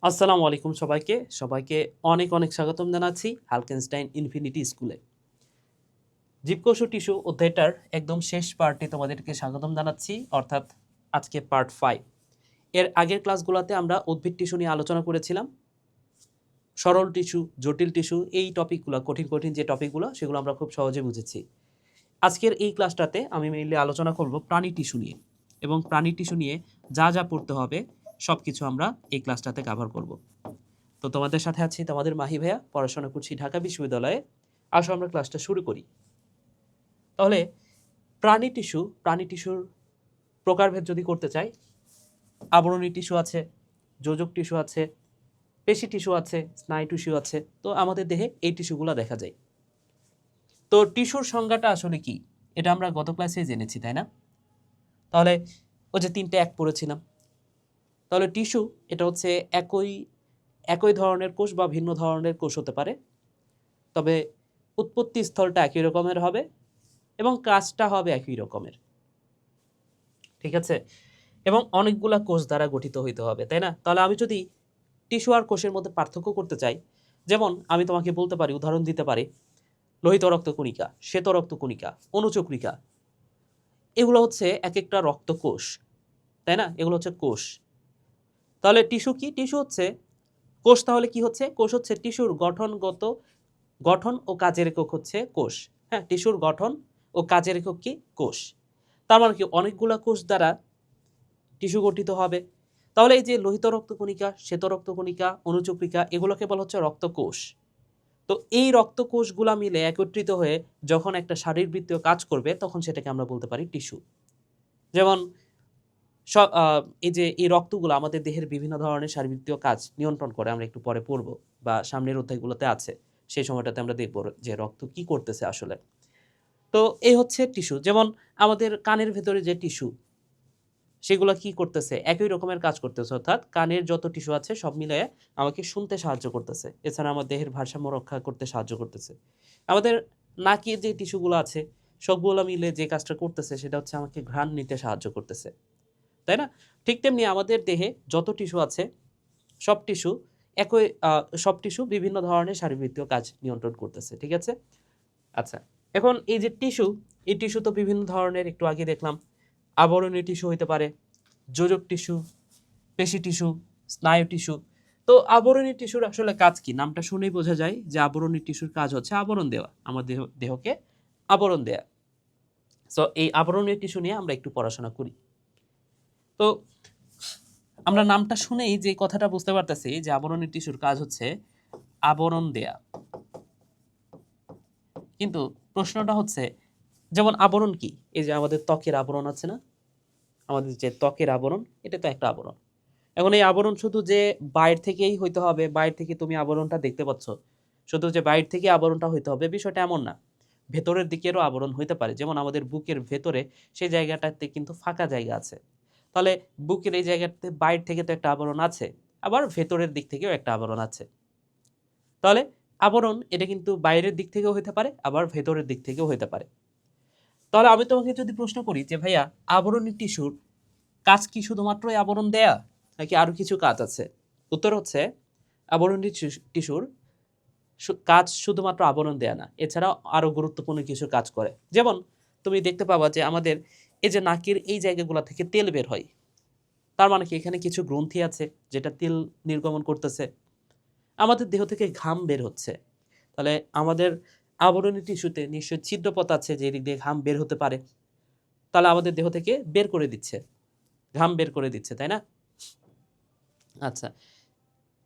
আসসালামু আলাইকুম সবাইকে অনেক অনেক স্বাগতম জানাচ্ছি হালকেনস্টাইন ইনফিনিটি স্কুলে। জীবকোষ ও টিস্যু অধ্যায়টার একদম শেষ পার্টে তোমাদেরকে স্বাগতম জানাচ্ছি, অর্থাৎ আজকে পার্ট 5। এর আগের ক্লাসগুলোতে আমরা উদ্ভিদ টিস্যু নিয়ে আলোচনা করেছিলাম। সরল টিস্যু, জটিল টিস্যু, এই টপিকগুলো, কঠিন কঠিন যে টপিকগুলো, সেগুলো আমরা খুব সহজে বুঝেছি। আজকের এই ক্লাসটাতে আমি মেইনলি আলোচনা করব প্রাণী টিস্যু নিয়ে, এবং প্রাণী টিস্যু নিয়ে যা যা পড়তে হবে সব কিছু আমরা এই ক্লাসটাতে কভার করব। তো তোমাদের সাথে আছি তোমাদের মাহি ভাইয়া, পড়াশোনা করছি ঢাকা বিশ্ববিদ্যালয়ে। আসো আমরা ক্লাসটা শুরু করি। তাহলে প্রাণী টিস্যুর প্রকারভেদ যদি করতে চাই, আবরণী টিস্যু আছে, যোজক টিস্যু আছে, পেশি টিস্যু আছে, স্নায়ু টিস্যু আছে। তো আমাদের দেহে এই টিস্যুগুলো দেখা যায়। তো টিস্যুর সংজ্ঞাটা আসলে কি, এটা আমরা গত ক্লাসে জেনেছি, তাই না? তাহলে ওই যে 3টে এক পড়েছিলাম। তাহলে টিস্যু এটা হচ্ছে একই ধরনের কোষ বা ভিন্ন ধরনের কোষ হতে পারে, তবে উৎপত্তি স্থলটা একই রকমের হবে এবং কাজটা হবে একই রকমের। ঠিক আছে? এবং অনেকগুলা কোষ দ্বারা গঠিত হইতে হবে, তাই না? তাহলে আমি যদি টিস্যু আর কোষের মধ্যে পার্থক্য করতে চাই, যেমন আমি তোমাকে বলতে পারি, উদাহরণ দিতে পারি, লোহিত রক্তকণিকা, শ্বেত রক্তকণিকা, অনুচক্রিকা, এগুলো হচ্ছে এক একটা রক্তকোষ, তাই না? এগুলো হচ্ছে কোষ। তাহলে টিস্যু কি? টিস্যু হচ্ছে কোষ। তাহলে কি হচ্ছে? কোষ হচ্ছে টিস্যুর গঠন ও কাজের একক হচ্ছে কোষ। হ্যাঁ, টিস্যুর গঠন ও কাজের একক কি? কোষ। তার মানে কি, অনেকগুলা কোষ দ্বারা টিস্যু গঠিত হবে। তাহলে এই যে লোহিত রক্তকণিকা, শ্বেত রক্তকণিকা, অনুচক্রিকা, এগুলোকে বলা হচ্ছে রক্তকোষ। তো এই রক্তকোষগুলা মিলে একত্রিত হয়ে যখন একটা শারীরবৃত্তীয় কাজ করবে, তখন সেটাকে আমরা বলতে পারি টিস্যু। যেমন এই যে এই রক্তগুলো আমাদের দেহের বিভিন্ন ধরনের শারীরবৃত্তীয় কাজ নিয়ন্ত্রণ করে, আমরা একটু পরে পড়ব, বা সামনের অধ্যায়গুলোতে আছে, সেই সময়টাতে আমরা দেখব যে রক্ত কি করতেছে আসলে। তো এই হচ্ছে টিস্যু। যেমন আমাদের কানের ভেতরে যে টিস্যু, সেগুলো কি করতেছে? একই রকমের কাজ করতেছে, অর্থাৎ কানের যত টিস্যু আছে সব মিলিয়ে আমাকে শুনতে সাহায্য করতেছে। এছাড়া আমার দেহের ভারসাম্য রক্ষা করতে সাহায্য করতেছে। আমাদের নাকের যে টিস্যুগুলো আছে, সবগুলো মিলে যে কাজটা করতেছে সেটা হচ্ছে আমাকে ঘ্রাণ নিতে সাহায্য করতেছে, তাই না? ঠিক তেমনি আমাদের দেহে যত টিস্যু আছে, সব টিস্যু সব টিস্যু বিভিন্ন ধরনের শারীরবৃত্তীয় কাজ নিয়ন্ত্রণ করতেছে। ঠিক আছে? আচ্ছা, এখন এই যে টিস্যু, এই টিস্যু তো বিভিন্ন ধরনের, একটু আগে দেখলাম। আবরণী টিস্যু হইতে পারে, যোজক টিস্যু, পেশি টিস্যু, স্নায়ু টিস্যু। তো আবরণী টিস্যুর আসলে কাজ কি? নামটা শুনেই বোঝা যায় যে আবরণী টিস্যুর কাজ হচ্ছে আবরণ দেওয়া, আমার দেহকে আবরণ দেয়া। সো এই আবরণী টিস্যু নিয়ে আমরা একটু পড়াশোনা করি। তো আমরা নামটা শুনেই যে কথাটা বুঝতে পারতেছি যে আবরণী টিস্যুর কাজ হচ্ছে আবরণ দেয়া। কিন্তু প্রশ্নটা হচ্ছে, যেমন আবরণ কি? এই যে আমাদের ত্বকের আবরণ আছে না, আমাদের যে ত্বকের আবরণ, এটা তো একটা আবরণ। এখন এই আবরণ শুধু যে বাইরে থেকেই হইতে হবে, বাইরে থেকে তুমি আবরণটা দেখতে পাচ্ছ, শুধু যে বাইরে থেকে আবরণটা হইতে হবে, বিষয়টা এমন না। ভেতরের দিকেরও আবরণ হইতে পারে। যেমন আমাদের বুকের ভেতরে সেই জায়গাটাতে কিন্তু ফাঁকা জায়গা আছে। তাহলে বুকের এই জায়গাটাতে বাইরে থেকে তো একটা আবরণ আছে, আবার ভেতরের দিক থেকেও একটা আবরণ আছে। তাহলে আবরণ এটা কিন্তু বাইরের দিক থেকেও হইতে পারে, আবার ভেতরের দিক থেকেও হইতে পারে। তাহলে আমি তোমাকে যদি প্রশ্ন করি যে ভাইয়া, আবরণী টিস্যুর কাজ কি শুধুমাত্র এই আবরণ দেয়া, নাকি আরো কিছু কাজ আছে? উত্তর হচ্ছে, আবরণী টিস্যুর কাজ শুধুমাত্র আবরণ দেয়া না, এছাড়াও আরো গুরুত্বপূর্ণ কিছু কাজ করে। যেমন তুমি দেখতে পাবা যে আমাদের এই যে নাকের এই জায়গাগুলো থেকে তেল বের হয়, তার মানে কি এখানে কিছু গ্রন্থি আছে যেটা তেল নির্গমন করতেছে। আমাদের দেহ থেকে ঘাম বের হচ্ছে, তাহলে আমাদের আবরণী টিস্যুতে নিশ্চয়ই ছিদ্রপথ আছে যে দিক দিয়ে ঘাম বের হতে পারে, তাহলে আমাদের দেহ থেকে বের করে দিচ্ছে, ঘাম বের করে দিচ্ছে, তাই না? আচ্ছা,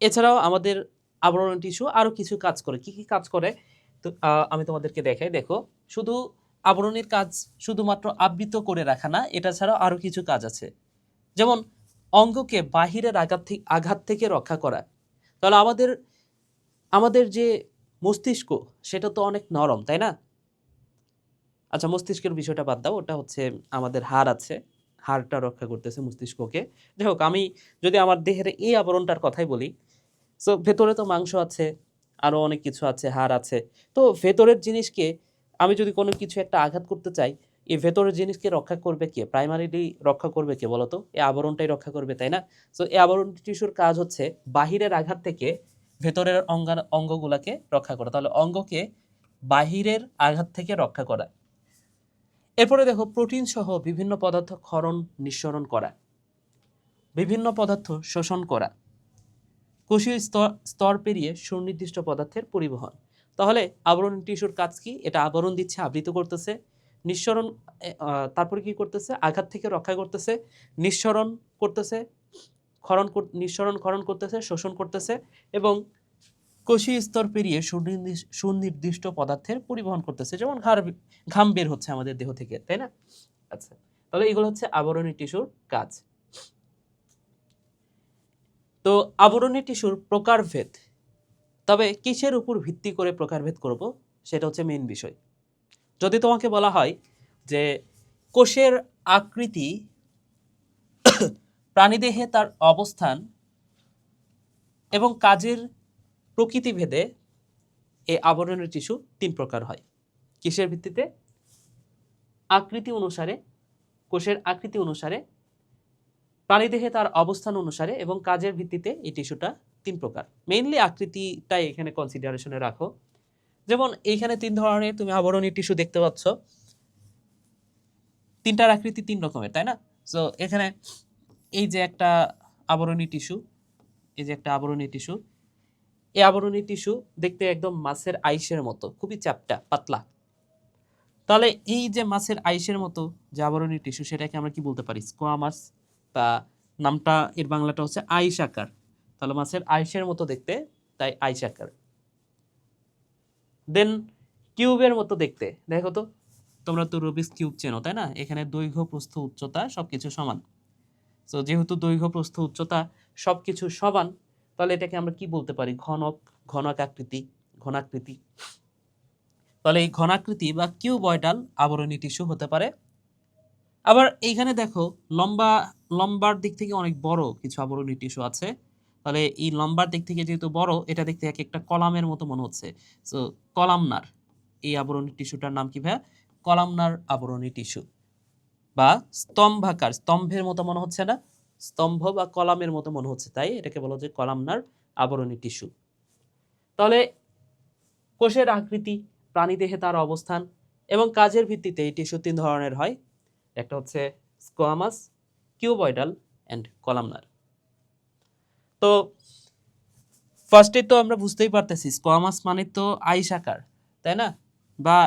এছাড়াও আমাদের আবরণী টিস্যু আরো কিছু কাজ করে। কি কি কাজ করে? তো আমি তোমাদেরকে দেখাই, দেখো। শুধু আবরণীর কাজ শুধুমাত্র আবৃত করে রাখা না, এটা ছাড়াও আরো কিছু কাজ আছে। যেমন অঙ্গকে বাহিরের আঘাত থেকে রক্ষা করা। তাহলে আমাদের আমাদের যে মস্তিষ্ক, সেটা তো অনেক নরম, তাই না? আচ্ছা, মস্তিষ্কের বিষয়টা বাদ দাও, ওটা হচ্ছে আমাদের হাড় আছে, হাড়টা রক্ষা করতেছে মস্তিষ্ককে। যাই হোক, আমি যদি আমার দেহের এই আবরণটার কথাই বলি, সো ভেতরে তো মাংস আছে, আরো অনেক কিছু আছে, হাড় আছে। তো ভেতরের জিনিসকে আমি যদি কোনো কিছু একটা আঘাত করতে চাই, এই ভেতরের জিনিসকে রক্ষা করবে কে? প্রাইমারিলি রক্ষা করবে কে বলো তো? এই আবরণটাই রক্ষা করবে, তাই না? সো এই আবরণ টিস্যুর কাজ হচ্ছে বাহিরের আঘাত থেকে ভেতরের অঙ্গগুলাকে রক্ষা করা। তাহলে অঙ্গকে বাহিরের আঘাত থেকে রক্ষা করা। এরপরে দেখো প্রোটিন সহ বিভিন্ন পদার্থ ক্ষরণ নিঃসরণ করা, বিভিন্ন পদার্থ শোষণ করা, কোষীয় স্তর পেরিয়ে সুনির্দিষ্ট পদার্থের পরিবহন। তাহলে আবরণ টিস্যুর কাজ কি? এটা আবরণ দিচ্ছে, আবৃত করতেছে, নিঃসরণ, তারপরে কি করতেছে? আঘাত থেকে রক্ষা করতেছে, নিঃসরণ করতেছে, নিঃসরণ ক্ষরণ করতেছে, শোষণ করতেছে এবং কোষীয় স্তর পেরিয়ে সুনির্দিষ্ট পদার্থের পরিবহন করতেছে, যেমন ঘাম বের হচ্ছে আমাদের দেহ থেকে, তাই না? আচ্ছা, তাহলে এগুলো হচ্ছে আবরণী টিস্যুর কাজ। তো আবরণী টিস্যুর প্রকারভেদ, তবে কিসের উপর ভিত্তি করে প্রকারভেদ করব সেটা হচ্ছে মেইন বিষয়। যদি তোমাকে বলা হয় যে কোষের আকৃতি, প্রাণীদেহে তার অবস্থান এবং কাজের প্রকৃতি ভেদে এই আবরণী টিস্যু 3 প্রকার হয়। কিসের ভিত্তিতে? আকৃতি অনুসারে, কোষের আকৃতি অনুসারে, প্রাণীদেহে তার অবস্থান অনুসারে এবং কাজের ভিত্তিতে এই টিস্যুটা 3 প্রকার। মেইনলি আকৃতিটাই এখানে কনসিডারেশনে রাখো। যেমন এইখানে 3 ধরনের তুমি আবরণী টিস্যু দেখতে পাচ্ছ, 3টার আকৃতি 3 রকমের, তাই না? সো এখানে এই যে একটা আবরণী টিস্যু, এই যে একটা আবরণী টিস্যু, এই আবরণী টিস্যু দেখতে একদম মাছের আইসের মতো, খুবই চ্যাপ্টা পাতলা। তাহলে এই যে মাছের আইসের মতো যে আবরণী টিস্যু, সেটাকে আমরা কি বলতে পারি? স্কোয়ামাস, বা নামটা এর বাংলাটা হচ্ছে আইস আকার। তাহলে মাছের আইসের মতো দেখতে, তাই আইস আকার। দেন কিউবের মতো দেখতে, দেখো তো, তোমরা তো রুবিক্স কিউব চেনো, তাই না? এখানে দৈর্ঘ্য, প্রস্থ, উচ্চতা সবকিছু সমান। সো যেহেতু দৈর্ঘ্য, প্রস্থ, উচ্চতা সবকিছু সমান, তাহলে এটাকে আমরা কি বলতে পারি? ঘনাকৃতি। তাহলে এই ঘনাকৃতি বা কিউবয়েডাল আবরণী টিস্যু হতে পারে। আবার এইখানে দেখো লম্বার দিক থেকে অনেক বড় কিছু আবরণী টিস্যু আছে। তাহলে এই লম্বার দিক থেকে যেহেতু বড়, এটা দেখতে এক একটা কলামের মতো মনে হচ্ছে। সো কলামনার, এই আবরণী টিস্যুটার নাম কি ভাইয়া? কলামনার আবরণী টিস্যু, বা স্তম্ভাকার, স্তম্ভের মতো মনে হচ্ছে না? স্তম্ভ বা কলামের মতো মনে হচ্ছে, তাই এটাকে বলা হয় কলামনার আবরণী টিস্যু। তাহলে কোষের আকৃতি, প্রাণীদেহে তার অবস্থান এবং কাজের ভিত্তিতে এই টিস্যু 3 ধরনের হয়। একটা হচ্ছে স্কোয়ামাস, কিউবয়েডাল অ্যান্ড কলামনার। তো ফার্স্টে তো আমরা বুঝতেই পারতেছি স্কোয়ামাস মানে তো আইস আকার, তাই না? বা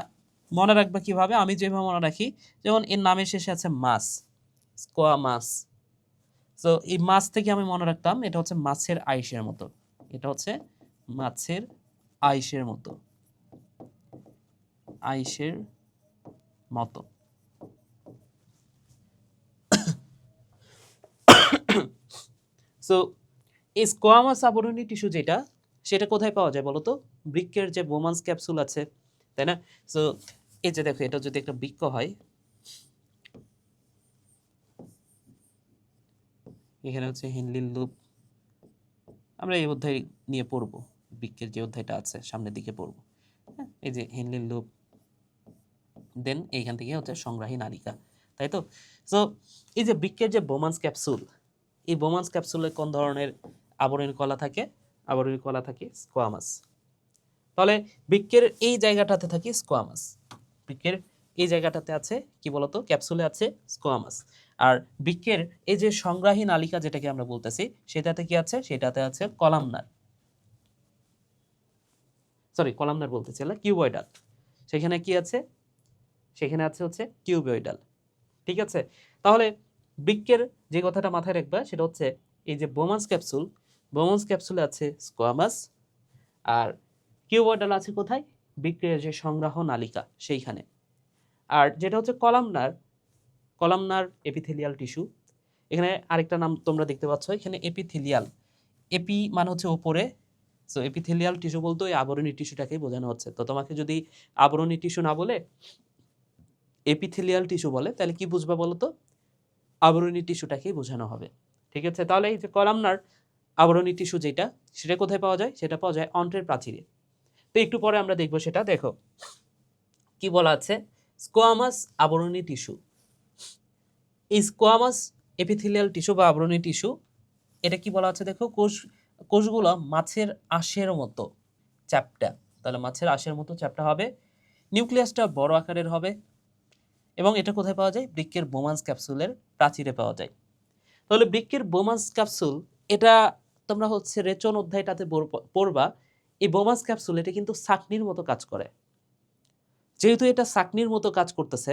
মনে রাখবা কিভাবে? আমি যেভাবে মনে রাখি, যেমন এর নামের শেষে আছে মাছ, স্কোয়ামাস। তো এই মাছ থেকে আমি মনে রাখতাম এটা হচ্ছে মাছের আইসের মতো, এটা হচ্ছে মাছের আইসের মতো, আইসের মতো। সো এই স্কোয়ামাস আবরণী টিস্যু যেটা, সেটা কোথায় পাওয়া যায় বলো তো? বৃক্কের যে বোমান্স ক্যাপসুল আছে, তাই না? সো এই যে দেখো, এটা যদি একটা বৃক্ক হয়, এখানে হচ্ছে হেনলির লুপ, আমরা এই অধ্যায় নিয়ে পড়বো, বৃক্কের যে অধ্যায়টা আছে সামনের দিকে পড়বো। হ্যাঁ, এই যে হেনলির লুপ, দেন এইখান থেকে হচ্ছে সংগ্রাহী নালিকা, তাই তো? সো এই যে বৃক্কের যে বোমান্স ক্যাপসুল, এই বোমান্স ক্যাপসুলে কোন ধরনের আবরণী কলা থাকে? আবরণী কলা থাকে স্কোয়ামাস। তাহলে বৃক্কের এই জায়গাটাতে থাকে স্কোয়ামাস, বৃক্কের এই জায়গাটাতে আছে কি বলতো? ক্যাপসুলে আছে স্কোয়ামাস। আর বৃক্কের এই যে সংগ্রাহী নালিকা যেটাকে আমরা বলতেছি, সেটাতে কি আছে? সেটাতে আছে কলামনার, সরি কলামনার বলতেছিলাম, কিউবয়েডাল। সেখানে কি আছে? সেখানে আছে হচ্ছে কিউবয়েডাল, ঠিক আছে? তাহলে বৃক্কের যে কথাটা মাথায় রাখবা সেটা হচ্ছে এই যে বোমান্স ক্যাপসুল, বোমান্স ক্যাপসুলে আছে স্কোয়ামাস, আর কিউবয়েডাল আছে কোথায়? বৃক্কের যে সংগ্রাহ নালিকা সেইখানে। আর যেটা হচ্ছে কলামনার, কলামনার এপিথেলিয়াল টিস্যু, এখানে আরেকটা নাম তোমরা দেখতে পাচ্ছ, এখানে এপিথেলিয়াল, এপি মানে হচ্ছে উপরে। সো এপিথেলিয়াল টিস্যু বলতে ওই আবরণী টিস্যুটাকেই বোঝানো হচ্ছে। তো তোমাকে যদি আবরণী টিস্যু না বলে এপিথেলিয়াল টিস্যু বলে, তাহলে কি বুঝবা বলো তো? আবরণী টিস্যুটাকেই বোঝানো হবে, ঠিক আছে? তাহলে এই যে কলামনার আবরণী টিস্যু যেটা, সেটা কোথায় পাওয়া যায়? সেটা পাওয়া যায় অন্ত্রের প্রাচীরে। তো একটু পরে আমরা দেখবো সেটা। দেখো কি বলা আছে, স্কোয়ামাস আবরণী টিস্যু। এই স্কোয়ামাস এপিথেলিয়াল টিস্যু বা আবরণী টিস্যু, এটা কি বলা আছে দেখো, কোষগুলো মাছের আঁশের মতো চ্যাপ্টা। তাহলে মাছের আঁশের মতো চ্যাপ্টা হবে, নিউক্লিয়াসটা বড় আকারের হবে, এবং এটা কোথায় পাওয়া যায়? বৃক্কের বোমান্স ক্যাপসুলের প্রাচীরে পাওয়া যায়। তাহলে বৃক্কের বোমান্স ক্যাপসুল, এটা তোমরা হচ্ছে রেচন অধ্যায়টাতে পড়বা। এই বোমান্স ক্যাপসুল এটা কিন্তু ছাকনির মতো কাজ করে। যেহেতু এটা ছাকনির মতো কাজ করতেছে,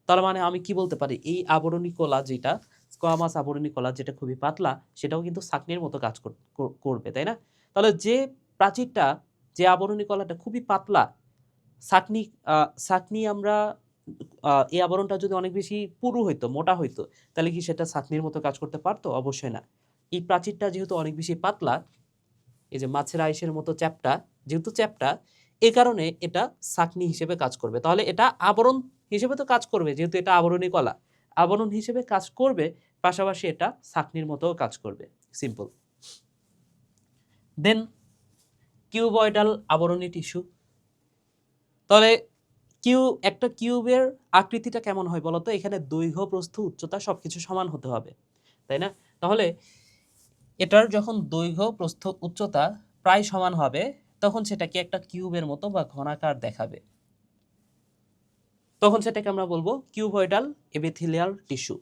তার মানে আমি কি বলতে পারি, এই আবরণী কলা যেটা স্কোয়ামাস আবরণী কলা যেটা খুবই পাতলা, সেটাও কিন্তু ছাকনির মতো কাজ করবে, তাই না? তাহলে যে প্রাচীরটা, যে আবরণী কলাটা খুবই পাতলা, ছাকনি আমরা এই আবরণটা যদি অনেক বেশি পুরু হইতো, মোটা হইতো, তাহলে কি সেটা ছাকনির মতো কাজ করতে পারতো? অবশ্যই না। এই প্রাচীরটা যেহেতু অনেক বেশি পাতলা, এই যে মাছের আইসের মতো চ্যাপ্টা, যেহেতু চ্যাপ্টা, এ কারণে এটা ছাকনি হিসেবে কাজ করবে। তাহলে এটা আবরণ হিসেবে তো কাজ করবে, যেহেতু এটা আবরণী কলা, আবরণ হিসেবে কাজ করবে, পাশাপাশি এটা ছাকনির মতো কাজ করবে। সিম্পল। দেন কিউবয়েডাল আবরণী টিস্যু। তাহলে একটা কিউবের আকৃতিটা কেমন হয় বলতো? এখানে দৈর্ঘ্য, প্রস্থ, উচ্চতা সবকিছু সমান হতে হবে, তাই না? তাহলে এটার যখন দৈর্ঘ্য, প্রস্থ, উচ্চতা প্রায় সমান হবে, তখন সেটাকে একটা কিউবের মতো বা ঘনাকার দেখাবে। তখন সেটাকে আমরা বলবো কিউবয়েডাল এপিথেলিয়াল টিস্যু।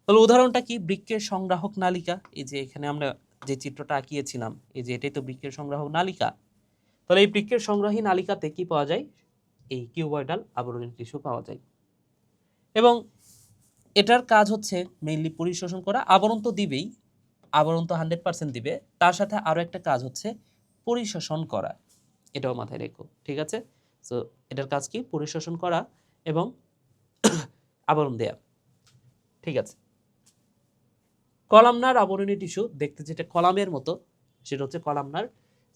তাহলে উদাহরণটা কি? বৃক্কের সংগ্রাহক নালিকা। এই যে এখানে আমরা যে চিত্রটা আঁকিয়েছিলাম, এই যে এটাই তো বৃক্কের সংগ্রাহক নালিকা। তাহলে এই বৃক্কের সংগ্রাহী নালিকাতে কি পাওয়া যায়? এই কিউবয়েডাল আবরণী টিস্যু পাওয়া যায়। এবং এটার কাজ হচ্ছে মেইনলি পরিশোষণ করা। আবরণ তো দিবেই, আবরণ তো 100% দিবে, তার সাথে আরও একটা কাজ হচ্ছে পরিশোষণ করা। এটাও মাথায় রেখো, ঠিক আছে? সো এটার কাজ কি? পরিশোষণ করা এবং আবরণ দেয়া, ঠিক আছে? কলামনার আবরণী টিস্যু, দেখতে যেটা কলামের মতো, সেটা হচ্ছে কলামনার।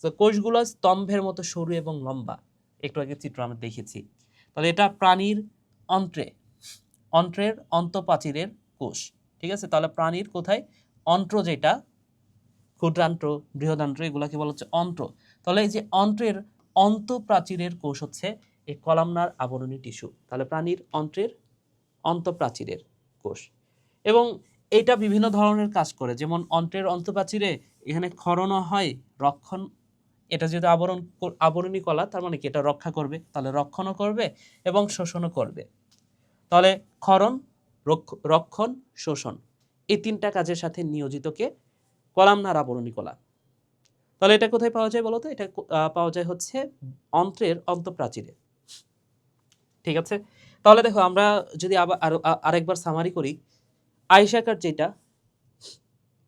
তো কোষগুলো স্তম্ভের মতো সরু এবং লম্বা, একটু আগে চিত্র আমরা দেখেছি। তাহলে এটা প্রাণীর অন্ত্রের অন্তঃপ্রাচীরের কোষ, ঠিক আছে? তাহলে প্রাণীর কোথায় অন্ত্র, যেটা ক্ষুদ্রান্ত্র, বৃহদান্ত্র, এগুলাকে বলা হচ্ছে অন্ত্র। তাহলে এই যে অন্ত্রের অন্তঃপ্রাচীরের কোষ হচ্ছে এই কলামনার আবরণী টিস্যু। তাহলে প্রাণীর অন্ত্রের অন্তঃপ্রাচীরের কোষ। এবং এটা বিভিন্ন ধরনের কাজ করে, যেমন অন্ত্রের অন্তঃপ্রাচীরে এখানে ক্ষরণও হয়, রক্ষণ। এটা যেহেতু আবরণী কলা, তার মানে কি এটা রক্ষা করবে, তাহলে রক্ষণও করবে এবং শোষণও করবে। তাহলে ক্ষরণ, রক্ষণ, শোষণ, এই তিনটা কাজের সাথে নিয়োজিতকে কলামনার আবরণী কলা। তাহলে এটা কোথায় পাওয়া যায় বলতো? এটা পাওয়া যায় হচ্ছে অন্ত্রের অন্তঃপ্রাচীরে, ঠিক আছে? তাহলে দেখো, আমরা যদি আবার আরেকবার সামারি করি, আইসাকার যেটা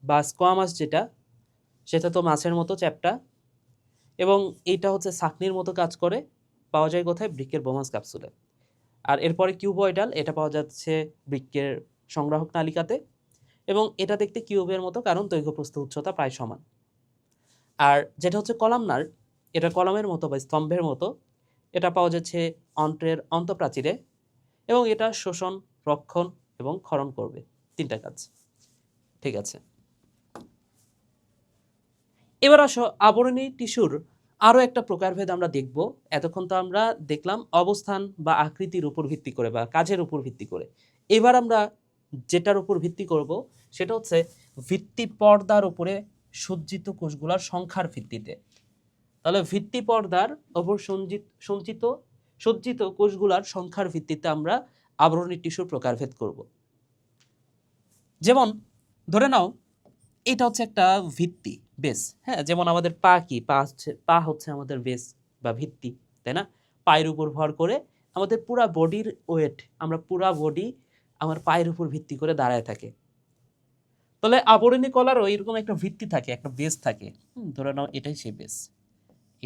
বা স্কোয়ামাস যেটা, সেটা তো মাছের মতো চ্যাপ্টা, এবং এইটা হচ্ছে ছাকনির মতো কাজ করে। পাওয়া যায় কোথায়? বৃক্কের বোমান্স ক্যাপসুলে। আর এরপরে কিউবয়েডাল, এটা পাওয়া যাচ্ছে বৃক্কের সংগ্রাহক নালিকাতে, এবং এটা দেখতে কিউবের মতো, কারণ দৈর্ঘ্য, প্রস্থ, উচ্চতা প্রায় সমান। আর যেটা হচ্ছে কলামনার, এটা কলামের মতো বা স্তম্ভের মতো, এটা পাওয়া যাচ্ছে অন্ত্রের অন্তঃপ্রাচীরে, এবং এটা শোষণ, রক্ষণ এবং ক্ষরণ করবে, তিনটা কাজ, ঠিক আছে? এবার আসো আবরণী টিস্যুর আরও একটা প্রকারভেদ আমরা দেখব। এতক্ষণ তো আমরা দেখলাম অবস্থান বা আকৃতির উপর ভিত্তি করে বা কাজের উপর ভিত্তি করে। এবার আমরা যেটার উপর ভিত্তি করব, সেটা হচ্ছে ভিত্তি পর্দার উপরে সজ্জিত কোষগুলোর সংখ্যার ভিত্তিতে। তাহলে ভিত্তি পর্দার ওপর সজ্জিত কোষগুলোর সংখ্যার ভিত্তিতে আমরা আবরণী টিস্যুর প্রকারভেদ করব। যেমন ধরে নাও, এটা হচ্ছে একটা ভিত্তি, বেস। হ্যাঁ, যেমন আমাদের পা হচ্ছে আমাদের বেস বা ভিত্তি, তাই না? পায়ের উপর ভর করে আমাদের পুরা বডির ওয়েট, আমরা পুরা বডি আমার পায়ের উপর ভিত্তি করে দাঁড়ায় থাকে। তাহলে আবরণী কলারও এরকম একটা ভিত্তি থাকে, একটা বেস থাকে। ধরে নাও এটাই সেই বেস,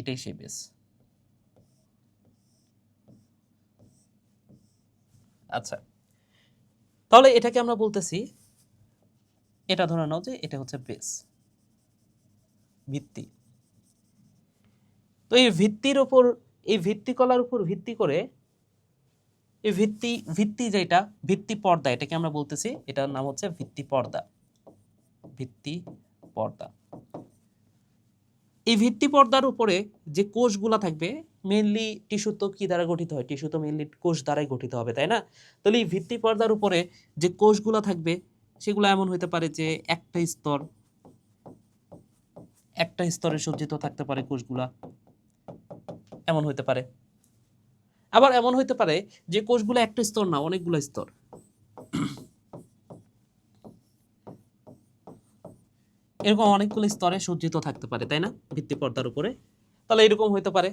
এটাই সেই বেস। আচ্ছা, তাহলে এটাকে আমরা বলতেছি, এটা ধরে নাও যে এটা হচ্ছে বেস, ভিত্তি। তো এই ভিত্তির উপর, এই ভিত্তি কলার উপর ভিত্তি করে এই ভিত্তি যেটা ভিত্তি পর্দা, এটাকে আমরা বলতেছি, এটার নাম হচ্ছে ভিত্তি পর্দা। ভিত্তি পর্দা। এই ভিত্তি পর্দার উপরে যে কোষগুলা থাকবে, মেইনলি টিস্যু তো কি দ্বারা গঠিত হয়? টিস্যু তো মেইনলি কোষ দ্বারাই গঠিত হবে, তাই না? তাহলে এই ভিত্তি পর্দার উপরে যে কোষগুলো থাকবে সেগুলো এমন হতে পারে যে একটা স্তরে সজ্জিত থাকতে পারে কোষগুলা, এমন হতে পারে। আবার এমন হতে পারে যে কোষগুলো একটা স্তর না, অনেকগুলো স্তর। এরকম অনেকগুলো স্তরে সজ্জিত থাকতে পারে, তাই না, ভিত্তি পর্দার উপরে। তাহলে এরকম হতে পারে।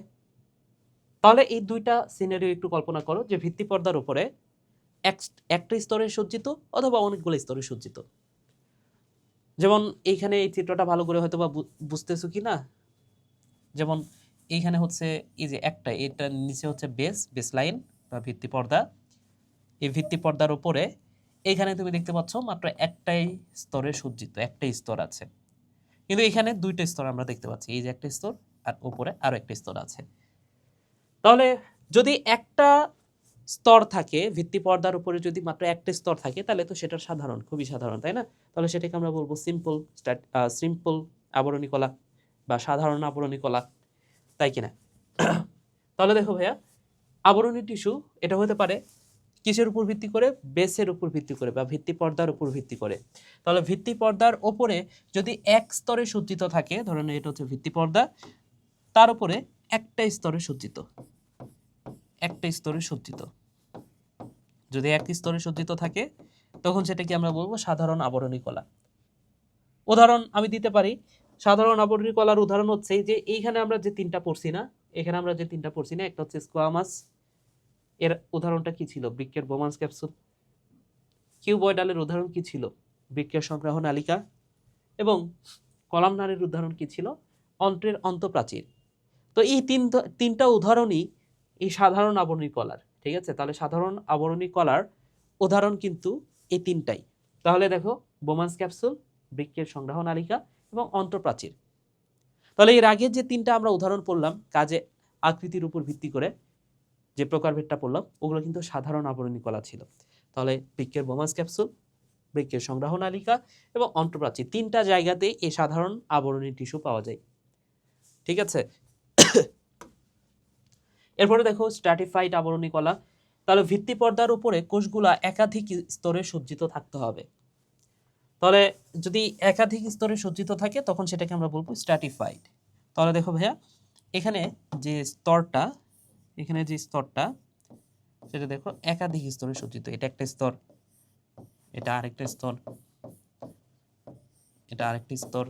তাহলে এই দুইটা সিনারিও একটু কল্পনা করো যে ভিত্তি পর্দার উপরে একটা স্তরে সজ্জিত অথবা অনেকগুলো স্তরে সজ্জিত। যেমন এইখানে এই চিত্রটা ভালো করে হয়তো বা বুঝতেছো কি না, যেমন এইখানে হচ্ছে এই যে এটা নিচে হচ্ছে বেস লাইন বা ভিত্তি পর্দা। এই ভিত্তি পর্দার উপরে এইখানে তুমি দেখতে পাচ্ছ মাত্র একটাই স্তরে সজ্জিত, একটাই স্তর আছে। কিন্তু এখানে দুইটা স্তর আমরা দেখতে পাচ্ছি, এই যে একটা স্তর আর উপরে আরো একটা স্তর আছে। তাহলে যদি একটা স্তর থাকে ভিত্তি পর্দার উপরে, যদি মাত্র একটা স্তর থাকে, তাহলে তো সেটা সাধারণ, খুবই সাধারণ, তাই না? তাহলে সেটাকে আমরা বলবো সিম্পল আবরণী কলা বা সাধারণ আবরণী কলা, তাই কিনা? তাহলে দেখো ভাইয়া, আবরণী টিস্যু এটা হতে পারে কিসের উপর ভিত্তি করে? বেসের উপর ভিত্তি করে বা ভিত্তি পর্দার উপর ভিত্তি করে। তাহলে ভিত্তি পর্দার ওপরে যদি এক স্তরে সজ্জিত থাকে, ধরেন এটা হচ্ছে ভিত্তি পর্দা, তার উপরে একটা স্তরে সজ্জিত, যদি এক স্তরে সজ্জিত থাকে তখন সেটাকে আমরা বলবো সাধারণ আবরণী কলা। উদাহরণ আমি দিতে পারি। সাধারণ আবরণী কলার উদাহরণ হচ্ছে যে এইখানে আমরা যে তিনটা পড়ছি না, একটা হচ্ছে স্কোয়ামাস, এর উদাহরণটা কি ছিল? বৃক্কের বোমান্স ক্যাপসুল। কিউবয়েডালের উদাহরণ কি ছিল? বৃক্কের সংগ্রাহ নালিকা। এবং কলামনারের উদাহরণ কি ছিল? অন্ত্রের অন্তঃপ্রাচীর। তো এই তিনটা উদাহরণই এই সাধারণ আবরণী কলার, ঠিক আছে? তাহলে সাধারণ আবরণী কলার উদাহরণ কিন্তু এই তিনটাই। তাহলে দেখো, বোমান্স ক্যাপসুল, বৃক্কের সংগ্রাহ নালিকা এবং অন্তঃপ্রাচীর। তাহলে এর আগে যে তিনটা আমরা উদাহরণ পড়লাম কাজে আকৃতির উপর ভিত্তি করে, যে প্রকারভেদটা পড়লাম, ওগুলো কিন্তু সাধারণ আবরণী কলা ছিল। তাহলে বৃক্কের বোমান্স ক্যাপসুল, বৃক্কের সংগ্রাহ নালিকা এবং অন্তঃপ্রাচীর, তিনটা জায়গাতে এই সাধারণ আবরণী টিস্যু পাওয়া যায়, ঠিক আছে? এরপরে দেখো স্ট্র্যাটিফাইড আবরণী কলা। তাহলে ভিত্তি পর্দার উপরে কোষগুলা একাধিক স্তরে সজ্জিত থাকতে হবে। তাহলে যদি একাধিক স্তরে সজ্জিত থাকে তখন সেটাকে আমরা বলবো স্ট্র্যাটিফাইড। তাহলে দেখো ভাইয়া, এখানে যে স্তরটা সেটা দেখো একাধিক স্তরে সজ্জিত। এটা একটা স্তর, এটা আরেকটা স্তর, এটা আরেকটি স্তর,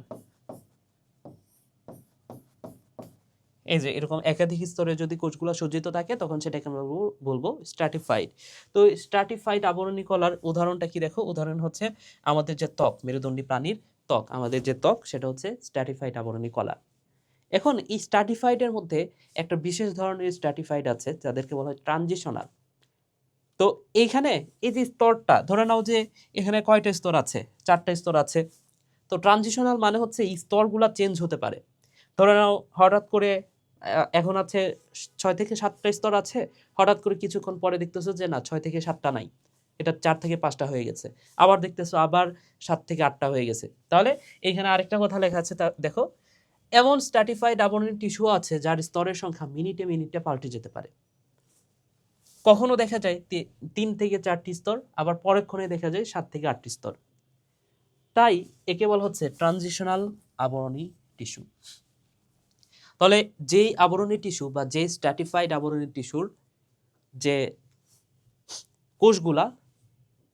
এই যে এরকম একাধিক স্তরে যদি কোষগুলো সজ্জিত থাকে তখন সেটাকে আমরা বলবো স্ট্র্যাটিফাইড। তো স্ট্র্যাটিফাইড আবরণী কলার উদাহরণটা কি দেখো? উদাহরণ হচ্ছে আমাদের যে ত্বক, মেরুদণ্ডী প্রাণীর ত্বক, আমাদের যে ত্বক সেটা হচ্ছে স্ট্র্যাটিফাইড আবরণী কলা। এখন এই স্ট্র্যাটিফাইডের মধ্যে একটা বিশেষ ধরনের স্ট্র্যাটিফাইড আছে যাদেরকে বলা হয় ট্রানজিশনাল। তো এইখানে এই যে স্তরটা, ধরে নাও যে এখানে কয়টা স্তর আছে? 4টা স্তর আছে। তো ট্রানজিশনাল মানে হচ্ছে এই স্তরগুলা চেঞ্জ হতে পারে। ধরে নাও হঠাৎ করে এখন আছে 6 থেকে 7টা স্তর আছে, হঠাৎ করে কিছুক্ষণ পরে দেখতেছো যে না 6 থেকে 7টা নাই, এটা 4 থেকে 5টা হয়ে গেছে। আবার দেখতেছো আবার 7 থেকে 8টা হয়ে গেছে। তাহলে এখানে আরেকটা কথা লেখা আছে, তা দেখো, এমন স্ট্র্যাটিফাইড আবরণী টিস্যু আছে যার স্তরের সংখ্যা মিনিটে মিনিটে পাল্টে যেতে পারে। কখনো দেখা যায় 3 থেকে 4টি স্তর, আবার পরেক্ষণে দেখা যায় 7 থেকে 8টি স্তর। তাই একে বলা হচ্ছে ট্রানজিশনাল আবরণী টিস্যু। তাহলে যেই আবরণী টিস্যু বা যে স্ট্র্যাটিফাইড আবরণী টিস্যুর যে কোষগুলা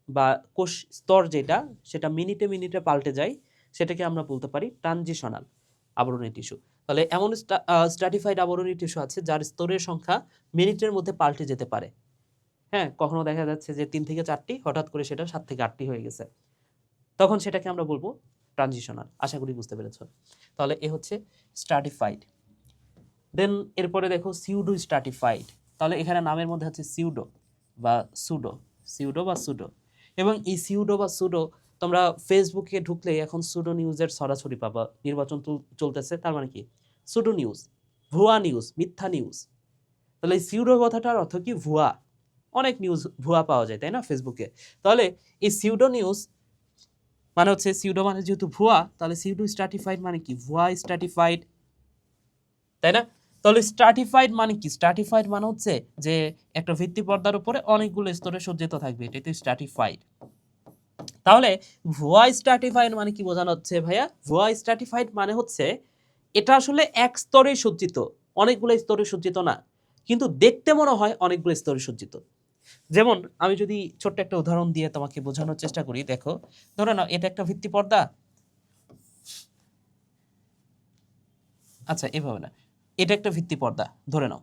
বা কোষ স্তর যেটা, সেটা মিনিটে মিনিটে পাল্টে যায়, সেটাকে আমরা বলতে পারি ট্রানজিশনাল আবরণী টিস্যু। তাহলে এমন স্ট্র্যাটিফাইড আবরণী টিস্যু আছে যার স্তরের সংখ্যা মিনিটের মধ্যে পাল্টে যেতে পারে। হ্যাঁ, কখনো দেখা যাচ্ছে যে 3 থেকে 4টি, হঠাৎ করে সেটা 7 থেকে 8টি হয়ে গেছে, তখন সেটাকে আমরা বলবো ট্রানজিশনাল। আশা করি বুঝতে পেরেছ। তাহলে এ হচ্ছে স্ট্র্যাটিফাইড। দেন এরপরে দেখো সিউডো স্ট্র্যাটিফাইড। তাহলে এখানে নামের মধ্যে আছে সিউডো বা সুডো, এবং এই সিউডো বা সুডো তোমরা ফেসবুকে ঢুকলে এখন সুডো নিউজের ছড়াছড়ি পাবা। নির্বাচন চলতেছে, তার মানে কি? সুডো নিউজ, ভুয়া নিউজ, মিথ্যা নিউজ। তাহলে এই সিউডো কথাটার অর্থ কি? ভুয়া। অনেক নিউজ ভুয়া পাওয়া যায়, তাই না, ফেসবুকে। তাহলে এই সিউডো নিউজ মানে হচ্ছে, সিউডো মানে যেহেতু ভুয়া, তাহলে সিউডো স্ট্র্যাটিফাইড মানে কি? ভুয়া স্ট্র্যাটিফাইড, তাই না? তাহলে স্ট্রাটিফাইড মানে কি? স্ট্রাটিফাইড মানে হচ্ছে যে একটা ভিত্তি পর্দার উপরে অনেকগুলো স্তরে সজ্জিত থাকবে, এটাই তো স্ট্রাটিফাইড। তাহলে ভুয়া স্ট্রাটিফাইড মানে কি বোঝানো হচ্ছে ভাইয়া? ভুয়া স্ট্রাটিফাইড মানে হচ্ছে এটা আসলে এক স্তরে সজ্জিত, অনেকগুলো স্তরে সজ্জিত না, কিন্তু দেখতে মনে হয় অনেকগুলো স্তরে সজ্জিত। যেমন আমি যদি ছোট্ট একটা উদাহরণ দিয়ে তোমাকে বোঝানোর চেষ্টা করি, দেখো ধরে নাও এটা একটা ভিত্তি পর্দা, আচ্ছা এভাবে না, এটা একটা ভিত্তি পর্দা ধরে নাও,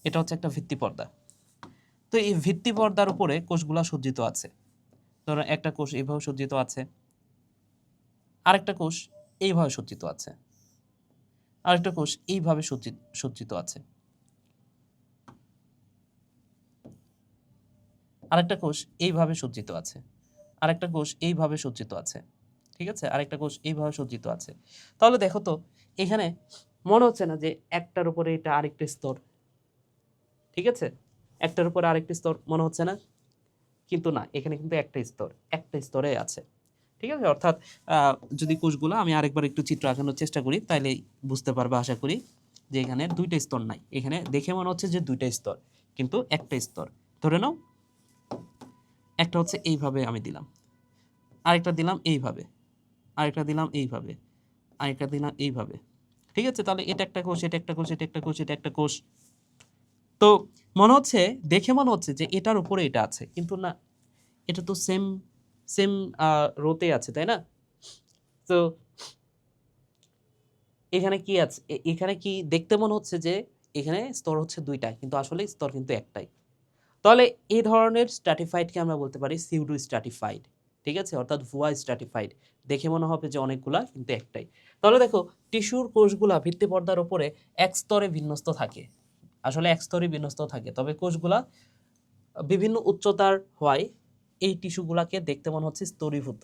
এটা হচ্ছে একটা ভিত্তি পর্দা। তো এই ভিত্তি পর্দার উপরে কোষগুলা সজ্জিত আছে, ধরো একটা কোষ এইভাবে সজ্জিত আছে, আরেকটা কোষ এইভাবে সজ্জিত আছে, আরেকটা কোষ এইভাবে সজ্জিত আছে, আরেকটা কোষ এইভাবে সজ্জিত আছে, আরেকটা কোষ এইভাবে সজ্জিত আছে, ঠিক আছে, আরেকটা কোষ এইভাবে সজ্জিত আছে। তাহলে দেখো তো এখানে মনে হচ্ছে না যে একটার উপরে এটা আরেকটা স্তর, ঠিক আছে, একটার উপরে আরেকটা স্তর মনে হচ্ছে না, কিন্তু না, এখানে কিন্তু একটা স্তরে আছে, ঠিক আছে। অর্থাৎ যদি কোষগুলো আমি আরেকবার একটু চিত্র আঁকানোর চেষ্টা করি তাহলে বুঝতে পারবে আশা করি, যে এখানে দুইটা স্তর নাই, এখানে দেখে মনে হচ্ছে যে দুইটা স্তর, কিন্তু একটা স্তর। ধরে নাও একটা হচ্ছে এইভাবে আমি দিলাম, আরেকটা দিলাম এইভাবে, আরেকটা দিলাম এইভাবে, আরেকটা দিলাম এইভাবে, ঠিক আছে। তাহলে এটা একটা কোষ, এটা একটা কোষ, এটা একটা কোষ, এটা একটা কোষ। তো মনে হচ্ছে, দেখে মনে হচ্ছে যে এটার উপরে এটা আছে, কিন্তু না, এটা তো সেম সেম রোতে আছে, তাই না? তো এখানে কি আছে, এখানে কি দেখতে মনে হচ্ছে যে এখানে স্তর হচ্ছে দুইটা, কিন্তু আসলে স্তর কিন্তু একটাই। তাহলে এই ধরনের স্ট্র্যাটিফাইডকে আমরা বলতে পারি সিউডো স্ট্র্যাটিফাইড, ঠিক আছে, অর্থাৎ ভুয়া স্ট্র্যাটিফাইড। দেখে মনে হবে যে অনেকগুলা, কিন্তু একটাই। তাহলে দেখো টিস্যুর কোষগুলা ভিত্তি পর্দার উপরে এক স্তরে বিন্যস্ত থাকে, আসলে এক স্তরে বিন্যস্ত থাকে, তবে কোষগুলা বিভিন্ন উচ্চতার হওয়ায় এই টিস্যুগুলাকে দেখতে মনে হচ্ছে স্তরীভূত।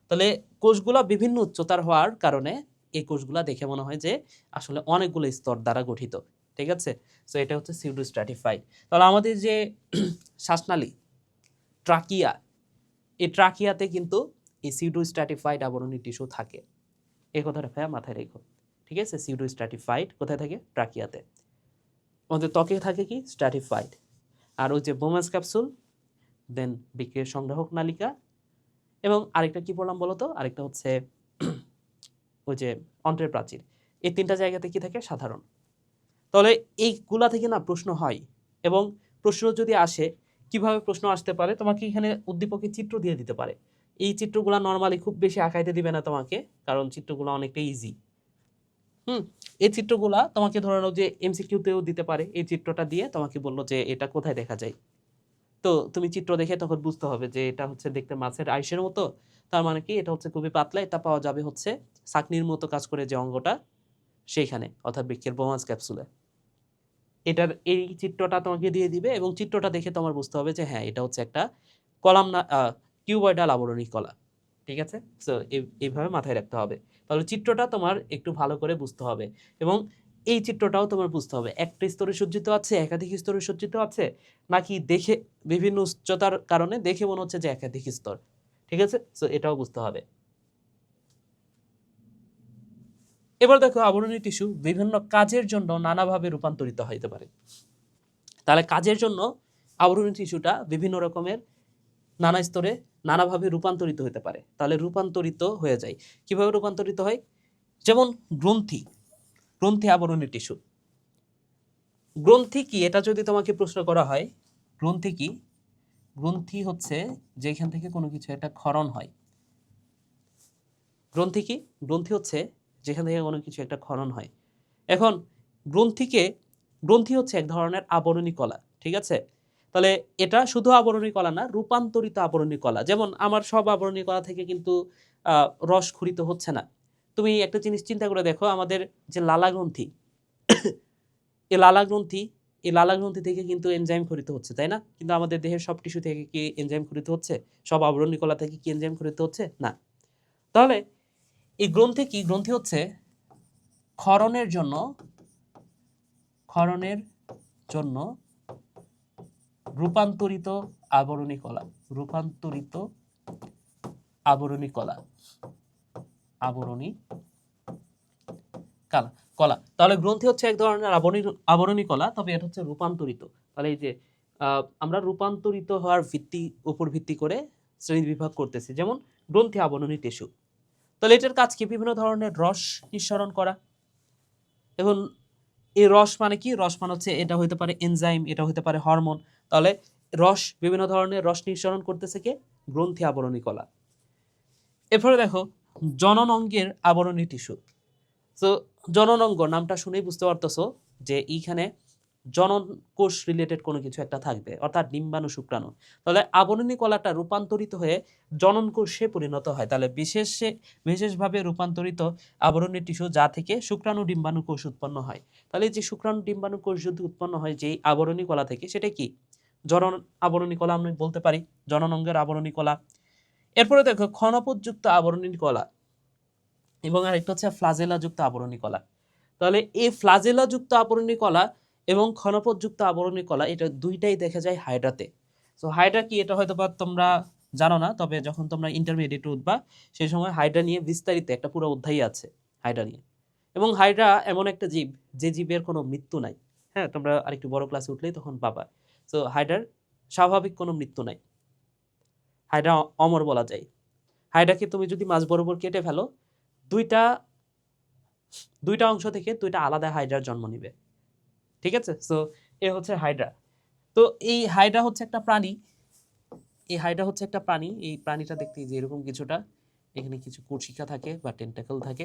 তাহলে কোষগুলা বিভিন্ন উচ্চতার হওয়ার কারণে এই কোষগুলা দেখে মনে হয় যে আসলে অনেকগুলো স্তর দ্বারা গঠিত, ঠিক আছে। সো এটা হচ্ছে সিউডো স্ট্র্যাটিফাইড। তাহলে আমাদের যে শ্বাসনালী, ট্রাকিয়া, এই ট্রাকিয়াতে কিন্তু এই সিউডো স্ট্র্যাটিফাইড আবরণী টিস্যু থাকে, এই কথাটা ভাইয়া মাথায় রেখো, ঠিক আছে। সিউডো স্ট্র্যাটিফাইড কোথায় থাকে? ট্রাকিয়াতে। আমাদের ত্বকে থাকে কি? স্ট্র্যাটিফাইড। আর ওই যে বোমাস ক্যাপসুল, দেন বৃক্কের সংগ্রাহক নালিকা, এবং আরেকটা কি বললাম বলতো, আরেকটা হচ্ছে ওই যে অন্ত্রের প্রাচীর। এই তিনটা জায়গাতে কি থাকে? সাধারণ। তাহলে এইগুলা থেকে না প্রশ্ন হয়, এবং প্রশ্ন যদি আসে, কিভাবে প্রশ্ন আসতে পারে, তোমাকে এখানে উদ্দীপকের চিত্র দিয়ে দিতে পারে। এই চিত্রগুলা নর্মালি খুব বেশি আঁকাইতে দিবে না তোমাকে, কারণ চিত্রগুলো অনেকটা ইজি। এই চিত্রগুলা তোমাকে ধরে নাও যে এমসিকিউতেও দিতে পারে, এই চিত্রটা দিয়ে তোমাকে বললো যে এটা কোথায় দেখা যায়, তো তুমি চিত্র দেখে তখন বুঝতে হবে যে এটা হচ্ছে দেখতে মাছের আইসের মতো, তার মানে কি এটা হচ্ছে খুবই পাতলা, এটা পাওয়া যাবে হচ্ছে ছাকনির মতো কাজ করে যে অঙ্গটা সেইখানে, অর্থাৎ বৃক্কের বোমাস ক্যাপসুলে। এটার এই চিত্রটা তোমাকে দিয়ে দিবে, এবং চিত্রটা দেখে তোমার বুঝতে হবে যে হ্যাঁ এটা হচ্ছে একটা কলাম না, কিউবয়েডাল আবরণী কলা, ঠিক আছে। সো এইভাবে মাথায় রাখতে হবে। তাহলে চিত্রটা তোমার একটু ভালো করে বুঝতে হবে, এবং এই চিত্রটাও তোমার বুঝতে হবে একটা স্তরে সজ্জিত আছে, একাধিক স্তরে সজ্জিত আছে, নাকি দেখে বিভিন্ন উচ্চতার কারণে দেখে মনে হচ্ছে যে একাধিক স্তর, ঠিক আছে। সো এটাও বুঝতে হবে। এবার দেখো আবরণী টিস্যু বিভিন্ন কাজের জন্য নানাভাবে রূপান্তরিত হতে পারে। তাহলে কাজের জন্য আবরণী টিস্যুটা বিভিন্ন রকমের নানা স্তরে নানাভাবে রূপান্তরিত হতে পারে। তাহলে রূপান্তরিত হয়ে যায়, কিভাবে রূপান্তরিত হয়? যেমন গ্রন্থি, গ্রন্থি আবরণী টিস্যু। গ্রন্থি কি, এটা যদি তোমাকে প্রশ্ন করা হয়, গ্রন্থি কি? গ্রন্থি হচ্ছে যেখান থেকে কোনো কিছু একটা ক্ষরণ হয়। গ্রন্থি কি? গ্রন্থি হচ্ছে যেখান থেকে কোনো কিছু একটা ক্ষরণ হয়। এখন গ্রন্থিকে, গ্রন্থি হচ্ছে এক ধরনের আবরণী কলা, ঠিক আছে। তাহলে এটা শুধু আবরণী কলা না, রূপান্তরিত আবরণী কলা। যেমন আমার সব আবরণী কলা থেকে কিন্তু রস ক্ষরিত হচ্ছে না। তুমি একটা জিনিস চিন্তা করে দেখো, আমাদের যে লালা গ্রন্থি, এই লালা গ্রন্থি, এই লালা গ্রন্থি থেকে কিন্তু এনজাইম ক্ষরিত হচ্ছে, তাই না? কিন্তু আমাদের দেহের সব টিস্যু থেকে কি এনজাইম ক্ষরিত হচ্ছে? সব আবরণী কলা থেকে কি এনজাইম ক্ষরিত হচ্ছে? না। তাহলে এই গ্রন্থি কি? গ্রন্থি হচ্ছে ক্ষরণের জন্য, ক্ষরণের জন্য রূপান্তরিত আবরণী কলা, রূপান্তরিত আবরণী কলা, আবরণী কলা। তাহলে গ্রন্থি হচ্ছে এক ধরনের আবরণী কলা, তবে এটা হচ্ছে রূপান্তরিত। তাহলে এই যে আমরা রূপান্তরিত হওয়ার উপর ভিত্তি করে শ্রেণী বিভাগ করতেছি, যেমন গ্রন্থি, আবরণী, টিস্যু। তাহলে এটার কাজ কি? বিভিন্ন ধরনের রস নিঃসরণ করা। এখন এই রস মানে কি? রস মানে হচ্ছে এটা হতে পারে এনজাইম, এটা হতে পারে হরমোন। তাহলে বিভিন্ন ধরনের রস নিঃসরণ করতেছে কে? গ্রন্থি, আবরণী কলা। এরপরে দেখো জনন অঙ্গের আবরণী টিস্যু। তো জনন অঙ্গ নামটা শুনেই বুঝতে পারতেছো যে এইখানে জনন কোষ রিলেটেড কোনো কিছু একটা থাকবে, অর্থাৎ ডিম্বাণু, শুক্রাণু। তাহলে আবরণী কলাটা রূপান্তরিত হয়ে জনন কোষে পরিণত হয়। তাহলে বিশেষভাবে রূপান্তরিত আবরণী টিস্যু, যা থেকে শুক্রাণু, ডিম্বাণু কোষ উৎপন্ন হয়। তাহলে যে শুক্রাণু, ডিম্বাণু কোষ যদি উৎপন্ন হয় যেই আবরণী কলা থেকে, সেটা কি? জনন আবরণী কলা আমরা বলতে পারি, জনন অঙ্গের আবরণী কলা। এরপরে দেখো ক্ষণপথযুক্ত আবরণী কলা এবং আরেকটা হচ্ছে ফ্লাজেলাযুক্ত আবরণী কলা। তাহলে এই ফ্লাজেলাযুক্ত আবরণী কলা এবং ক্ষণপথযুক্ত আবরণী কলা, এটা দুইটাই দেখা যায় হাইড্রাতে। সো হাইড্রা কি এটা হয়তো বা তোমরা জানো না, তবে যখন তোমরা ইন্টারমিডিয়েটে উঠবা সেই সময় হাইড্রা নিয়ে বিস্তারিত একটা পুরো অধ্যায় আছে হাইড্রা নিয়ে। এবং হাইড্রা এমন একটা জীব যে জীবের কোনো মৃত্যু নাই। হ্যাঁ, তোমরা আরেকটু বড় ক্লাসে উঠলেই তখন পাবা। সো হাইড্রার স্বাভাবিক কোনো মৃত্যু নাই, হাইড্রা অমর বলা যায়। হাইড্রাকে তুমি যদি মাঝ বরাবর কেটে ফেলো, দুইটা দুইটা অংশ থেকে দুইটা আলাদা হাইড্রার জন্ম নিবে। ঠিক আছে? সো এ হচ্ছে হাইড্রা। তো এই হাইড্রা হচ্ছে একটা প্রাণী। এই প্রাণীটা দেখতে যে এরকম কিছুটা, এখানে কিছু কোষিকা থাকে বা টেন্টাকল থাকে।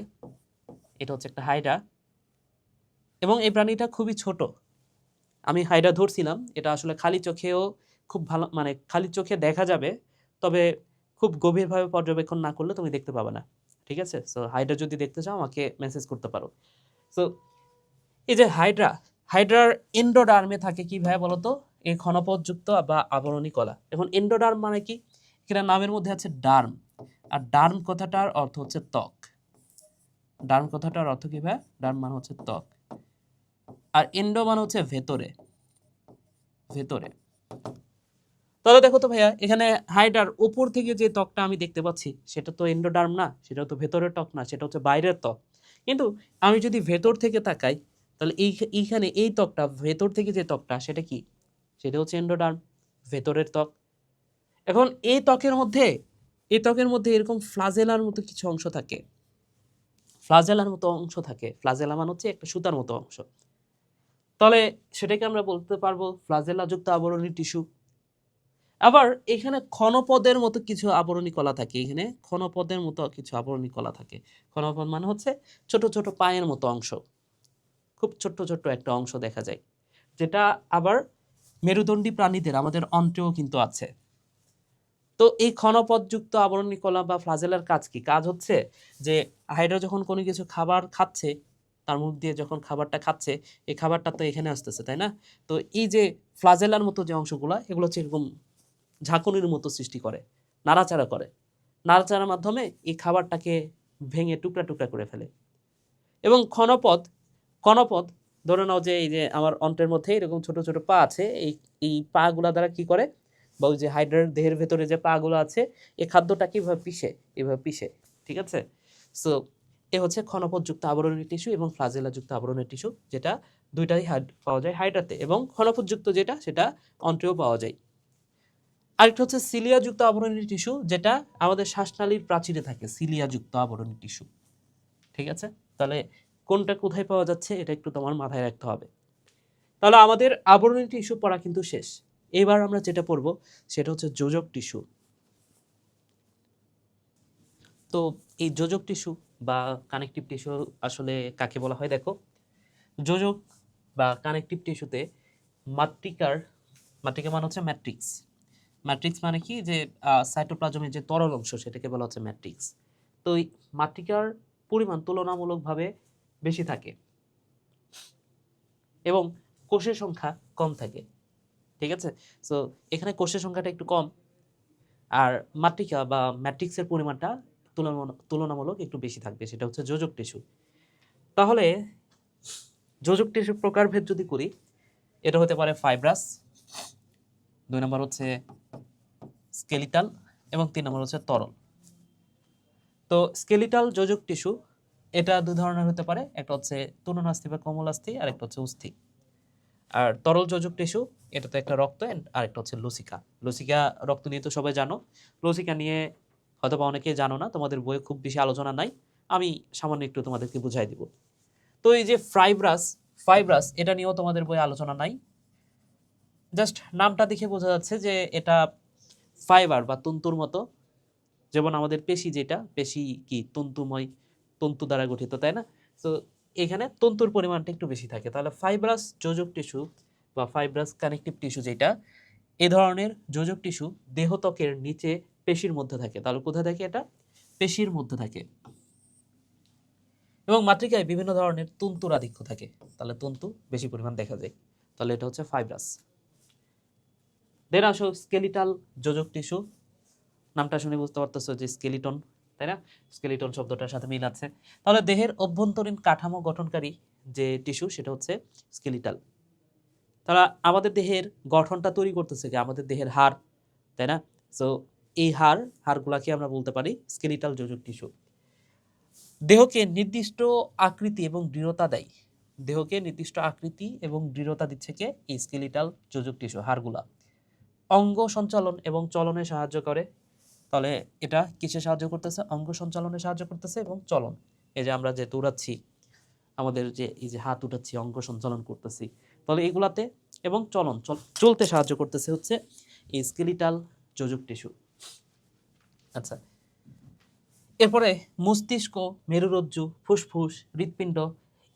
এটা হচ্ছে একটা হাইড্রা এবং এই প্রাণীটা খুবই ছোট। আমি হাইড্রা ধরছিলাম, এটা আসলে খালি চোখেও খুব ভালো, মানে খালি চোখে দেখা যাবে, তবে খুব গভীরভাবে পর্যবেক্ষণ না করলে তুমি দেখতে পাবে না। ঠিক আছে? সো হাইড্রা যদি দেখতে চাও আমাকে মেসেজ করতে পারো। সো এই যে হাইড্রার এন্ডোডার্মে থাকে কি ভাই বলতো? এই ক্ষণপথযুক্ত বা আবরণী কলা। এখন এন্ডোডার্ম মানে কি? এখানে নামের মধ্যে আছে ডার্ম, আর ডার্ম কথাটার অর্থ হচ্ছে ত্বক। ডার্ম কথাটার অর্থ কি ভাই? ডার্ম মানে হচ্ছে ত্বক, আর এন্ডো মানে হচ্ছে ভেতরে। তাহলে দেখো তো ভাইয়া, এখানে হাইড্রার উপর থেকে যে ত্বকটা আমি দেখতে পাচ্ছি সেটা তো এন্ডোডার্ম না, সেটা তো ভেতরের ত্বক না, সেটা হচ্ছে বাইরের ত্বক। কিন্তু আমি যদি ভেতর থেকে তাকাই, তাহলে এইখানে এই ত্বকটা, ভেতর থেকে যে ত্বকটা, সেটা কি? সেটা হচ্ছে এন্ডোডার্ম, ভেতরের ত্বক। এখন এই ত্বকের মধ্যে এরকম ফ্লাজেলার মতো কিছু অংশ থাকে। ফ্লাজেলা মানে হচ্ছে একটা সুতার মতো অংশ। তাহলে সেটাকে আমরা বলতে পারবো ফ্লাজেলাযুক্ত আবরণী টিস্যু। আবার এখানে ক্ষণপদের মতো কিছু আবরণী কলা থাকে। ক্ষণপদ মানে হচ্ছে ছোট ছোট পায়ের মতো অংশ, খুব ছোট্ট ছোট্ট একটা অংশ দেখা যায়, যেটা আবার মেরুদণ্ডী প্রাণীদের, আমাদের অন্ত্রেও কিন্তু আছে। তো এই ক্ষণপদযুক্ত আবরণী কলা বা ফ্লাজেলার কাজ কি? কাজ হচ্ছে যে হাইড্রা যখন কোনো কিছু খাবার খাচ্ছে, তার মুখ দিয়ে যখন খাবারটা খাচ্ছে, এই খাবারটা তো এখানে আসতেছে, তাই না? তো এই যে ফ্লাজেলার মতো যে অংশগুলো, এগুলো হচ্ছে এরকম ঝাঁকুনির মতো সৃষ্টি করে, নাড়াচাড়া করে। নাড়াচাড়ার মাধ্যমে এই খাবারটাকে ভেঙে টুকরা টুকরা করে ফেলে। এবং কণপদ ধরে নাও যে এই যে আমার অন্ত্রের মধ্যে এরকম ছোট ছোট পা আছে, এই পা গুলা দ্বারা কি করে, বা ওই যে হাইড্রার দেহের ভেতরে যে পা গুলো আছে, এই খাদ্যটা এভাবে পিষে। ঠিক আছে? সো এ হচ্ছে ক্ষণপদযুক্ত আবরণী টিস্যু এবং ফ্লাজেলাযুক্ত আবরণী টিস্যু, যেটা দুইটাই পাওয়া যায় হাইড্রাতে, এবং ক্ষণপদযুক্ত যেটা, সেটা অন্ত্রেও পাওয়া যায়। আরেকটা হচ্ছে সিলিয়াযুক্ত আবরণী টিস্যু, যেটা আমাদের শ্বাসনালীর প্রাচীরে থাকে, সিলিয়াযুক্ত আবরণী টিস্যু। ঠিক আছে? তাহলে কোনটা কোথায় পাওয়া যাচ্ছে এটা একটু তোমার মাথায় রাখতে হবে। তাহলে আমাদের আবরণী টিস্যু পড়া কিন্তু শেষ। এবার আমরা যেটা পড়বো সেটা হচ্ছে যোজক টিস্যু। তো এই যোজক টিস্যু বা কানেকটিভ টিস্যু আসলে কাকে বলা হয় দেখো। যোজক বা কানেকটিভ টিস্যুতে মাতৃকার, মাতৃকা মানে হচ্ছে ম্যাট্রিক্স। ম্যাট্রিক্স মানে কি? যে সাইটোপ্লাজমের যে তরল অংশ, সেটাকে বলা হচ্ছে ম্যাট্রিক্স। তো এই মাতৃকার পরিমাণ তুলনামূলকভাবে বেশি থাকে এবং কোষের সংখ্যা কম থাকে। ঠিক আছে? সো এখানে কোষের সংখ্যাটা একটু কম, আর মাতৃকা বা ম্যাট্রিক্সের পরিমাণটা তুলনামূলক একটু বেশি থাকবে, সেটা হচ্ছে যোজক টিস্যু। তাহলে যোজক টিস্যুর প্রকারভেদ যদি করি, এটা হতে পারে ফাইব্রাস, 2 নম্বর হচ্ছে স্কেলিটাল, এবং 3 নম্বর হচ্ছে তরল। তো স্কেলিটাল যোজক টিস্যু, এটা দুই ধরনের হতে পারে, একটা হচ্ছে তরুণাস্থি বা কোমলাস্থি, আর একটা হচ্ছে অস্থি। আর তরল যোজক টিস্যু, এটা তো একটা রক্ত, আর একটা হচ্ছে লসিকা। লসিকা রক্ত নিয়ে তো সবাই জানো, লসিকা নিয়ে হয়তো বা অনেকেই জানো না, তোমাদের বইয়ে খুব বেশি আলোচনা নাই, আমি সামান্য একটু তোমাদেরকে বুঝাই দিব। তো এই যে ফাইব্রাস, ফাইব্রাস এটা নিয়েও তোমাদের বইয়ে আলোচনা নাই, জাস্ট নামটা দেখে বোঝা যাচ্ছে যে এটা ফাইবার বা তন্তুর মতো, যেমন আমাদের পেশি, যেটা পেশি কি তন্তুময়, তন্তু দ্বারা গঠিত, তাই না? তো এখানে তন্তুর পরিমাণটা একটু বেশি থাকে। তাহলে ফাইব্রাস যোজক টিস্যু বা ফাইব্রাস কানেকটিভ টিস্যু যেটা, এ ধরনের যোজক টিস্যু দেহত্বকের নিচে পেশির মধ্যে থাকে। তাহলে কোথায় থাকে এটা? পেশির মধ্যে থাকে। এবং মাতৃকায় বিভিন্ন ধরনের তন্তুর আধিক্য থাকে, তাহলে তন্তু বেশি পরিমাণ দেখা যায়। তাহলে এটা হচ্ছে ফাইব্রাস। দেন আসো স্কেলিটাল যোজক টিস্যু, নামটা শুনে বুঝতে পারতেছো যে স্কেলিটন, তাই না? স্কেলিটন শব্দটার সাথে মিল আছে। তাহলে দেহের অভ্যন্তরীণ কাঠামো গঠনকারী যে টিস্যু সেটা হচ্ছে স্কেলিটাল। তারা আমাদের দেহের গঠনটা তৈরি করতেছে কি? আমাদের দেহের হাড়, তাই না? সো এই হাড়গুলাকে আমরা বলতে পারি স্কেলিটাল যোজক টিস্যু। দেহকে নির্দিষ্ট আকৃতি এবং দৃঢ়তা দেয়, দেহকে নির্দিষ্ট আকৃতি এবং দৃঢ়তা দিচ্ছে কে? এই স্কেলিটাল যোজক টিস্যু, হাড়গুলা। অঙ্গ সঞ্চালন এবং চলনে সাহায্য করে। তাহলে এটা কিসে সাহায্য করতেছে? অঙ্গ সঞ্চালনে সাহায্য করতেছে এবং চলন। এই যে আমরা যে দৌড়াচ্ছি, আমাদের যে এই যে হাত উঠাচ্ছি, অঙ্গ সঞ্চালন করতেছি, তাহলে এগুলাতে, এবং চলতে সাহায্য করতেছে হচ্ছে এই স্কেলিটাল যোজক টিস্যু। আচ্ছা, এরপরে মস্তিষ্ক, মেরুরজ্জু, ফুসফুস, হৃৎপিণ্ড,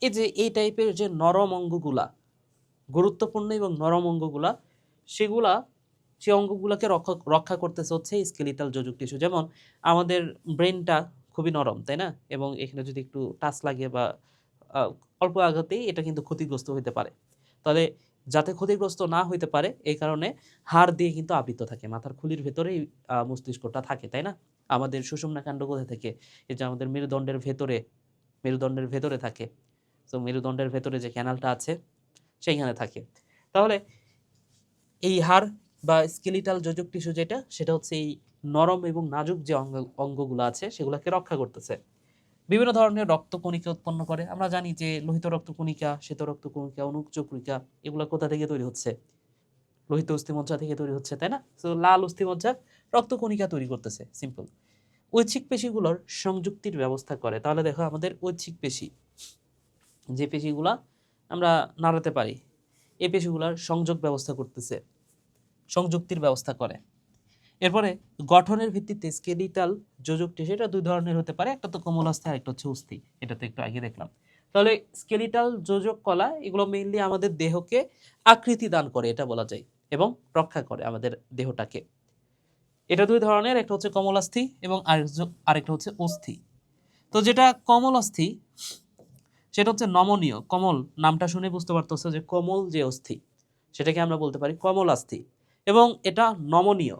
এই যে এই টাইপের যে নরম অঙ্গগুলা, গুরুত্বপূর্ণ এবং নরম অঙ্গগুলা, সেগুলা, সে অঙ্গগুলোকে রক্ষা করতেছে হচ্ছে স্কেলিটাল যোজক টিস্যু। যেমন আমাদের ব্রেনটা খুবই নরম, তাই না? এবং এখানে যদি একটু টাচ লাগে বা অল্প আঘাতেই এটা কিন্তু ক্ষতিগ্রস্ত হতে পারে। তাহলে যাতে ক্ষতিগ্রস্ত না হইতে পারে এই কারণে হাড় দিয়ে কিন্তু আবৃত থাকে, মাথার খুলির ভেতরেই মস্তিষ্কটা থাকে, তাই না? আমাদের সুষুম্না কাণ্ড কোথায় থেকে? এই যে আমাদের মেরুদণ্ডের ভেতরে থাকে। তো মেরুদণ্ডের ভেতরে যে ক্যানালটা আছে সেইখানে থাকে। তাহলে এই হাড় বা স্কেলিটাল যোজক টিস্যু যেটা, সেটা হচ্ছে এই নরম এবং নাজুক যে অঙ্গগুলো আছে সেগুলোকে রক্ষা করতেছে। বিভিন্ন ধরনের রক্তকণিকা উৎপন্ন করে। আমরা জানি যে লোহিত রক্তকণিকা, শ্বেত রক্তকণিকা, অনুচক্রিকা, এগুলো কোথা থেকে তৈরি হচ্ছে? লোহিত অস্থিমজ্জা থেকে তৈরি হচ্ছে, তাই না? তো লাল অস্থিমজ্জা রক্তকণিকা তৈরি করতেছে, সিম্পল। ঐচ্ছিক পেশিগুলোর সংযুক্তির ব্যবস্থা করে। তাহলে দেখো আমাদের ঐচ্ছিক পেশি, যে পেশিগুলা আমরা নাড়াতে পারি, এই পেশিগুলার সংযোগ ব্যবস্থা করতেছে, সংযুক্তির ব্যবস্থা করে। এরপরে গঠনের ভিত্তিতে স্কেলিটাল যোজক টিস্যু, এটা দুই ধরনের হতে পারে, একটা তো কোমলাস্থি আর একটা হচ্ছে অস্থি, এটা তো একটু আগে দেখলাম। তাহলে স্কেলিটাল যোজক কলা এগুলো মেইনলি আমাদের দেহকে আকৃতি দান করে, এটা বলা যায়, এবং রক্ষা করে আমাদের দেহটাকে। এটা দুই ধরনের, একটা হচ্ছে কমলাস্থি এবং আরেকটা হচ্ছে অস্থি। তো যেটা কমলাস্থি সেটা হচ্ছে নমনীয়, কমল, নামটা শুনে বুঝতে পারতেছো যে কোমল যে অস্থি, সেটাকে আমরা বলতে পারি কমলাস্থি, এবং এটা নমনীয়।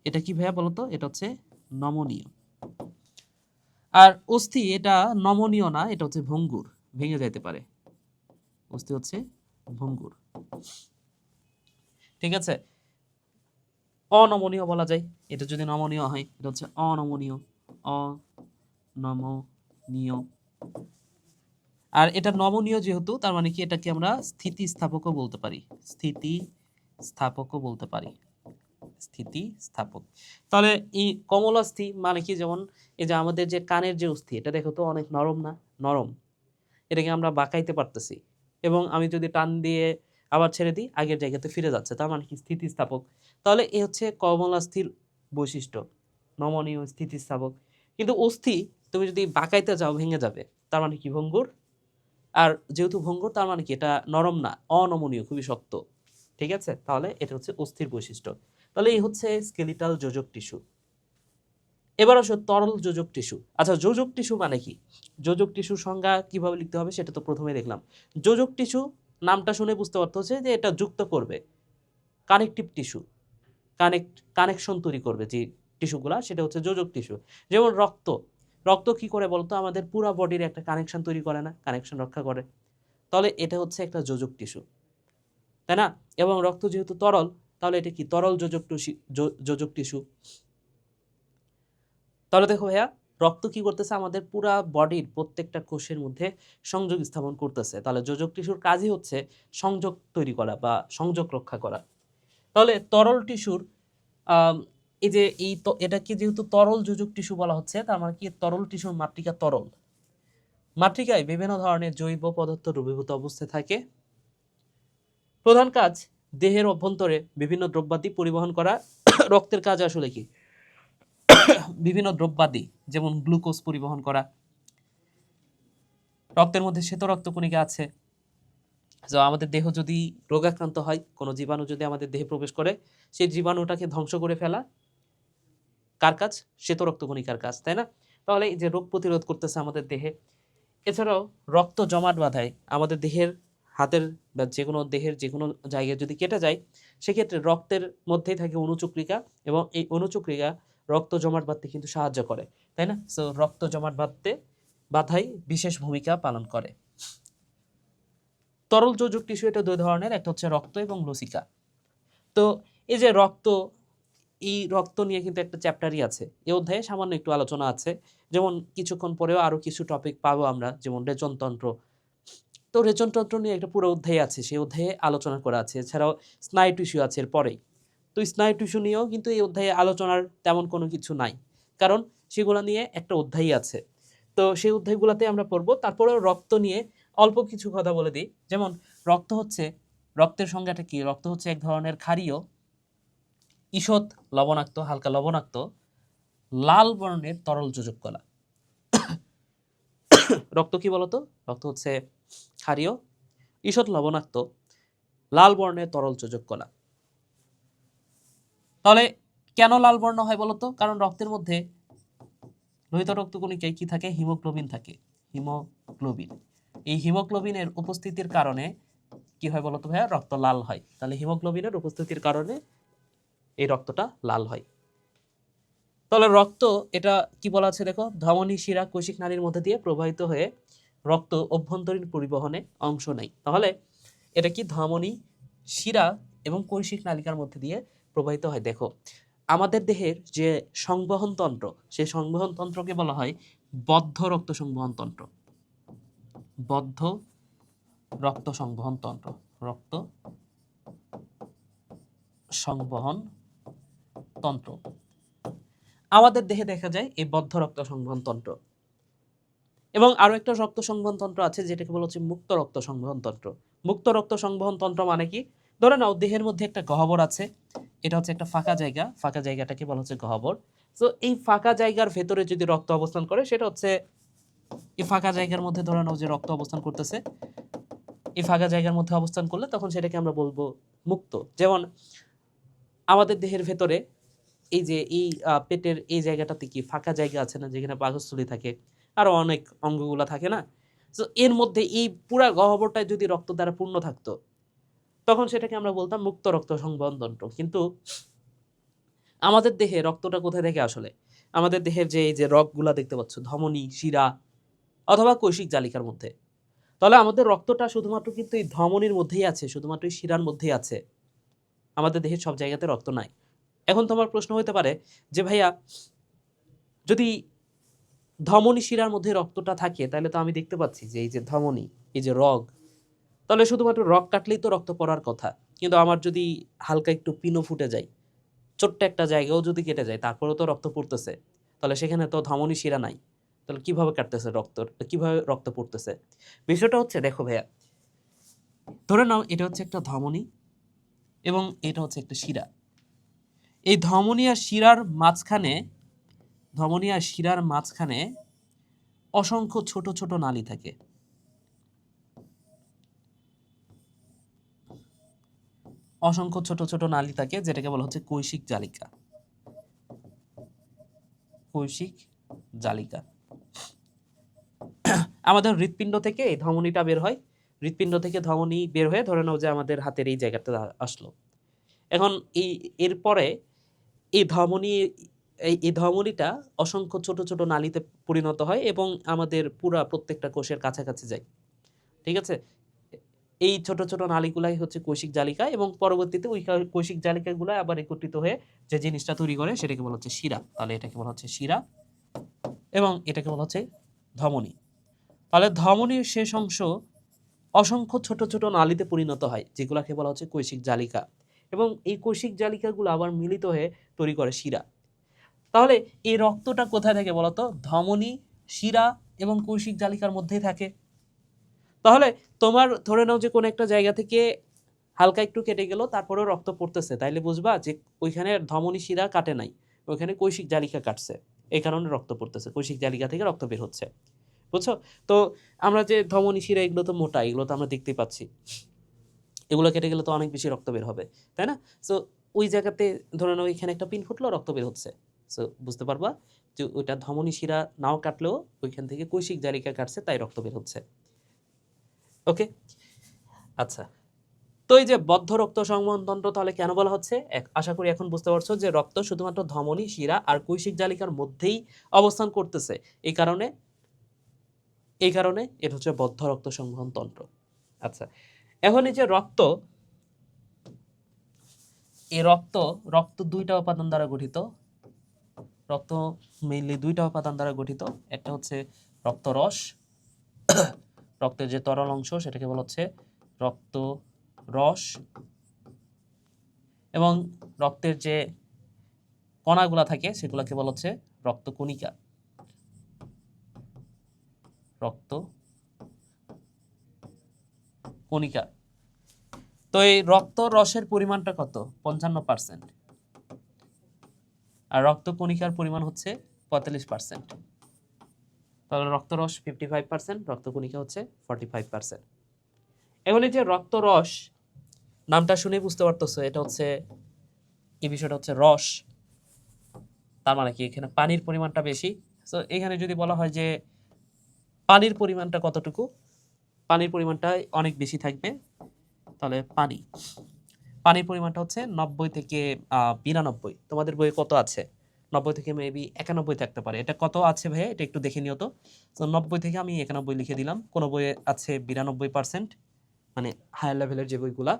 এটা কি ভাইয়া বলতো? এটা হচ্ছে নমনীয়। আর অস্থি এটা নমনীয় না, এটা হচ্ছে ভঙ্গুর, ভেঙে যাইতে পারে। অস্থি হচ্ছে ভঙ্গুর, ঠিক আছে? অনমনীয় বলা যায়, এটা যদি নমনীয় হয় এটা হচ্ছে অনমনীয়, অনমনীয়। আর এটা নমনীয় যেহেতু, তার মানে কি এটাকে আমরা স্থিতিস্থাপকও বলতে পারি, স্থিতিস্থাপকও বলতে পারি, স্থিতিস্থাপক। তাহলে এই কমলাস্থি মানে কি? যেমন এই যে আমাদের যে কানের যে অস্থি, এটা দেখো তো অনেক নরম না? নরম, এটাকে আমরা বাঁকাইতে পারতেছি, এবং আমি যদি টান দিয়ে আবার ছেড়ে দিই আগের জায়গাতে ফিরে যাচ্ছে, তার মানে কি? স্থিতিস্থাপক। তাহলে এ হচ্ছে কমলাস্থির বৈশিষ্ট্য, নমনীয়, স্থিতিস্থাপক। কিন্তু অস্থি তুমি যদি বাঁকাইতে যাও ভেঙে যাবে, তার মানে কি? ভঙ্গুর। আর যেহেতু ভঙ্গুর, তার মানে কি? এটা নরম না, অনমনীয়, খুবই শক্ত, ঠিক আছে? তাহলে এটা হচ্ছে অস্থির বৈশিষ্ট্য। তাহলে এই হচ্ছে স্কেলিটাল যোজক টিস্যু। এবার আসো তরল যোজক টিস্যু। আচ্ছা, যোজক টিস্যু মানে কি? যোজক টিস্যুর সংজ্ঞা কিভাবে লিখতে হবে সেটা তো প্রথমে দেখলাম। যোজক টিস্যু নামটা শুনে বুঝতে পারতে হচ্ছে যে এটা যুক্ত করবে কানেকটিভ টিস্যু, কানেকশন তৈরি করবে যে টিস্যুগুলা, সেটা হচ্ছে যোজক টিস্যু। যেমন রক্ত, রক্ত কি করে বলতো? আমাদের পুরো বডির একটা কানেকশন তৈরি করে না, কানেকশন রক্ষা করে। তাহলে এটা হচ্ছে একটা যোজক টিস্যু, তাই না? এবং রক্ত যেহেতু তরল, তাহলে এটা কি? তরল যোজক টিস্যু। তাহলে দেখো ভাইয়া, রক্ত কি করতেছে আমাদের পুরা বডির প্রত্যেকটা কোষের মধ্যে সংযোগ স্থাপন করতেছে। তাহলে যোজক টিস্যুর কাজই হচ্ছে সংযোগ তৈরি করা বা সংযোগ রক্ষা করা। তাহলে তরল টিস্যুর আম, এই যে এটাকে যেহেতু তরল যোজক টিস্যু বলা হচ্ছে, তার মানে কি তরল টিস্যুর মাতৃকা তরল। মাতৃকায় বিভিন্ন ধরনের জৈব পদার্থ দ্রবীভূত অবস্থায় থাকে। প্রধান কাজ দেহের অভ্যন্তরে বিভিন্ন দ্রব্যাদি পরিবহন করা। রক্তের কাজ আসলে কি বিভিন্ন দ্রব্যাদি যেমন গ্লুকোজ পরিবহন করা। রক্তের মধ্যে শ্বেত রক্তকণিকা আছে। তো আমাদের দেহ যদি রোগাক্রান্ত হয়, কোনো জীবাণু যদি আমাদের দেহে প্রবেশ করে, সেই জীবাণুটাকে ধ্বংস করে ফেলা কার কাজ? শ্বেত রক্তকণিকার কাজ, তাই না? তাহলে এই যে রোগ প্রতিরোধ করতেছে আমাদের দেহে। এছাড়াও রক্ত জমাট বাঁধায় আমাদের দেহের হাতের বা যে কোনো দেহের যে কোনো জায়গায় যদি কেটে যায়, সেক্ষেত্রে রক্তের মধ্যেই থাকে অণুচক্রিকা, এবং এই অণুচক্রিকা রক্ত জমাট বাঁধতে কিন্তু সাহায্য করে, তাই না? সো রক্ত জমাট বাঁধায় বিশেষ ভূমিকা পালন করে। তরল যোজক টিস্যু এটা দুই ধরনের, একটা হচ্ছে রক্ত এবং লসিকা। তো এই যে রক্ত, এই রক্ত নিয়ে কিন্তু একটা চ্যাপ্টারই আছে, এই অধ্যায়ে সামান্য একটু আলোচনা আছে। যেমন কিছুক্ষণ পরেও আরো কিছু টপিক পাবো আমরা, যেমন রেচনতন্ত্র। তো রেচনতন্ত্র নিয়ে একটা পুরো অধ্যায় আছে, সেই অধ্যায়ে আলোচনা করা আছে। এছাড়াও স্নায়ু টিস্যু আছে এর পরেই। তো স্নায়ু টিস্যু নিয়েও কিন্তু এই অধ্যায়ে আলোচনার তেমন কোনো কিছু নাই, কারণ সেগুলো নিয়ে একটা অধ্যায়ই আছে। তো সেই অধ্যায়গুলোতে আমরা পড়বো। তারপরেও রক্ত নিয়ে অল্প কিছু কথা বলে দিই। যেমন রক্ত হচ্ছে, রক্তের সংজ্ঞাটা কি? রক্ত হচ্ছে এক ধরনের ক্ষারীয়, ঈষৎ লবণাক্ত, হালকা লবণাক্ত, লাল বর্ণের তরল যোজক কলা। রক্ত কি বলতো? রক্ত হচ্ছে ক্ষারীয়, ঈষৎ লবণাক্ত, লাল বর্ণের তরল যোজক কলা। তাহলে কেন লাল বর্ণ হয় বলতো? কারণ রক্তের মধ্যে লোহিত রক্তকণিকায় কি থাকে? হিমোগ্লোবিন থাকে। হিমোগ্লোবিন, এই হিমোগ্লোবিনের উপস্থিতির কারণে কি হয় বলতো ভাইয়া? রক্ত লাল হয়। তাহলে হিমোগ্লোবিনের উপস্থিতির কারণে এই রক্তটা লাল হয়। তাহলে রক্ত এটা কি বলা আছে দেখো, ধমনী, শিরা, কৈশিক নালীর মধ্যে দিয়ে প্রবাহিত হয়ে রক্ত অভ্যন্তরীণ পরিবহনে অংশ নেয়। তাহলে এটা কি ধমনী, শিরা এবং কৈশিক নালিকার মধ্যে দিয়ে প্রবাহিত হয়। দেখো আমাদের দেহের যে সংবহন তন্ত্র, সেই সংবহন তন্ত্রকে বলা হয় বদ্ধ রক্ত সংবহন তন্ত্র। বদ্ধ রক্ত সংবহন তন্ত্র, রক্ত সংবহন তন্ত্র। আমাদের দেহে দেখা যায় এই বদ্ধ রক্ত সংবহন তন্ত্র। এবং আরো একটা রক্ত সংবহন তন্ত্র আছে, যেটাকে বলা হচ্ছে মুক্ত রক্ত সংবহন তন্ত্র। মুক্ত রক্ত সংবহন তন্ত্র মানে কি? ধরে নাও দেহের মধ্যে একটা গহ্বর আছে, এটা হচ্ছে একটা ফাঁকা জায়গা, ফাঁকা জায়গাটাকে বলা হচ্ছে গহ্বর। তো এই ফাঁকা জায়গার ভেতরে যদি রক্ত অবস্থান করে, সেটা হচ্ছে এই ফাঁকা জায়গার মধ্যে ধরে নাও যে রক্ত অবস্থান করতেছে, এই ফাঁকা জায়গার মধ্যে অবস্থান করলে তখন সেটাকে আমরা বলবো মুক্ত। যেমন আমাদের দেহের ভেতরে এই যে এই পেটের এই জায়গাটাতে কি ফাঁকা জায়গা আছে না, যেখানে পাকস্থলী থাকে, আরো অনেক অঙ্গগুলা থাকে না? তো এর মধ্যে এই পুরা গহ্বরটায় যদি রক্ত দ্বারা পূর্ণ থাকতো, তখন সেটাকে আমরা বলতাম মুক্ত রক্ত সংবহন তন্ত্র। কিন্তু আমাদের দেহে রক্তটা কোথায় থেকে আসলে? আমাদের দেহের যে এই যে রগগুলা দেখতে পাচ্ছ, ধমনী, শিরা অথবা কৈশিক জালিকার মধ্যে। তাহলে আমাদের রক্তটা শুধুমাত্র কিন্তু এই ধমনীর মধ্যেই আছে, শুধুমাত্র এই শিরার মধ্যেই আছে। আমাদের দেহের সব জায়গাতে রক্ত নাই। এখন তোমার প্রশ্ন হতে পারে যে ভাইয়া, যদি ধমনী শিরার মধ্যে রক্তটা থাকে, তাহলে তো আমি দেখতে পাচ্ছি যে এই যে ধমনী, এই যে রগ, তাহলে শুধুমাত্র রগ কাটলেই তো রক্ত পড়ার কথা। কিন্তু আমার যদি হালকা একটু পিনও ফুটে যায়, ছোট্ট একটা জায়গাও যদি কেটে যায়, তারপরেও তো রক্ত পড়তেছে। তাহলে সেখানে তো ধমনী শিরা নাই, তাহলে কিভাবে কাটতেছে রক্ত, কিভাবে রক্ত পড়তেছে? বিষয়টা হচ্ছে দেখো ভাইয়া, ধরে নাও এটা হচ্ছে একটা ধমনী এবং এটা হচ্ছে একটা শিরা। এই ধমনী আর শিরার মাঝখানে, ধমনী আর শিরার মাঝখানে অসংখ্য ছোট ছোট নালী থাকে। অসংখ্য ছোট ছোট নালী থাকে, যেটাকে বলা হচ্ছে কৈশিক জালিকা। কৈশিক জালিকা। আমাদের হৃৎপিণ্ড থেকে এই ধমনীটা বের হয়, হৃৎপিণ্ড থেকে ধমনী বের হয়ে ধরে নাও যে আমাদের হাতের এই জায়গাটা আসলো। এখন এই এরপরে এই ধমনী, এই ধমনীটা অসংখ্য ছোট ছোট নালীতে পরিণত হয় এবং আমাদের পুরা প্রত্যেকটা কোষের কাছাকাছি যায়। ঠিক আছে? এই ছোট ছোট নালীগুলাই হচ্ছে কৈশিক জালিকা, এবং পরবর্তীতে ওই কৈশিক জালিকাগুলো আবার একত্রিত হয়ে যে জিনিসটা তৈরি করে সেটাকে বলা হচ্ছে শিরা। তাহলে এটাকে বলা হচ্ছে শিরা, এবং এটাকে বলা হচ্ছে ধমনী। তাহলে ধমনীর শেষ অংশ অসংখ্য ছোট ছোট নালীতে পরিণত হয়, যেগুলোকে বলা হচ্ছে কৈশিক জালিকা, এবং এই কৈশিক জালিকাগুলো আবার মিলিত হয়ে তৈরি করে শিরা। তাহলে এই রক্তটা কোথায় থাকে বলতো? ধমনী, শিরা এবং কৈশিক জালিকার মধ্যেই থাকে। তাহলে তোমার ধরে নাও যে কোনো একটা জায়গা থেকে হালকা একটু কেটে গেল, তারপরেও রক্ত পড়তেছে, তাইলে বুঝবা যে ওইখানে ধমনী শিরা কাটে নাই, ওইখানে কৈশিক জালিকা কাটছে, এই কারণে রক্ত পড়তেছে, কৈশিক জালিকা থেকে রক্ত বের হচ্ছে। বুঝছো? তো আমরা যে ধমনী শিরা, এগুলো তো মোটা, এগুলো তো আমরা দেখতেই পাচ্ছি, এগুলো কেটে গেলে তো অনেক বেশি রক্ত বের হবে, তাই না? সো ওই জায়গাতে ধরে নাও এখানে একটা পিন ফুটলো, রক্ত বের হচ্ছে। সো বুঝতে পারবা যে ওইটা ধমনী শিরা নাও কাটলেও ওইখান থেকে কৈশিক জালিকা কাটছে, তাই রক্ত বের হচ্ছে। ওকে, আচ্ছা। তো এই যে বদ্ধ রক্ত সংবহনতন্ত্র তাহলে কেন বলা হচ্ছে, আশা করি এখন বুঝতে পারছো যে রক্ত শুধুমাত্র ধমনী, শিরা আর কৈশিক জালিকার মধ্যেই অবস্থান করতেছে, এই কারণে এটা হচ্ছে বদ্ধ রক্ত সংবহন তন্ত্র। আচ্ছা, এখন এই যে রক্ত, এই রক্ত দুইটা উপাদান দ্বারা গঠিত। রক্ত মেইনলি দুইটা উপাদান দ্বারা গঠিত। একটা হচ্ছে রক্তরস, রক্তের যে তরল অংশ সেটাকে বলা হচ্ছে রক্তরস, এবং রক্তের যে কণাগুলা থাকে সেগুলোকে বলা হচ্ছে রক্তকণিকা। রক্তকণিকা। তো এই রক্ত রসের পরিমাণটা কত? 55%। আর রক্তকণিকার পরিমাণ হচ্ছে 45%। তাহলে রক্তরস 55%, রক্তকণিকা হচ্ছে 45%। এখন এই যে রক্তরস নামটা শুনে বুঝতে পারতেছো, এটা হচ্ছে, এই বিষয়টা হচ্ছে রস, তার মানে কি এখানে পানির পরিমাণটা বেশি। সো এখানে যদি বলা হয় যে পানির পরিমাণটা কতটুকু, পানির পরিমাণটা অনেক বেশি থাকবে, তাহলে পানির পরিমাণটা হচ্ছে 90 থেকে 92। তোমাদের বইয়ে কত আছে? 90 থেকে মেবি 91 থাকতে পারে। এটা কত আছে ভাইয়া, এটা একটু দেখে নিও তো। তো 90 থেকে আমি 91 লিখে দিলাম। কোনো বইয়ে আছে 92%, মানে হায়ার লেভেলের যে বইগুলা।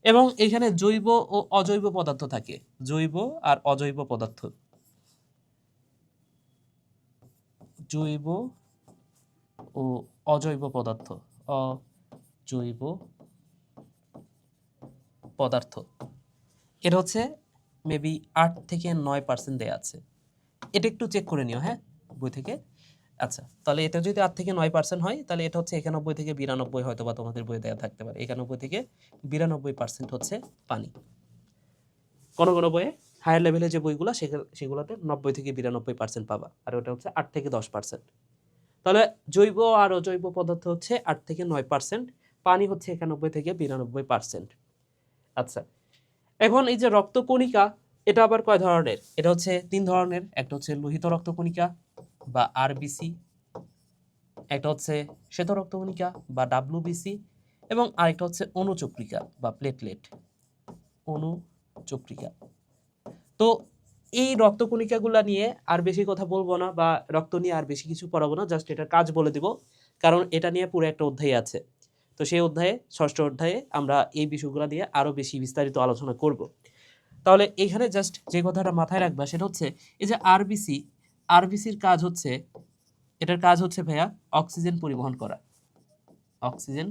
এবং এখানে জৈব ও অজৈব পদার্থ থাকে, জৈব আর অজৈব পদার্থ। জৈব ও অজৈব পদার্থ, অজৈব পদার্থ, এটা হচ্ছে মেবি 8 থেকে 9% দেয়া আছে। এটা একটু চেক করে নিও, হ্যাঁ, বই থেকে। আচ্ছা, তাহলে এটা যদি 8 থেকে 9% হয়, তাহলে এটা হচ্ছে 91 থেকে 92 হয়তো বা তোমাদের বইয়ে দেওয়া থাকতে পারে। 91 থেকে 92% হচ্ছে পানি। কোনো কোনো বইয়ে হায়ার লেভেলের যে বইগুলো সেগুলোতে 90 থেকে 92% পাবা, আর ওটা হচ্ছে 8 থেকে 10%। তাহলে জৈব আর অজৈব পদার্থ হচ্ছে 8 থেকে 9%, পানি হচ্ছে 91 থেকে 92%। আচ্ছা, এখন এই যে রক্তকণিকা, এটা আবার কয় ধরনের? এটা হচ্ছে 3 ধরনের। একটা হচ্ছে লোহিত রক্তকণিকা বা আরবিসি, একটা হচ্ছে শ্বেত রক্তকণিকা বা ডাব্লিউবিসি, এবং আরেকটা হচ্ছে অণুচক্রিকা বা প্লেটলেট, অণুচক্রিকা। তো এই রক্তকণিকাগুলা নিয়ে আর বেশি কথা বলবো না, বা রক্ত নিয়ে আর বেশি কিছু পড়াবো না, জাস্ট এটার কাজ বলে দিব, কারণ এটা নিয়ে পুরো একটা অধ্যায় আছে। তো সেই অধ্যায়ে, ষষ্ঠ অধ্যায়ে আমরা এই বিষয়গুলো নিয়ে আরো বেশি বিস্তারিত আলোচনা করব। তাহলে এখানে জাস্ট যে কথাটা মাথায় রাখবা সেটা হচ্ছে, এই যে আরবিসির কাজ হচ্ছে, এটার কাজ হচ্ছে ভাইয়া অক্সিজেন পরিবহন করা। অক্সিজেন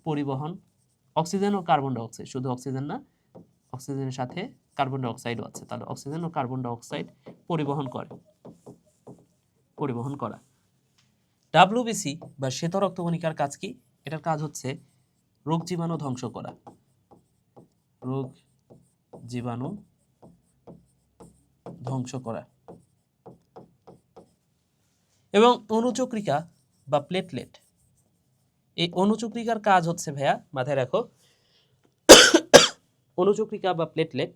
পরিবহন, অক্সিজেন ও কার্বন ডাইঅক্সাইড, শুধু অক্সিজেন না, অক্সিজেনের সাথে কার্বন ডাইঅক্সাইডও আছে। তাহলে অক্সিজেন ও কার্বন ডাইঅক্সাইড পরিবহন করা। ডাব্লিউবিসি বা শ্বেত রক্তকণিকার কাজ কি? এটার কাজ হচ্ছে রোগ জীবাণু ধ্বংস করা, রোগ জীবাণু ধ্বংস করা। এবং অণুচক্রিকা বা প্লেটলেট, এই অণুচক্রিকার কাজ হচ্ছে ভাইয়া, মাথায় রাখো, অণুচক্রিকা বা প্লেটলেট,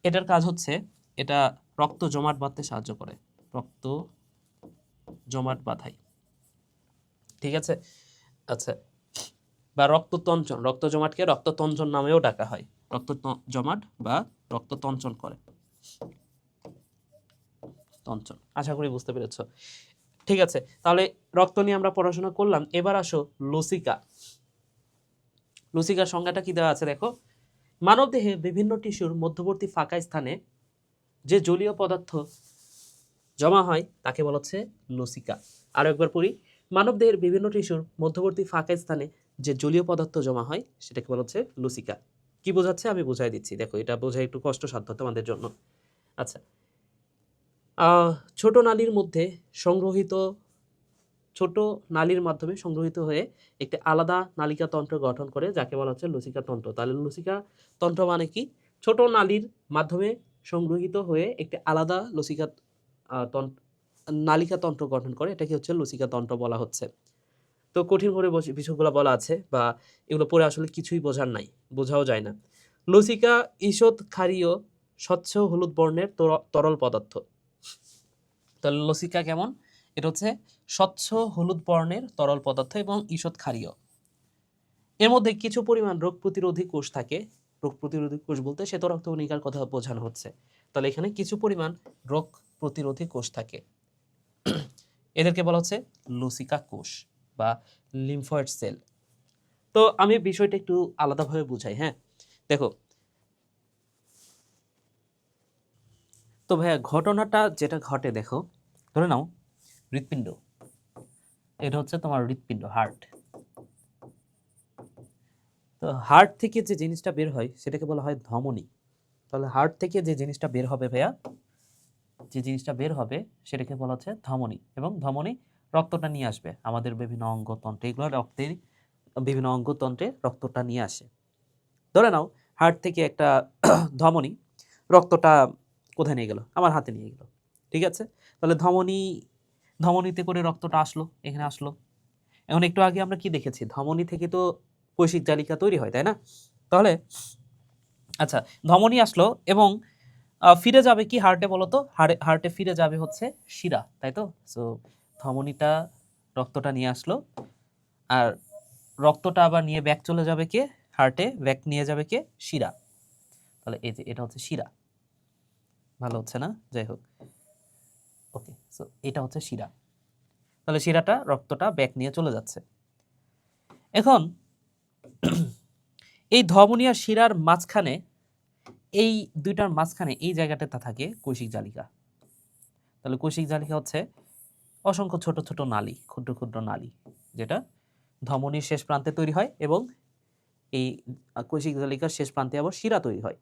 এটার কাজ হচ্ছে, এটা রক্ত জমাট বাঁধতে সাহায্য করে, রক্ত জমাট বাঁধায়। ঠিক আছে? আচ্ছা, বা রক্ততঞ্চন, রক্ত জমাটকে রক্ততঞ্চন নামেও ডাকা হয়। রক্ত জমাট বা রক্ত তঞ্চন করে, তঞ্চন। আশা করি বুঝতে পেরেছো। ঠিক আছে, তাহলে রক্ত নিয়ে আমরা পড়াশোনা করলাম। এবার আসো লসিকা। লসিকার সংজ্ঞাটা কি দেওয়া আছে দেখো। মানবদেহে বিভিন্ন টিস্যুর মধ্যবর্তী ফাঁকা স্থানে যে জলীয় পদার্থ জমা হয় তাকে বলা হচ্ছে লসিকা। আরো একবার পড়ি, মানবদেহের বিভিন্ন টিস্যুর মধ্যবর্তী ফাঁকা স্থানে যে জলীয় পদার্থ জমা হয় সেটাকে বলা হচ্ছে লসিকা। কি বোঝাচ্ছে আমি বুঝাই দিচ্ছি, দেখো এটা বোঝা একটু কষ্টসাধ্য তোমাদের জন্য। আচ্ছা, ছোট নালীর মধ্যে সংগ্রহিত, ছোট নালীর মাধ্যমে সংগ্রহিত হয়ে একটি আলাদা নালিকা তন্ত্র গঠন করে যাকে বলা হচ্ছে লসিকা তন্ত্র। তাহলে লসিকা তন্ত্র মানে কি? ছোট নালীর মাধ্যমে সংগ্রহিত হয়ে একটি আলাদা লসিকা নালিকা তন্ত্র গঠন করে, এটাকে হচ্ছে লসিকা তন্ত্র বলা হচ্ছে। তো কঠিন করে বিষয়গুলো বলা আছে বা এগুলো পড়ে আসলে কিছুই বোঝার নাই, বোঝাও যায় না। লসিকা ঈষৎ ক্ষারীয় স্বচ্ছ হলুদ বর্ণের তরল পদার্থ। তাহলে লসিকা কেমন? এটা হচ্ছে স্বচ্ছ হলুদ বর্ণের তরল পদার্থ এবং ঈষৎ ক্ষারীয়। এর মধ্যে কিছু পরিমাণ রোগ প্রতিরোধী কোষ থাকে। রোগ প্রতিরোধী কোষ বলতে শ্বেত রক্তকণিকার কথা বোঝানো হচ্ছে। তাহলে এখানে কিছু পরিমাণ রোগ প্রতিরোধী কোষ থাকে, এদেরকে বলা হচ্ছে লসিকা কোষ বা লিম্ফয়েড সেল। তো আমি বিষয়টা একটু আলাদাভাবে বুঝাই। হ্যাঁ, দেখো তো ভাইয়া ঘটনাটা যেটা ঘটে, দেখো ধরে নাও হৃৎপিণ্ড, এটা হচ্ছে তোমার হৃৎপিণ্ড, হার্ট। তো হার্ট থেকে যে জিনিসটা বের হয় সেটাকে বলা হয় ধমনী। তাহলে হার্ট থেকে যে জিনিসটা বের হবে ভাইয়া, যে জিনিসটা বের হবে সেটাকে বলা হচ্ছে ধমনী, এবং ধমনী রক্তটা নিয়ে আসবে আমাদের বিভিন্ন অঙ্গতন্ত্রে, এগুলো রক্তের বিভিন্ন অঙ্গতন্ত্রে রক্তটা নিয়ে আসে। ধরে নাও হার্ট থেকে একটা ধমনী রক্তটা কোথায় নিয়ে গেল? আমার হাতে নিয়ে গেল, ঠিক আছে? তাহলে ধমনীতে করে রক্তটা আসলো, এখানে আসলো। এখন একটু আগে আমরা কি দেখেছি, ধমনী থেকে তো কৈশিক জালিকা তৈরি হয়, তাই না? তাহলে আচ্ছা, ধমনী আসলো এবং ফিরে যাবে কি হার্টে বলো তো? হার্টে ফিরে যাবে হচ্ছে শিরা, তাই তো? সো ধমনীটা রক্তটা নিয়ে আসলো, আর রক্তটা আবার নিয়ে ব্যাক চলে যাবে কে? হার্টে ব্যাক নিয়ে যাবে কে? শিরা। তাহলে এই যে এটা হচ্ছে শিরা, ভালো হচ্ছে না? যাই হোক, ওকে, সো এটা হচ্ছে শিরা। তাহলে শিরাটা রক্তটা ব্যাক নিয়ে চলে যাচ্ছে। এখন এই ধমনী আর শিরার মাঝখানে, এই দুইটার মাঝখানে এই জায়গাটাতে থাকে কৈশিক জালিকা। তাহলে কৈশিক জালিকা হচ্ছে অসংখ্য ছোট ছোট নালী, ক্ষুদ্র ক্ষুদ্র নালী, যেটা ধমনীর শেষ প্রান্তে তৈরি হয় এবং এই কৈশিক জালিকার শেষ প্রান্তে আবার শিরা তৈরি হয়।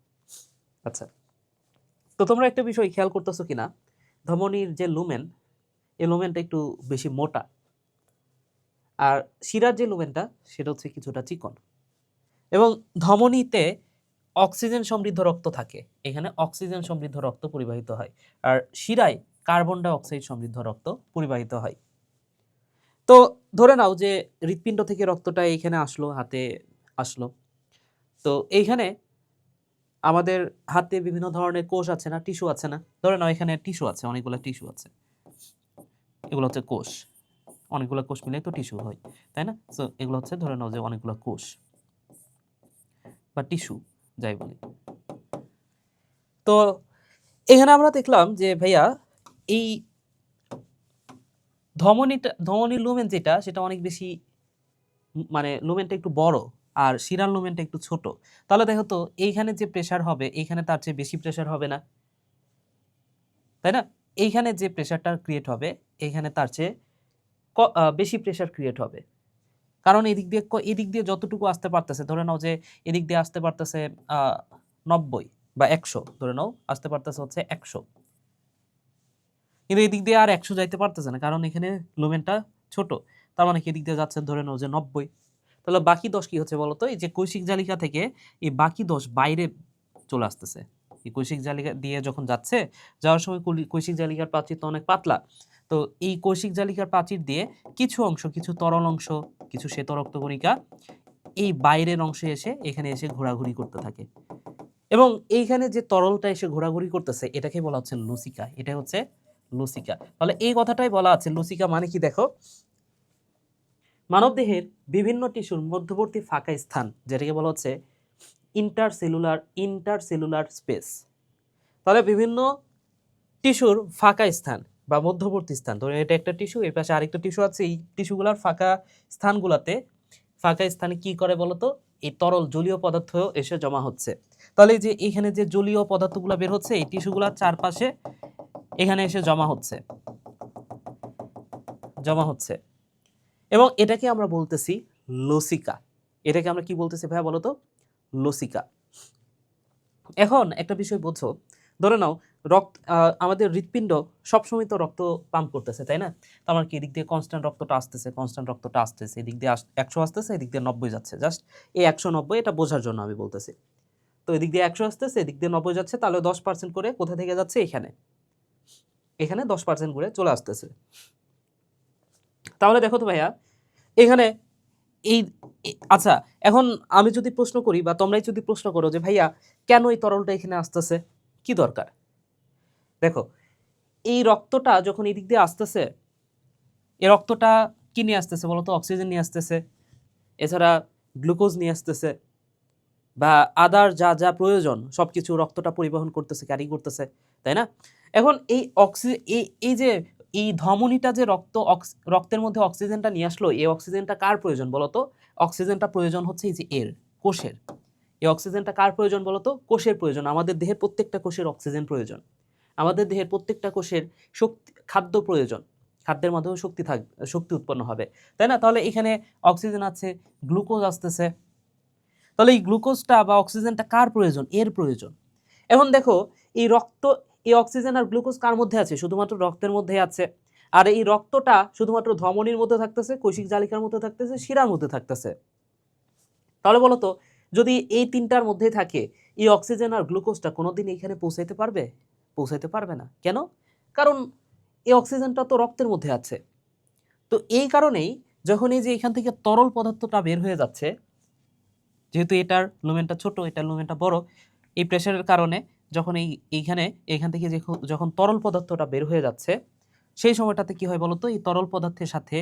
আচ্ছা, তো তোমরা একটা বিষয় খেয়াল করতেছো কিনা, ধমনীর যে লুমেন, এই লুমেনটা একটু বেশি মোটা, আর শিরার যে লুমেনটা সেটা হচ্ছে কিছুটা চিকন। এবং ধমনীতে অক্সিজেন সমৃদ্ধ রক্ত থাকে, এখানে অক্সিজেন সমৃদ্ধ রক্ত পরিবাহিত হয়, আর শিরায় কার্বন ডাই অক্সাইড সমৃদ্ধ রক্ত পরিবাহিত হয়। তো ধরে নাও যে হৃৎপিণ্ড থেকে রক্তটা এইখানে আসলো, হাতে আসলো। তো এইখানে আমাদের হাতে বিভিন্ন ধরনের কোষ আছে না, টিস্যু আছে না? ধরে নাও এখানে টিস্যু আছে, অনেকগুলো টিস্যু আছে, এগুলো হচ্ছে কোষ। অনেকগুলো কোষ মিলে তো টিস্যু হয়, তাই না? সো এগুলো হচ্ছে ধরে নাও যে অনেকগুলো কোষ বা টিস্যু, যাই বলি। তো এখানে আমরা দেখলাম যে ভাইয়া এই ধমনীর লুমেন যেটা, সেটা অনেক বেশি, মানে লুমেনটা একটু বড়, আর শিরার লুমেনটা একটু ছোট। তাহলে দেখো তো এইখানে যে প্রেসার হবে, এইখানে তার চেয়ে বেশি প্রেসার হবে না, তাই না? এইখানে যে প্রেসারটা ক্রিয়েট হবে, এইখানে তার চেয়ে বেশি প্রেসার ক্রিয়েট হবে। কারণ এদিক দিয়ে যতটুকু আসতে পারতেছে, ধরে নাও যে এদিক দিয়ে আসতে পারতেছে 90 বা 100, ধরে নাও আসতে পারতেছে হচ্ছে 100, কিন্তু এদিক দিয়ে আর 100 যাইতে পারতেছে না, কারণ এখানে লুমেনটা ছোট। তার মানে কি এদিক দিয়ে যাচ্ছে ধরে নাও যে 90। তাহলে বাকি 10 কি হচ্ছে বলতো? এই যে কৈশিক জালিকা থেকে এই বাকি 10 বাইরে চলে আসতেছে। এই কৈশিক জালিকা দিয়ে যখন যাচ্ছে, যাওয়ার সময় কৈশিক জালিকার প্রাচীর তো অনেক পাতলা। তো এই কৈশিক জালিকার প্রাচীর দিয়ে কিছু অংশ, কিছু তরল অংশ, কিছু শ্বেত রক্তকণিকা এই বাইরের অংশে এসে এখানে এসে ঘোরাঘুরি করতে থাকে, এবং এইখানে যে তরলটা এসে ঘোরাঘুরি করতেছে এটাকে বলা হচ্ছে লসিকা। এটা হচ্ছে লসিকা। তাহলে এই কথাটাই বলা আছে লসিকা মানে কি, দেখো মানবদেহের বিভিন্ন টিস্যুর মধ্যবর্তী ফাঁকা স্থান, যেটাকে বলা হচ্ছে ইন্টারসেলুলার স্পেস। তাহলে বিভিন্ন টিস্যুর ফাঁকা স্থান বা মধ্যবর্তী স্থান, ধরুন এটা একটা টিস্যু, এর পাশে আরেকটা টিস্যু আছে, এই টিস্যুগুলোর ফাঁকা স্থানে কি করে বলতো? এই তরল জলীয় পদার্থ এসে জমা হচ্ছে। তাহলে যে এখানে যে জলীয় পদার্থগুলো বের হচ্ছে এই টিস্যুগুলোর চারপাশে এখানে এসে জমা হচ্ছে, এবং এটাকে আমরা বলতেছি লসিকা। এটাকে আমরা কি বলতেছি ভাইয়া বলো তো? লসিকা। এখন একটা বিষয় বুঝছো, ধরে নাও আমাদের হৃৎপিণ্ড সবসময় তো রক্ত পাম্প করতেছে, তাই না? তো আমার কি এদিক দিয়ে কনস্ট্যান্ট রক্তটা আসতেছে, এদিক দিয়ে 100 আসতেছে, এদিক দিয়ে 90 যাচ্ছে। জাস্ট এই 190 এটা বোঝার জন্য আমি বলতেছি। তো এদিক দিয়ে 100 আসতেছে, এদিক দিয়ে 90 যাচ্ছে, তাহলে 10% করে কোথা থেকে যাচ্ছে? এখানে 10% করে চলে আসতেছে। তাহলে দেখো তো ভাইয়া, এখানে এই আচ্ছা, এখন আমি যদি প্রশ্ন করি বা তোমরাই যদি প্রশ্ন করো যে ভাইয়া কেন এই তরলটা এখানে আসতেছে, কি দরকার? দেখো, এই রক্তটা যখন এই দিক দিয়ে আসতেছে, এই রক্তটা কি নিয়ে আসতেছে বলতো? অক্সিজেন নিয়ে আসতেছে, এছাড়া গ্লুকোজ নিয়ে আসতেছে, বা আদার যা যা প্রয়োজন সবকিছু রক্তটা পরিবহন করতেছে, ক্যারি করতেছে, তাই না? এখন এই যে এই ধমনীটা যে রক্তের মধ্যে অক্সিজেনটা নিয়ে আসলো, এই অক্সিজেনটা কার প্রয়োজন বলতো? অক্সিজেনটা প্রয়োজন হচ্ছে এই যে কোষের। এই অক্সিজেনটা কার প্রয়োজন বলতো? কোষের প্রয়োজন। আমাদের দেহের প্রত্যেকটা কোষের অক্সিজেন প্রয়োজন। আমাদের দেহের প্রত্যেকটা কোষের খাদ্য প্রয়োজন। খাদ্যের মাধ্যমে শক্তি উৎপন্ন হবে, তাই না? তাহলে এখানে অক্সিজেন আছে, গ্লুকোজ আসতেছে, তাহলে এই গ্লুকোজটা বা অক্সিজেনটা কার প্রয়োজন? এর প্রয়োজন। এখন দেখো, এই অক্সিজেন আর গ্লুকোজ কার মধ্যে আছে? শুধুমাত্র রক্তের মধ্যে আছে। আর এই রক্তটা শুধুমাত্র ধমনীর মধ্যে থাকতেছে, কৈশিক জালিকার মধ্যে থাকতেছে, শিরার মধ্যে থাকতেছে। তাহলে বলো তো, যদি এই তিনটার মধ্যে থাকে, এই অক্সিজেন আর গ্লুকোজটা কোনোদিন এখানে পৌঁছাইতে পারবে? পৌঁছাইতে পারবে না। কেন? কারণ এই অক্সিজেনটা তো রক্তের মধ্যে আছে। তো এই কারণেই যখন এই যে এখান থেকে তরল পদার্থটা বের হয়ে যাচ্ছে, যেহেতু এটার লুমেনটা ছোট, এটার লুমেনটা বড়, এই প্রেশারের কারণে যখন এখান থেকে যখন তরল পদার্থটা বের হয়ে যাচ্ছে, সেই সময়টাতে কি হয় বলতো? এই তরল পদার্থের সাথে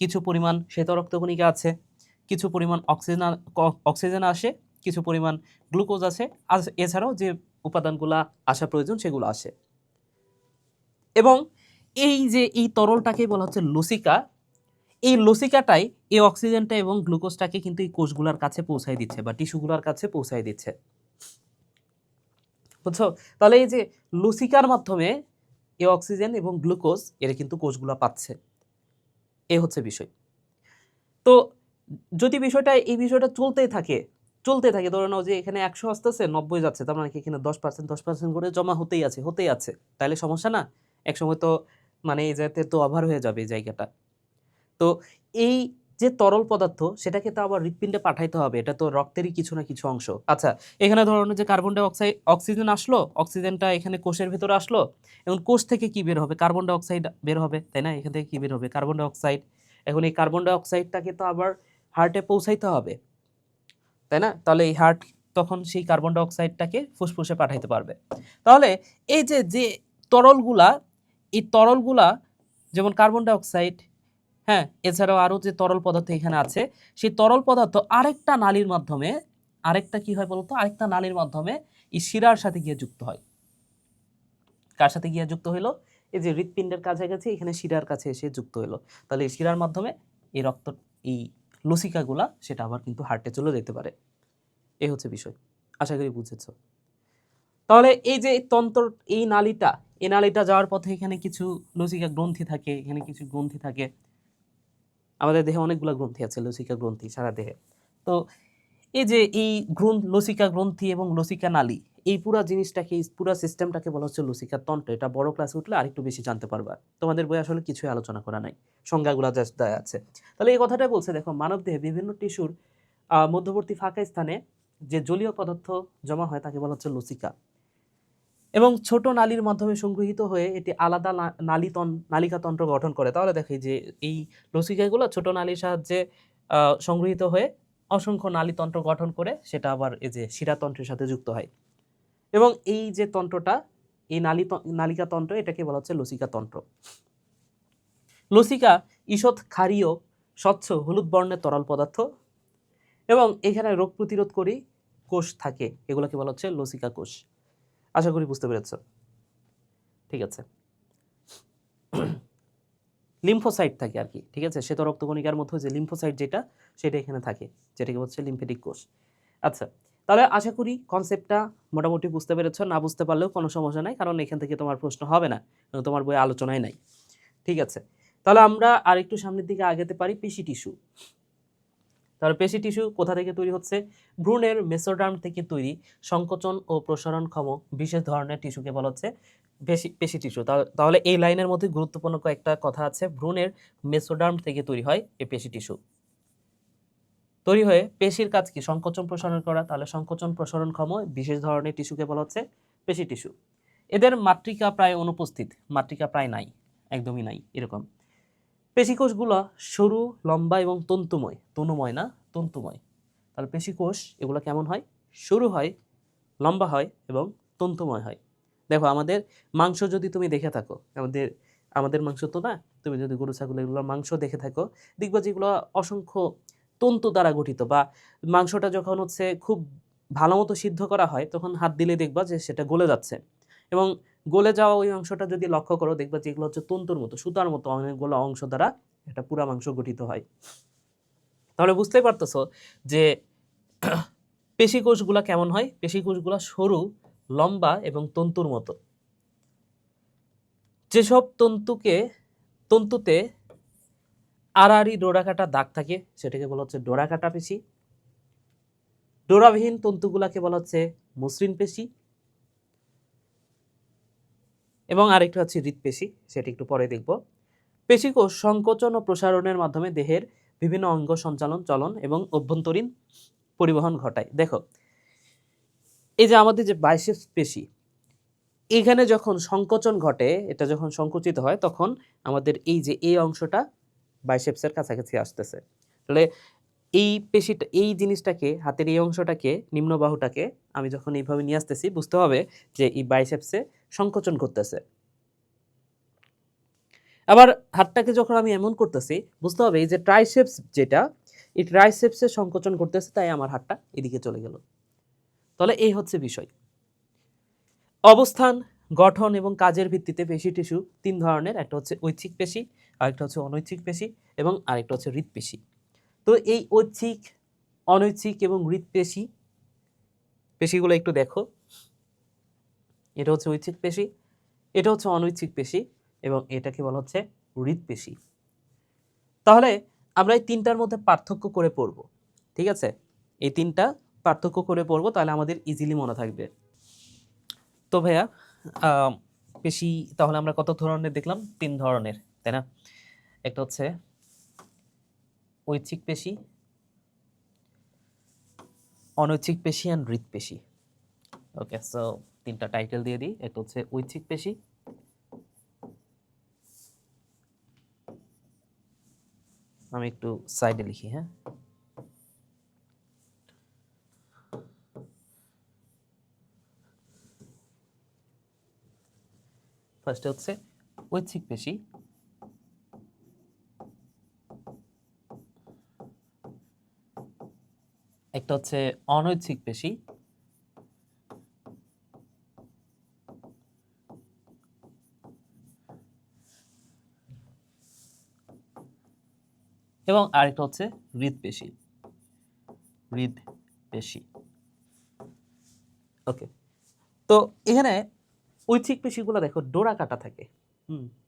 কিছু পরিমাণ শ্বেত রক্তকণিকা আছে, কিছু পরিমাণ অক্সিজেন আসে, কিছু পরিমাণ গ্লুকোজ আছে, আর এছাড়াও যে উপাদানগুলা আসা প্রয়োজন সেগুলো আসে। এবং এই যে এই তরলটাকে বলা হচ্ছে লসিকা। এই লসিকাটাই এই অক্সিজেনটা এবং গ্লুকোজটাকে কিন্তু এই কোষগুলোর কাছে পৌঁছায় দিচ্ছে বা টিস্যুগুলোর কাছে পৌঁছায় দিচ্ছে, বুঝছো? তাহলে এই যে লসিকার মাধ্যমে এই অক্সিজেন এবং গ্লুকোজ এর কিন্তু কোষগুলো পাচ্ছে, এ হচ্ছে বিষয়। তো যদি এই বিষয়টা চলতে থাকে, ধরে নাও যে এখানে 100 আসতেছে, 90 যাচ্ছে, তার মানে এখানে 10% করে জমা হতেই আছে, তাহলে সমস্যা না? একসময় তো মানে এই জায়গাতে তো ওভার হয়ে যাবে এই জায়গাটা। তো এই যে তরল পদার্থ, সেটাকে তো আবার হৃৎপিণ্ডে পাঠাইতে হবে, এটা তো রক্তেরই কিছু না কিছু অংশ। আচ্ছা, এখানে ধরুন যে কার্বন ডাই অক্সাইড, অক্সিজেন আসলো, অক্সিজেনটা এখানে কোষের ভেতরে আসলো, এবং কোষ থেকে কি বের হবে? কার্বন ডাই অক্সাইড বের হবে, তাই না? এখান থেকে কি বের হবে? Carbon die oxide. এখন এই কার্বন ডাই অক্সাইডটাকে তো আবার হার্টে পৌঁছাইতে হবে, তাই না? তাহলে এই হার্ট তখন সেই কার্বন ডাই অক্সাইডটাকে ফুসফুসে পাঠাইতে পারবে। তাহলে এই যে যে তরলগুলা, এই তরলগুলা যেমন কার্বন ডাই অক্সাইড, হ্যাঁ, এছাড়াও আরও যে তরল পদার্থ এখানে আছে, সেই তরল পদার্থ আরেকটা নালীর মাধ্যমে, কি হয় বলতো? আরেকটা নালীর মাধ্যমে এই শিরার সাথে গিয়ে যুক্ত হয়। কার সাথে গিয়ে যুক্ত হইলো? এই যে হৃৎপিণ্ডের কাছাকাছি এখানে শিরার কাছে এসে যুক্ত হইলো। তাহলে এই শিরার মাধ্যমে এই এই লসিকাগুলা সেটা আবার কিন্তু হার্টে চলে যেতে পারে। এই হচ্ছে বিষয়। আশা করি বুঝেছো। তাহলে এই যে এই নালীটা যাওয়ার পথে এখানে কিছু লসিকা গ্রন্থি থাকে, এখানে কিছু গ্রন্থি থাকে। আমাদের দেহে অনেকগুলো গ্রন্থি আছে, লসিকা গ্রন্থি সারা দেহে। তো এই যে এই লসিকা গ্রন্থি এবং লসিকা নালী, এই পুরা জিনিসটাকে, এই পুরা সিস্টেমটাকে বলা হচ্ছে লসিকা তন্ত্র। এটা বড় ক্লাসে উঠলে আরেকটু বেশি জানতে পারবা। তোমাদের বই আসলে কিছুই আলোচনা করা নাই, সংজ্ঞাগুলো জাস্ট দেয়া আছে। তাহলে এই কথাটাই বলছে, দেখো, মানব দেহে বিভিন্ন টিস্যুর মধ্যবর্তী ফাঁকা স্থানে যে জলীয় পদার্থ জমা হয় তাকে বলা হচ্ছে লসিকা, এবং ছোট নালীর মাধ্যমে সংগৃহীত হয়ে এটি আলাদা নালিকাতন্ত্র গঠন করে। তাহলে দেখি যে এই লসিকাগুলো ছোট নালীর সাহায্যে সংগৃহীত হয়ে অসংখ্য নালীতন্ত্র গঠন করে সেটা আবার এই যে শিরাতন্ত্রের সাথে যুক্ত হয়, এবং এই যে তন্ত্রটা, এই নালিকাতন্ত্র, এটাকে বলা হচ্ছে লসিকাতন্ত্র। লসিকা ঈষৎ ক্ষারীয় স্বচ্ছ হলুদ বর্ণের তরল পদার্থ, এবং এখানে রোগ প্রতিরোধকারী কোষ থাকে, এগুলোকে বলা হচ্ছে লসিকা কোষ। আশা করি বুঝতে পেরেছ। ঠিক আছে, লিম্ফোসাইট থাকে আর কি, ঠিক আছে? শ্বেত রক্তকণিকার মধ্যে যে লিম্ফোসাইট যেটা, সেটা এখানে থাকে, যেটাকে হচ্ছে লিম্ফেটিক কোষ। আচ্ছা, তাহলে আশা করি কনসেপ্টটা মোটামুটি বুঝতে পেরেছ, না বুঝতে পারলেও কোনো সমস্যা নাই, কারণ এখান থেকে তোমার প্রশ্ন হবে না, কারণ তোমার বই আলোচনায় নাই। ঠিক আছে, তাহলে আমরা আরেকটু সামনের দিকে আগাতে পারি। পেশি টিস্যু। তাহলে পেশি টিস্যু কোথা থেকে তৈরি হচ্ছে? ভ্রূণের মেসোডার্ম থেকে তৈরি সংকোচন ও প্রসারণক্ষম বিশেষ ধরনের টিস্যুকে বলা হচ্ছে পেশি টিস্যু। তাহলে এই লাইনের মধ্যে গুরুত্বপূর্ণ কয়েকটা কথা আছে। ভ্রূণের মেসোডার্ম থেকে তৈরি হয় এই পেশি টিস্যু। তৈরি হয়ে পেশির কাজ কি? সংকোচন প্রসারণ করা। তাহলে সংকোচন প্রসারণক্ষম বিশেষ ধরনের টিস্যুকে বলা হচ্ছে পেশি টিস্যু। এদের মাতৃকা প্রায় অনুপস্থিত, মাতৃকা প্রায় নাই, একদমই নাই এরকম। পেশিকোষগুলো সরু, লম্বা এবং তন্তুময়। তনুময় না, তন্তুময়। তাহলে পেশিকোষ এগুলো কেমন হয়? সরু হয়, লম্বা হয় এবং তন্তুময় হয়। দেখো আমাদের মাংস যদি তুমি দেখে থাকো, আমাদের মাংস তো না, তুমি যদি গরু ছাগল এগুলোর মাংস দেখে থাকো, দেখবা যেগুলো অসংখ্য তন্তু দ্বারা গঠিত, বা মাংসটা যখন হচ্ছে খুব ভালো মতো সিদ্ধ করা হয় তখন হাত দিলে দেখবা যে সেটা গলে যাচ্ছে, এবং গলে যাওয়া ওই অংশটা যদি লক্ষ্য করো দেখবা যেগুলো হচ্ছে তন্তুর মতো, সুতার মতো অনেকগুলো অংশ দ্বারা একটা পুরা মাংস গঠিত হয়। তাহলে বুঝতেই পারতেছো যে পেশিকোষগুলা কেমন হয়? পেশিকোষগুলা সরু, লম্বা এবং তন্তুর মতো। যেসব তন্তুতে আড়াআড়ি ডোরাকাটা দাগ থাকে সেটাকে বলা হচ্ছে ডোরাকাটা পেশি। ডোরাবিহীন তন্তুগুলাকে বলা হচ্ছে মসৃণ পেশি। এবং আরেকটা হচ্ছে হৃৎপেশি, সেটা একটু পরে দেখব। পেশিকোষ সংকোচন ও প্রসারণের মাধ্যমে দেহের বিভিন্ন অঙ্গ সঞ্চালন, চলন এবং অভ্যন্তরীণ পরিবহন ঘটায়। দেখো এই যে আমাদের যে বাইসেপস পেশি, এখানে যখন সংকোচন ঘটে, এটা যখন সংকুচিত হয় তখন আমাদের এই যে এই অংশটা বাইসেপসের কাছাকাছি আসতেছে। তাহলে এই পেশিটা, এই জিনিসটাকে, হাতের এই অংশটাকে, নিম্ন বাহুটাকে আমি যখন এইভাবে নিয়ে আসতেছি, বুঝতে হবে যে এই বাইসেপসে সংকোচন করতেছে। আবার হাতটাকে যখন আমি এমন করতেছি, বুঝতে হবে এই যে ট্রাইসেপস যেটা, এই ট্রাইসেপসে সংকোচন করতেছে, তাই আমার হাতটা এদিকে চলে গেল। তাহলে এই হচ্ছে বিষয়। অবস্থান, গঠন এবং কাজের ভিত্তিতে পেশি টিস্যু তিন ধরনের। একটা হচ্ছে ঐচ্ছিক পেশি, আরেকটা হচ্ছে অনৈচ্ছিক পেশি এবং আরেকটা হচ্ছে হৃৎপেশি। তো এই ঐচ্ছিক, অনৈচ্ছিক এবং হৃৎপেশি পেশিগুলো একটু দেখো। এটা হচ্ছে ঐচ্ছিক পেশি, এটা হচ্ছে অনৈচ্ছিক পেশি এবং এটাকে বলা হচ্ছে হৃৎপেশি। তাহলে আমরা এই তিনটার মধ্যে পার্থক্য করে পড়ব। ঠিক আছে, এই তিনটা পার্থক্য করে পড়ব, তাহলে আমাদের ইজিলি মনে থাকবে। তো ভাইয়া পেশি তাহলে আমরা কত ধরনের দেখলাম? তিন ধরনের, তাই না? একটা হচ্ছে ঐচ্ছিক পেশি, অনৈচ্ছিক পেশি অ্যান্ড হৃৎপেশি। ওকে, সো তিনটা টাইটেল দিয়ে দিই। একটা হচ্ছে ঐচ্ছিক পেশি, আমি একটু সাইডে লিখি, হ্যাঁ। ফার্স্টে হচ্ছে ঐচ্ছিক পেশি, একটা হচ্ছে অনৈচ্ছিক পেশি, এবং আরেকটা হচ্ছে হৃৎপেশি। হৃৎপেশি, ওকে। তো এখানে ঐচ্ছিক পেশিগুলো দেখো ডোরা কাটা থাকে।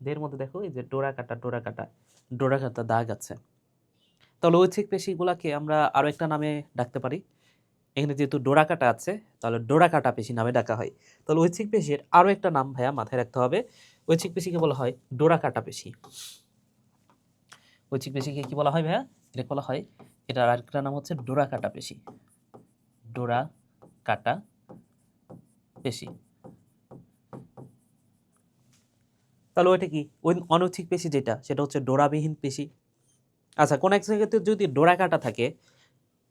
দেহের মধ্যে দেখো এই যে ডোরা কাটা দাগ আছে। তাহলে ঐচ্ছিক পেশিগুলোকে আমরা আরো একটা নামে ডাকতে পারি। এখানে যেহেতু ডোরা কাটা আছে, তাহলে ডোরা কাটা পেশি নামে ডাকা হয়। তাহলে ঐচ্ছিক পেশির আরো একটা নাম ভাইয়া মাথায় রাখতে হবে। ঐচ্ছিক পেশিকে বলা হয় ডোরা কাটা পেশি। ঐচ্ছিক পেশিকে কি বলা হয় ভাইয়া? এটা বলা হয়, এটার আরেকটা নাম হচ্ছে ডোরা কাটা পেশি। ডোরা কাটা পেশি। তাহলে ওইটা কি? ওই অনৈচ্ছিক পেশি যেটা, সেটা হচ্ছে ডোরাবিহীন পেশি। আচ্ছা, কোন এক জায়গাতে যদি ডোরা কাটা থাকে,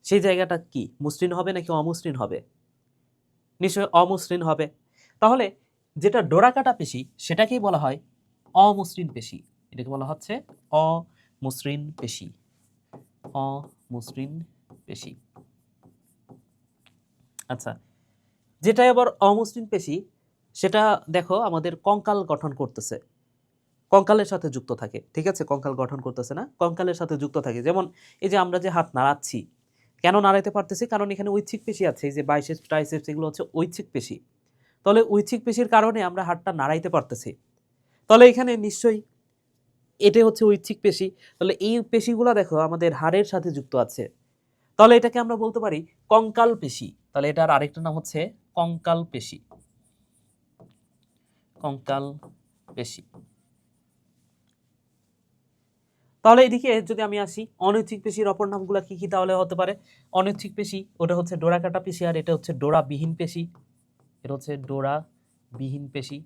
সেই জায়গাটা কি মসৃণ হবে নাকি অমসৃণ হবে? নিশ্চয়ই অমসৃণ হবে। তাহলে যেটা ডোরা কাটা পেশি সেটাকেই বলা হয় অমসৃণ পেশি। এটাকে বলা হচ্ছে অমসৃণ পেশি। অমসৃণ পেশি। আচ্ছা, যেটা আবার অমসৃণ পেশি, সেটা দেখো আমাদের কঙ্কাল গঠন করতেছে, কঙ্কালের সাথে যুক্ত থাকে। ঠিক আছে, কঙ্কাল গঠন করতেছে না, কঙ্কালের সাথে যুক্ত থাকে। যেমন এই যে আমরা যে হাত নাড়াচ্ছি, কেন নাড়াইতে পারতেছি? কারণ এখানে ঐচ্ছিক পেশি আছে, এই যে বাইসেপস ট্রাইসেপস এগুলো হচ্ছে ঐচ্ছিক পেশি। তাহলে ঐচ্ছিক পেশির কারণে আমরা হাতটা নাড়াইতে পারতেছি। তাহলে এখানে নিশ্চয়ই এটা হচ্ছে ঐচ্ছিক পেশি। তাহলে এই পেশিগুলো দেখো আমাদের হাড়ের সাথে যুক্ত আছে। তাহলে এটাকে আমরা বলতে পারি কঙ্কাল পেশি। তাহলে এটার আরেকটা নাম হচ্ছে কঙ্কাল পেশি। কঙ্কাল পেশি। তাহলে এদিকে যদি আমি আসি, অনৈচ্ছিক পেশির অপর নামগুলো কি কি তাহলে হতে পারে? অনৈচ্ছিক পেশি ওটা হচ্ছে ডোরা কাটা পেশি, আর এটা হচ্ছে ডোরা বিহীন পেশি। এটা হচ্ছে ডোরা বিহীন পেশি।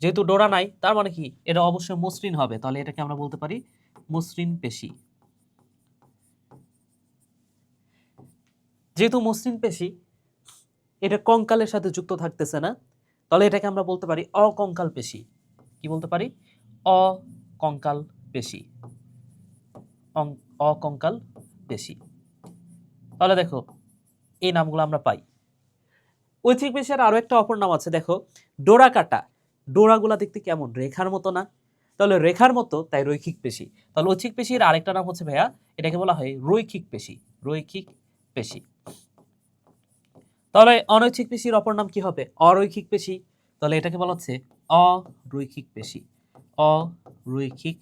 যেহেতু ডোরা নাই তার মানে কি এটা অবশ্যই মসৃণ হবে, তাহলে এটাকে আমরা বলতে পারি মসৃণ পেশি। যেহেতু মসৃণ পেশি এটা কঙ্কালের সাথে যুক্ত থাকতেছে না, তাহলে এটাকে আমরা বলতে পারি অকঙ্কাল পেশি। কি বলতে পারি? অকঙ্কাল পেশি। অকঙ্কাল পেশি। তাহলে দেখো এই নামগুলো আমরা পাই। ঐচ্ছিক পেশির আরো একটা অপর নাম আছে, দেখো ডোরা কাটা। ডোরাগুলা দেখতে কেমন? রেখার মতো না? তাহলে রেখার মতো, তাই রৈখিক পেশি। তাহলে ঐচ্ছিক পেশির আরেকটা নাম হচ্ছে ভাইয়া, এটাকে বলা হয় রৈখিক পেশি। রৈখিক পেশি। তাহলে অনৈচ্ছিক পেশির অপর নাম কি হবে? অরৈখিক পেশি। তাহলে এটাকে বলা হচ্ছে অরৈখিক পেশি। অরৈখিক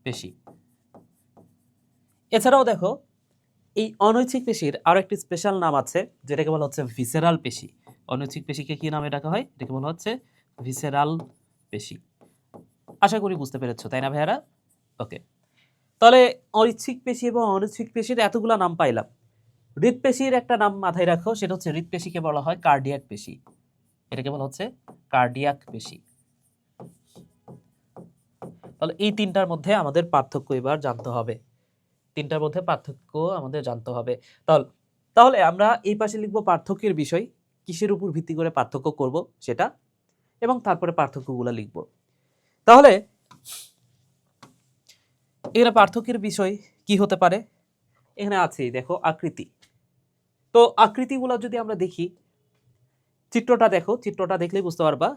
পেশি। এছাড়াও দেখো এই অনৈচ্ছিক পেশির আরো একটি স্পেশাল নাম আছে, যেটাকে বলা হচ্ছে ভিসেরাল পেশি। অনৈচ্ছিক পেশিকে কি নামে ডাকা হয়? এটাকে বলা হচ্ছে ভিসেরাল পেশি। আশা করি বুঝতে পেরেছো, তাই না ভাইয়ারা? ওকে। তাহলে ঐচ্ছিক পেশি এবং অনৈচ্ছিক পেশির এতগুলা নাম পাইলাম। হৃদপেশির একটা নাম মাথায় রাখো, সেটা হচ্ছে হৃদপেশিকে বলা হয় কার্ডিয়াক পেশি। এটাকে বলা হচ্ছে কার্ডিয়াক পেশি। তাহলে এই তিনটার মধ্যে আমাদের পার্থক্য এবার জানতে হবে। তিনটার মধ্যে পার্থক্য আমাদের জানতে হবে। তাহলে আমরা এই পাশে লিখব পার্থক্যের বিষয়, কিসের উপর ভিত্তি করে পার্থক্য করব সেটা, এবং তারপরে পার্থক্যগুলো লিখব। তাহলে এখানে পার্থক্যের বিষয় কি হতে পারে? এখানে আছে দেখো আকৃতি। তো আকৃতিগুলো যদি আমরা দেখি, চিত্রটা দেখো, চিত্রটা দেখলেই বুঝতে পারবা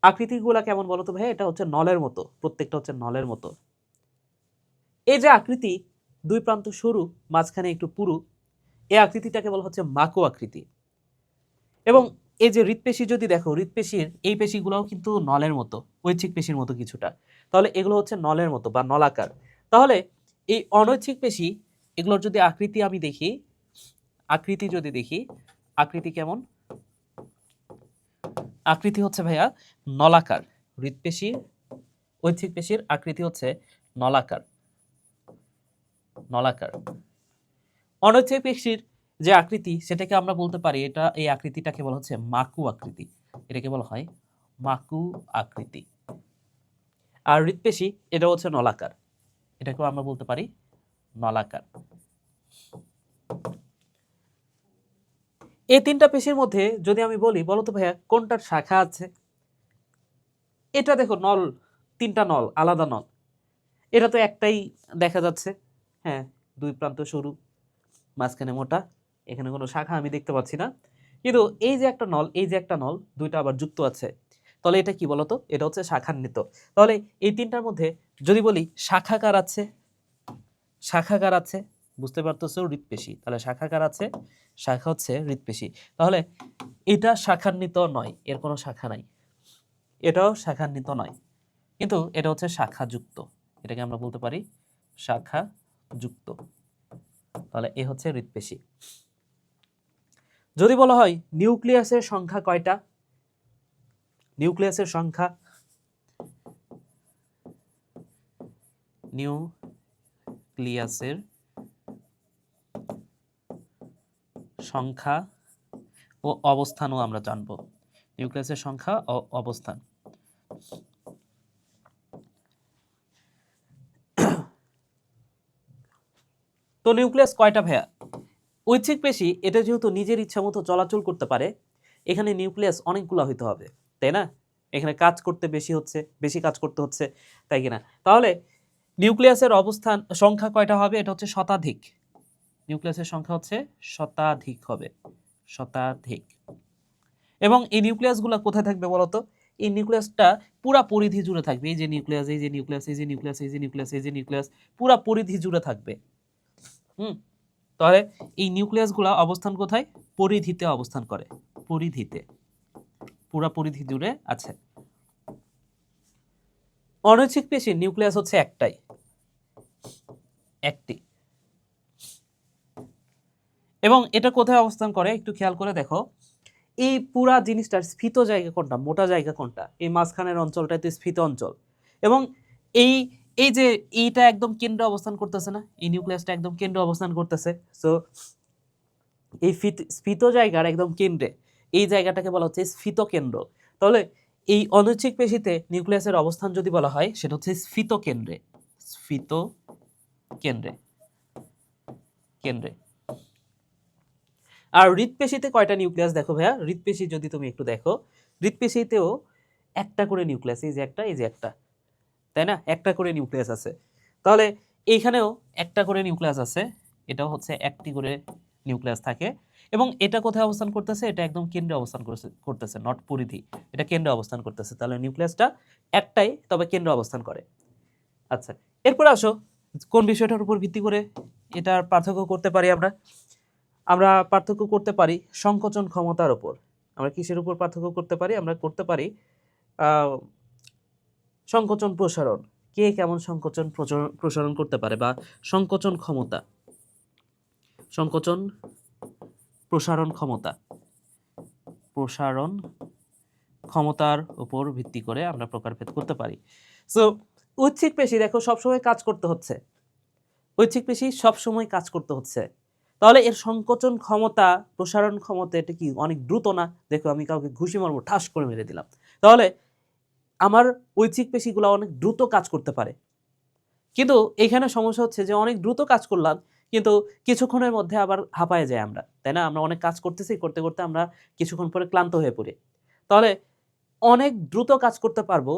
আকৃতিগুলো কেমন বলো তো ভাই? এটা হচ্ছে নলের মতো, প্রত্যেকটা হচ্ছে নলের মতো। এই যে আকৃতি, দুই প্রান্ত সরু, মাঝখানে একটু পুরু, এই আকৃতিটাকে বলা হচ্ছে মাকো আকৃতি। এবং এই যে হৃদপেশি যদি দেখো, হৃদপেশির এই পেশিগুলোও কিন্তু নলের মতো, ঐচ্ছিক পেশির মতো কিছুটা। তাহলে এগুলো হচ্ছে নলের মতো বা নলাকার। তাহলে এই অনৈচ্ছিক পেশি, এগুলোর যদি আকৃতি আমি দেখি, আকৃতি যদি দেখি, আকৃতি কেমন? আকৃতি হচ্ছে ভাইয়া নলাকার। হৃদপেশির, ঐচ্ছিক পেশির আকৃতি হচ্ছে নলাকার। নলাকার। অনৈচ্ছিক পেশির যে আকৃতি, সেটাকে আমরা বলতে পারি এটা, এই আকৃতিটাকে বলা হচ্ছে মাকু আকৃতি। এটাকে বলা হয় মাকু আকৃতি। আর হৃদপেশি এটা হচ্ছে নলাকার, এটাকেও আমরা বলতে পারি নলাকার। এই তিনটা পেশির মধ্যে যদি আমি বলি, বলো তো ভাইয়া কোনটার শাখা আছে? এটা দেখো নল, তিনটা নল, আলাদা নল। এটা তো একটাই দেখা যাচ্ছে, হ্যাঁ, দুই প্রান্ত সরু, মাঝখানে মোটা, এখানে কোনো শাখা আমি দেখতে পাচ্ছি না। কিন্তু এই যে একটা নল, এই যে একটা নল, দুইটা আবার যুক্ত আছে। তাহলে এটা কি বলতো? এটা হচ্ছে শাখান্বিত। তাহলে এই তিনটার মধ্যে যদি বলি শাখাকার আছে, শাখাকার আছে, বুঝতে পারতেছো? হৃদপেশি। তাহলে শাখাকার আছে, শাখা হচ্ছে হৃদপেশি। তাহলে এটা শাখান্বিত নয়, এর কোনো শাখা নাই। এটাও শাখান্বিত নয়, কিন্তু এটা হচ্ছে শাখাযুক্ত। এটাকে আমরা বলতে পারি শাখাযুক্ত। তাহলে এ হচ্ছে হৃদপেশি। যদি বলা হয় নিউক্লিয়াসের সংখ্যা কয়টা? নিউক্লিয়াসের সংখ্যা, নিউক্লিয়াসের সংখ্যা ও অবস্থানও আমরা জানব। নিউক্লিয়াসের সংখ্যা ও অবস্থান। তো নিউক্লিয়াস কয়টা ভাইয়া? ঐচ্ছিক পেশি এটা যেহেতু নিজের ইচ্ছা মতো চলাচল করতে পারে, এখানে নিউক্লিয়াস অনেকগুলো হইতে হবে, তাই না? এখানে কাজ করতে বেশি কাজ করতে হচ্ছে, তাই কিনা? তাহলে নিউক্লিয়াসের অবস্থান সংখ্যা কয়টা হবে? এটা হচ্ছে শতাধিক। নিউক্লিয়াসের সংখ্যা হচ্ছে শতাধিক হবে, শতাধিক। এবং এই নিউক্লিয়াসগুলো কোথায় থাকবে বলতো? এই নিউক্লিয়াসটা পুরা পরিধি জুড়ে থাকবে, এই যে নিউক্লিয়াস, এই যে নিউক্লিয়াস, এই যে নিউক্লিয়াস, এই যে নিউক্লিয়াস, এই যে নিউক্লিয়াস, পুরা পরিধি জুড়ে থাকবে। তাহলে এই নিউক্লিয়াসগুলো অবস্থান কোথায়? পরিধিতে অবস্থান করে, পরিধিতে, পুরা পরিধি জুড়ে আছে। অনৈচ্ছিক পেশির নিউক্লিয়াস হচ্ছে একটি, এবং এটা কোথায় অবস্থান করে একটু খেয়াল করে দেখো। এই পুরা জিনিসটার স্ফীত জায়গা কোনটা, মোটা জায়গা কোনটা? এই মাঝখানের অঞ্চলটাতে স্ফীত অঞ্চল। এবং এই এই যে এইটা একদম কেন্দ্রে অবস্থান করতেছে না, এই নিউক্লিয়াসটা একদম কেন্দ্রে অবস্থান করতেছে। সো এই স্ফীত জায়গার একদম কেন্দ্রে এই জায়গাটাকে বলা হচ্ছে স্ফীত কেন্দ্র। তাহলে এই অনৈচ্ছিক পেশিতে নিউক্লিয়াসের অবস্থান যদি বলা হয় সেটা হচ্ছে স্ফীত কেন্দ্রে, স্ফীত কেন্দ্রে, কেন্দ্রে। আর হৃৎপেশিতে কয়টা নিউক্লিয়াস দেখো ভাইয়া? হৃৎপেশি যদি তুমি একটু দেখো, হৃৎপেশিতেও একটা করে নিউক্লিয়াস, এই যে একটা, এই যে একটা, তাই না? একটা করে নিউক্লিয়াস আছে। তাহলে এইখানেও একটা করে নিউক্লিয়াস আছে, এটাও হচ্ছে একটি করে নিউক্লিয়াস থাকে। এবং এটা কোথায় অবস্থান করতেছে? এটা একদম কেন্দ্রে অবস্থান করতেছে, নট পরিধি, এটা কেন্দ্রে অবস্থান করতেছে। তাহলে নিউক্লিয়াসটা একটাই, তবে কেন্দ্রে অবস্থান করে। আচ্ছা, এরপর আসো কোন বিষয়টার উপর ভিত্তি করে এটার পার্থক্য করতে পারি আমরা? আমরা পার্থক্য করতে পারি সংকোচন ক্ষমতার উপর। আমরা কিসের উপর পার্থক্য করতে পারি? আমরা করতে পারি সংকোচন প্রসারণ, কে কেমন সংকোচন প্রসারণ করতে পারে, বা সংকোচন ক্ষমতা, সংকোচন প্রসারণ ক্ষমতা, প্রসারণ ক্ষমতার উপর ভিত্তি করে আমরা প্রকারভেদ করতে পারি। সো ঐচ্ছিক পেশি দেখো সবসময় কাজ করতে হচ্ছে, ঐচ্ছিক পেশি সবসময় কাজ করতে হচ্ছে। তাহলে এর সংকোচন ক্ষমতা, প্রসারণ ক্ষমতা, এটা কি অনেক দ্রুত না? দেখো আমি কাউকে ঘুষি মারবো, ঠাস করে মেরে দিলাম, তাহলে আমার ঐচ্ছিক পেশিগুলো অনেক দ্রুত কাজ করতে পারে। কিন্তু এখানে সমস্যা হচ্ছে যে অনেক দ্রুত কাজ করলাম, কিন্তু কিছুক্ষণের মধ্যে আবার হাঁপায়ে যায় আমরা, তাই না? আমরা অনেক কাজ করতেছি, করতে করতে আমরা কিছুক্ষণ পরে ক্লান্ত হয়ে পড়ি। তাহলে অনেক দ্রুত কাজ করতে পারবো,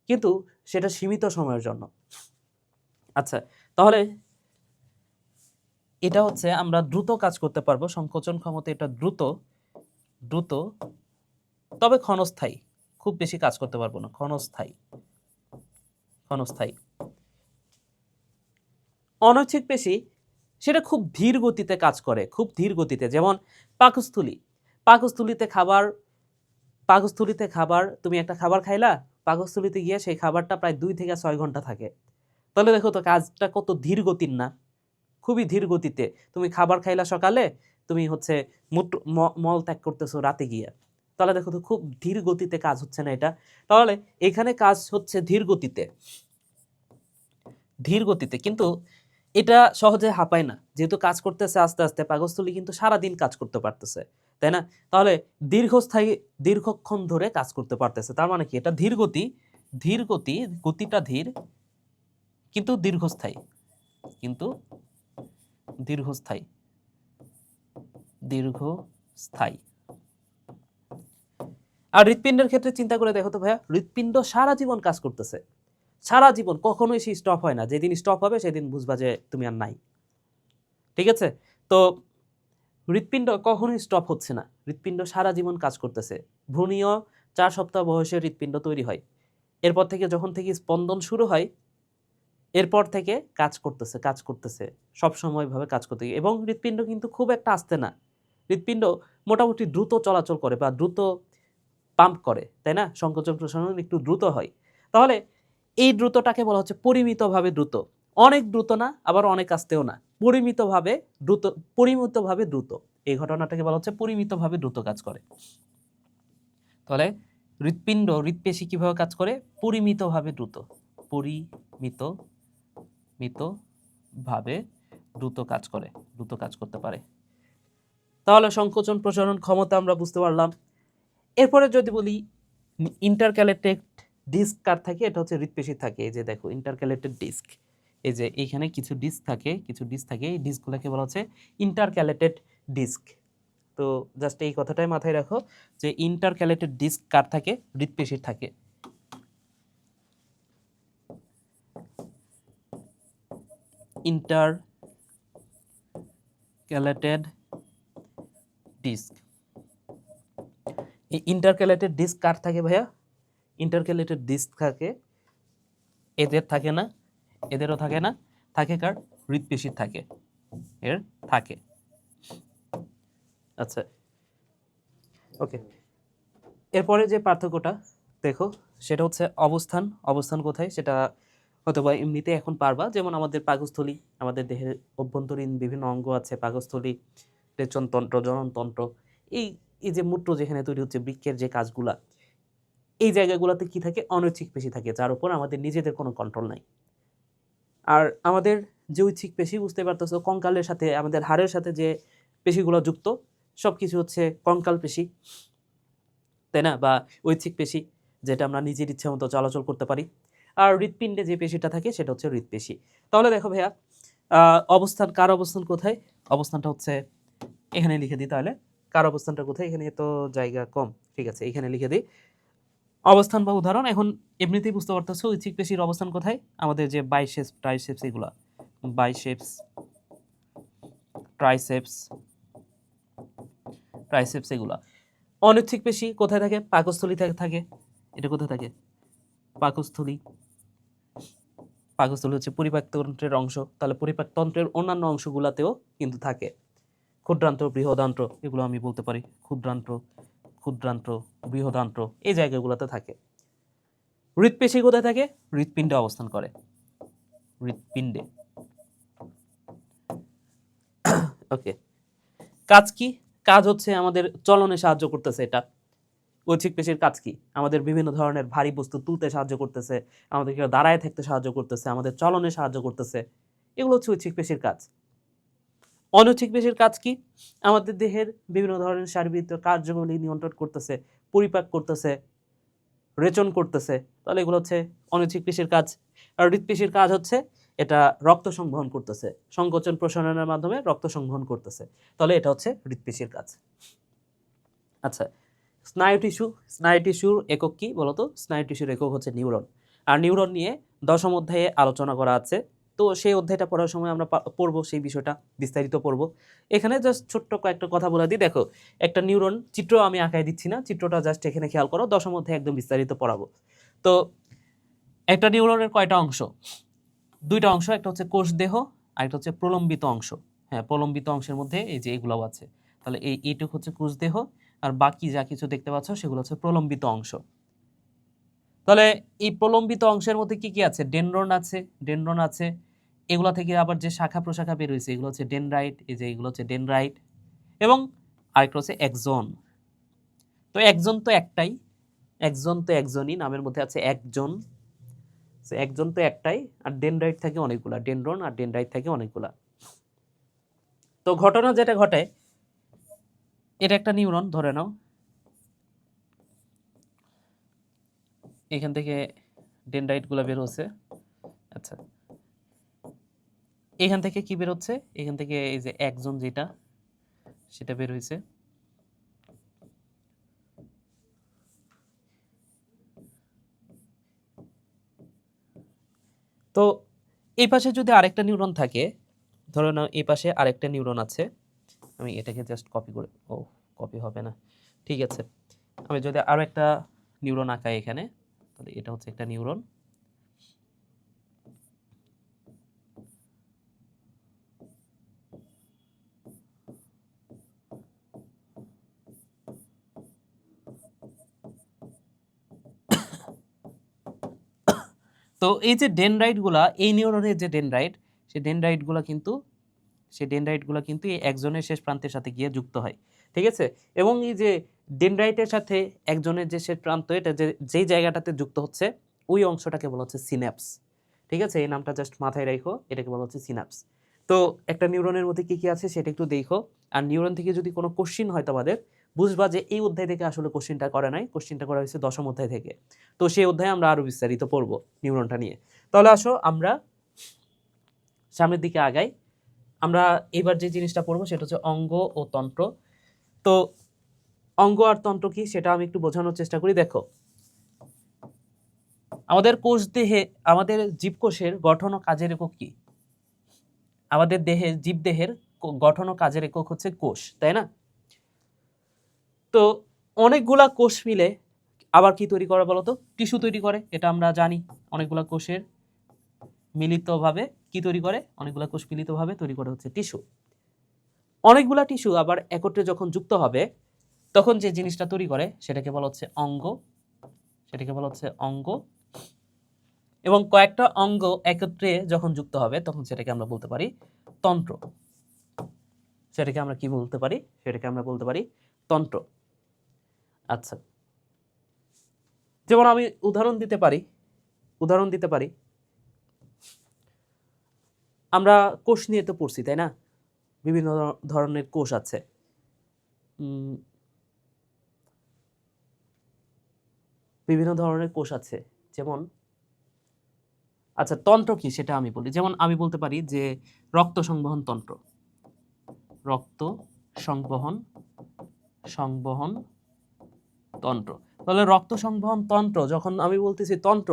কিন্তু সেটা সীমিত সময়ের জন্য। আচ্ছা, তাহলে এটা হচ্ছে আমরা দ্রুত কাজ করতে পারবো, সংকোচন ক্ষমতা এটা দ্রুত, দ্রুত, তবে ক্ষণস্থায়ী, খুব বেশি কাজ করতে পারবো না, ক্ষণস্থায়ী, ক্ষণস্থায়ী। অনৈচ্ছিক পেশি সেটা খুব ধীর গতিতে কাজ করে, খুব ধীর গতিতে। যেমন পাকস্থলী, পাকস্থলীতে খাবার, পাকস্থলীতে খাবার, তুমি একটা খাবার খাইলা, পাকস্থলীতে গিয়ে সেই খাবারটা প্রায় 2 থেকে 6 ঘন্টা থাকে। তাহলে দেখো তো কাজটা কত ধীর গতির না? খুবই ধীর গতিতে। তুমি খাবার খাইলা সকালে, তুমি হচ্ছে মল ত্যাগ করতেছো রাতে গিয়ে, তাহলে দেখো তো খুব ধীর গতিতে কাজ হচ্ছে না এটা? তাহলে এখানে কাজ হচ্ছে ধীর গতিতে, ধীর গতিতে, কিন্তু এটা সহজে হাঁপায় না, যেহেতু কাজ করতেছে আস্তে আস্তে। পাকস্থলী কিন্তু সারাদিন কাজ করতে পারতেছে, তাই না? তাহলে দীর্ঘস্থায়ী, দীর্ঘক্ষণ ধরে কাজ করতে পারতেছে। তার মানে কি? এটা ধীর গতি, ধীর গতি, গতিটা ধীর, কিন্তু দীর্ঘস্থায়ী, কিন্তু দীর্ঘস্থায়ী, দীর্ঘস্থায়ী। আর হৃৎপিণ্ডের ক্ষেত্রে চিন্তা করে দেখো তো ভাইয়া, হৃৎপিণ্ড সারা জীবন কাজ করতেছে, সারা জীবন, কখনোই সে স্টপ হয় না। যেদিন স্টপ হবে সেদিন বুঝবা যে তুমি আর নাই, ঠিক আছে? তো হৃৎপিণ্ড কখনোই স্টপ হচ্ছে না, হৃৎপিণ্ড সারা জীবন কাজ করতেছে। ভ্রূণীয় 4 সপ্তাহ বয়সে হৃৎপিণ্ড তৈরি হয়, এরপর থেকে যখন থেকে স্পন্দন শুরু হয়, এরপর থেকে কাজ করতেছে, কাজ করতেছে, সবসময়ভাবে কাজ করতে। এবং হৃৎপিণ্ড কিন্তু খুব একটা আস্তে না, হৃৎপিণ্ড মোটামুটি দ্রুত চলাচল করে বা দ্রুত পাম্প করে, তাই না? সংকোচন প্রসারণ একটু দ্রুত হয়। তাহলে এই দ্রুতটাকে বলা হচ্ছে পরিমিতভাবে দ্রুত। অনেক দ্রুত না, আবার অনেক আস্তেও না, পরিমিতভাবে দ্রুত, পরিমিতভাবে দ্রুত। এই ঘটনাটাকে বলা হচ্ছে পরিমিতভাবে দ্রুত কাজ করে। তাহলে হৃৎপিণ্ড, হৃৎপেশি কিভাবে কাজ করে? পরিমিতভাবে দ্রুত, পরিমিত, মিতভাবে দ্রুত কাজ করে, দ্রুত কাজ করতে পারে। তাহলে সংকোচন প্রসারণ ক্ষমতা আমরা বুঝতে পারলাম। এরপরে যদি বলি ইন্টারক্যালেটেড ডিস্ক কার থাকে? এটা হচ্ছে হৃৎপেশি থাকে। এই যে দেখো ইন্টারক্যালেটেড ডিস্ক, এই যে এইখানে কিছু ডিস্ক থাকে, কিছু ডিস্ক থাকে, এই ডিস্কগুলোকে বলা হচ্ছে ইন্টারক্যালেটেড ডিস্ক। তো জাস্ট এই কথাটাই মাথায় রাখো যে ইন্টারক্যালেটেড ডিস্ক কার থাকে? হৃৎপেশির থাকে। ইন্টারক্যালেটেড ডিস্ক, এই ইন্টারক্যালেটেড ডিস্ক কার থাকে ভাইয়া? ইন্টারক্যালেটেড ডিস্ক থাকে, এদের থাকে না, এদেরও থাকে না, থাকে কার? হৃৎপেশির থাকে, এর থাকে। আচ্ছা, ওকে। এরপরে যে পার্থক্যটা দেখো সেটা হচ্ছে অবস্থান। অবস্থান কোথায় সেটা হয়তো বা এমনিতে এখন পারবা, যেমন আমাদের পাকস্থলী, আমাদের দেহের অভ্যন্তরীণ বিভিন্ন অঙ্গ আছে, পাকস্থলী, রেচনতন্ত্র, জননতন্ত্র, এই এই যে মূত্র যেখানে তৈরি হচ্ছে, বৃক্কের যে কাজগুলা, এই জায়গাগুলোতে কি থাকে? অনৈচ্ছিক পেশি থাকে, যার উপর আমাদের নিজেদের কোনো কন্ট্রোল নাই। আর আমাদের যে ঐচ্ছিক পেশি, বুঝতে পারতেছো, কঙ্কালের সাথে, আমাদের হাড়ের সাথে যে পেশিগুলো যুক্ত, সব কিছু হচ্ছে কঙ্কাল পেশি, তাই না? বা ঐচ্ছিক পেশি, যেটা আমরা নিজের ইচ্ছা মতো চলাচল করতে পারি। আর হৃৎপিণ্ডে যে পেশিটা থাকে সেটা হচ্ছে হৃৎপেশি। তাহলে দেখো ভাইয়া, অবস্থান, কার অবস্থান কোথায়? অবস্থানটা হচ্ছে এখানে লিখে দিই। তাহলে কার অবস্থানটা কোথায়? এখানে তো জায়গা কম, ঠিক আছে, এখানে লিখে দিই অবস্থান বা উদাহরণ। এখন এমনিতেই বুঝতে পারতেছো ঐচ্ছিক পেশির অবস্থান কোথায়? আমাদের যে বাইসেপস, ট্রাইসেপস, এগুলা, বাইসেপস, ট্রাইসেপস, ট্রাইসেপস, এগুলা। অনৈচ্ছিক পেশি কোথায় থাকে? পাকস্থলী থাকে। এটা কোথায় থাকে? পাকস্থলী। পাকস্থলী হচ্ছে পরিপাকতন্ত্রের অংশ, তাহলে পরিপাকতন্ত্রের অন্যান্য অংশগুলোতেও কিন্তু থাকে। ক্ষুদ্রান্ত্র, বৃহদান্ত্র, এগুলো আমি বলতে পারি, ক্ষুদ্রান্ত্র, ক্ষুদ্রান্ত্র, বৃহদান্ত্র, এই জায়গাগুলোতে থাকে। হৃৎপেশি কোথায় থাকে? হৃৎপিণ্ডে অবস্থান করে, হৃৎপিণ্ডে। ওকে, কাজ কি? কাজ হচ্ছে আমাদের চলনে সাহায্য করতেছে। এটা ঐচ্ছিক পেশির কাজ কি? আমাদের বিভিন্ন ধরনের ভারী বস্তু তুলতে সাহায্য করতেছে, আমাদেরকে দাঁড়ায় থাকতে সাহায্য করতেছে, আমাদের চলনে সাহায্য করতেছে। এগুলো হচ্ছে ঐচ্ছিক পেশির কাজ। অনৈচ্ছিক পেশির কাজ কি? আমাদের দেহের বিভিন্ন ধরনের শারীরবৃত্তীয় কার্যগুলি নিয়ন্ত্রণ করতেছে, পরিপাক করতেছে, রেচন করতেছে। তাহলে এগুলো হচ্ছে অনৈচ্ছিক পেশির কাজ। আর হৃৎপেশির কাজ হচ্ছে এটা রক্ত সংবহন করতেছে, সংকোচন প্রসারণের মাধ্যমে রক্ত সংবহন করতেছে। তাহলে এটা হচ্ছে হৃৎপেশির কাজ। আচ্ছা, স্নায়ু টিস্যু। স্নায়ু টিস্যুর একক কি বলতো? স্নায়ু টিস্যুর একক হচ্ছে নিউরন। আর নিউরন নিয়ে 10ম অধ্যায়ে আলোচনা করা আছে। তো সেই অধ্যায়টা পড়ার সময় আমরা পড়বো, সেই বিষয়টা বিস্তারিত পড়বো। এখানে জাস্ট ছোট্ট কয়েকটা কথা বলে দিই। দেখো, একটা নিউরন চিত্র আমি আঁকায় দিচ্ছি না, চিত্রটা জাস্ট এখানে খেয়াল করো। 10ম অধ্যায়ে একদম বিস্তারিত পড়াবো। তো একটা নিউরনের কয়টা অংশ? দুইটা অংশ, একটা হচ্ছে কোষ দেহ আর একটা হচ্ছে প্রলম্বিত অংশ। হ্যাঁ, প্রলম্বিত অংশের মধ্যে এই যে এগুলাও আছে। তাহলে এইটুকু হচ্ছে কোষ দেহ, আর বাকি যা কিছু দেখতে পাচ্ছ সেগুলো হচ্ছে প্রলম্বিত অংশ। তাহলে এই প্রলম্বিত অংশের মধ্যে কি কি আছে? ডেনড্রন আছে, ডেনড্রন আছে। এগুলা থেকে আবার যে শাখা প্রশাখা বের হয়েছে, এগুলো হচ্ছে ডেনড্রাইট, এই যে এগুলো হচ্ছে ডেনড্রাইট, এবং আরেকটা হচ্ছে একজন। তো একজন তো একটাই, একজন তো একজনই, নামের মধ্যে আছে একজন। একজন তো একটাই, আর ডেনড্রাইট থাকে অনেকগুলা, ডেনড্রন আর ডেনড্রাইট থাকে অনেকগুলা। তো ঘটনা যেটা ঘটে, এটা একটা নিউরন ধরে নাও, এখান থেকে ডেনড্রাইট গুলা বের হচ্ছে। আচ্ছা, এখান থেকে কি বের হচ্ছে? এখান থেকে এই যে একজন যেটা, সেটা বের হয়েছে। তো এই পাশে যদি আরেকটা নিউরন থাকে, ধরে নাও এই পাশে আরেকটা নিউরন আছে, আমি এটাকে জাস্ট কপি করে, ও কপি হবে না, ঠিক আছে, আমি যদি আরো একটা নিউরন আঁকাই এখানে, তাহলে এটা হচ্ছে একটা নিউরন। তো এই যে ডেনড্রাইট গুলা, এই নিউরনের যে ডেনড্রাইট, সেই ডেনড্রাইট গুলা কিন্তু এই একজনের শেষ প্রান্তের সাথে গিয়ে যুক্ত হয়, ঠিক আছে। এবং এই যে ডেনড্রাইটের সাথে একজনের যে শেষ প্রান্ত, এটা যেই জায়গাটাতে যুক্ত হচ্ছে, ওই অংশটাকে বলা হচ্ছে সিন্যাপস, ঠিক আছে। এই নামটা জাস্ট মাথায় রাখো, এটাকে বলা হচ্ছে সিন্যাপস। তো একটা নিউরনের মধ্যে কি কি আছে সেটা একটু দেখো। আর নিউরন থেকে যদি কোনো কোশ্চিন হয় তোমাদের, বুঝবা যে এই অধ্যায় থেকে আসলে কোশ্চিনটা করা নাই, কোশ্চিনটা করা হয়েছে 10ম অধ্যায় থেকে। তো সেই অধ্যায়ে আমরা আরো বিস্তারিত পড়বো নিউরনটা নিয়ে। তাহলে আসো আমরা সামনের দিকে আগাই। আমরা এবার যে জিনিসটা পড়বো সেটা হচ্ছে অঙ্গ ও তন্ত্র। তো অঙ্গ আর তন্ত্র কি সেটা আমি একটু বোঝানোর চেষ্টা করি। দেখো, আমাদের কোষ দেহে, আমাদের জীবকোষের গঠন ও কাজের একক কি? আমাদের দেহের, জীবদেহের গঠন ও কাজের একক হচ্ছে কোষ, তাই না? তো অনেকগুলা কোষ মিলে আবার কি তৈরি করে বলতো? টিস্যু তৈরি করে, এটা আমরা জানি। অনেকগুলো কোষের মিলিতভাবে কি তৈরি করে? অনেকগুলো কোষ মিলিতভাবে তৈরি করে হচ্ছে টিস্যু। অনেকগুলা টিস্যু আবার একত্রে যখন যুক্ত হবে তখন যে জিনিসটা তৈরি করে সেটাকে বলা হচ্ছে অঙ্গ, সেটাকে বলা হচ্ছে অঙ্গ। এবং কয়েকটা অঙ্গ একত্রে যখন যুক্ত হবে তখন সেটাকে আমরা বলতে পারি তন্ত্র। সেটাকে আমরা কি বলতে পারি? সেটাকে আমরা বলতে পারি তন্ত্র। আচ্ছা, যেমন আমি উদাহরণ দিতে পারি, আমরা কোষ নিয়ে তো পড়ছি, তাই না? বিভিন্ন ধরনের কোষ আছে। বিভিন্ন ধরনের কোষ আছে, যেমন আচ্ছা তন্ত্র কি সেটা আমি বলি। যেমন আমি বলতে পারি যে রক্ত সংবহন তন্ত্র, রক্ত সংবহন সংবহন তন্ত্র। তাহলে রক্ত সংবহন তন্ত্র, যখন আমি বলতেছি তন্ত্র,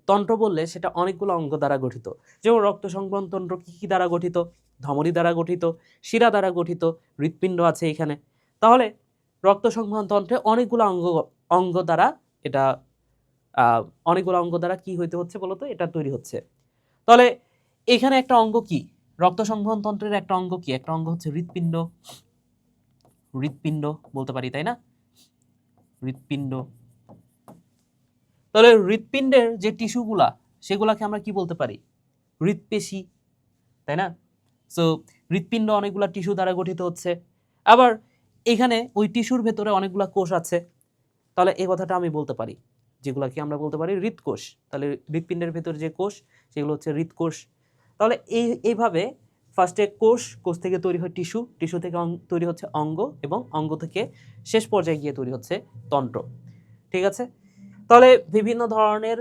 তন্ত্র বললে সেটা অনেকগুলো অঙ্গ দ্বারা গঠিত। যেমন রক্ত সংবহন তন্ত্র কি কি দ্বারা গঠিত? ধমনী দ্বারা গঠিত, শিরা দ্বারা গঠিত, হৃৎপিণ্ড আছে এখানে। তাহলে রক্ত সংবহন তন্ত্রে অনেকগুলো অঙ্গ দ্বারা এটা অনেকগুলো অঙ্গ দ্বারা কি হইতে হচ্ছে বলতো? এটা তৈরি হচ্ছে। তাহলে এখানে একটা অঙ্গ কি? রক্ত সংবহন তন্ত্রের একটা অঙ্গ কি? একটা অঙ্গ হচ্ছে হৃৎপিণ্ড। হৃৎপিণ্ড বলতে পারি, তাই না? হৃৎপিণ্ড। তাহলে হৃৎপিণ্ডের যে টিস্যুগুলা সেগুলাকে আমরা কি বলতে পারি? হৃৎপেশি, তাই না? সো হৃৎপিণ্ড অনেকগুলা টিস্যু দ্বারা গঠিত হচ্ছে। আবার এখানে ওই টিস্যুর ভেতরে অনেকগুলা কোষ আছে। তাহলে এই কথাটা আমি বলতে পারি, যেগুলাকে আমরা বলতে পারি হৃৎকোষ। তাহলে হৃৎপিণ্ডের ভেতরে যে কোষ সেগুলো হচ্ছে হৃৎকোষ। তাহলে এইভাবে ফার্স্টে কোষ থেকে তৈরি হয় টিস্যু, টিস্যু থেকে তৈরি হচ্ছে অঙ্গ, এবং অঙ্গ থেকে শেষ পর্যায়ে গিয়ে তৈরি হচ্ছে তন্ত্র। ঠিক আছে? তাহলে বিভিন্ন ধরনের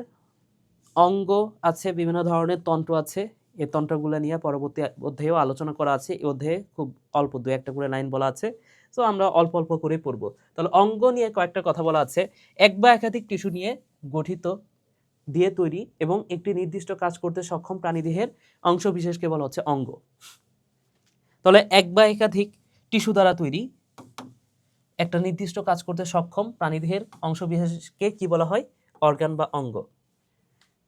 অঙ্গ আছে, বিভিন্ন ধরনের তন্ত্র আছে। এই তন্ত্রগুলো নিয়ে পরবর্তী অধ্যায়েও আলোচনা করা আছে। এই অধ্যায়ে খুব অল্প দু একটা করে লাইন বলা আছে, তো আমরা অল্প অল্প করে পড়বো। তাহলে অঙ্গ নিয়ে কয়েকটা কথা বলা আছে। এক বা একাধিক টিস্যু নিয়ে গঠিত দিয়ে তৈরি এবং একটি নির্দিষ্ট কাজ করতে সক্ষম প্রাণীদেহের অংশ বিশেষকে বলা হচ্ছে অঙ্গ। তাহলে এক বা একাধিক টিস্যু দ্বারা তৈরি একটা নির্দিষ্ট কাজ করতে সক্ষম প্রাণীদেহের অংশ বিশেষকে কি বলা হয়? অর্গান বা অঙ্গ।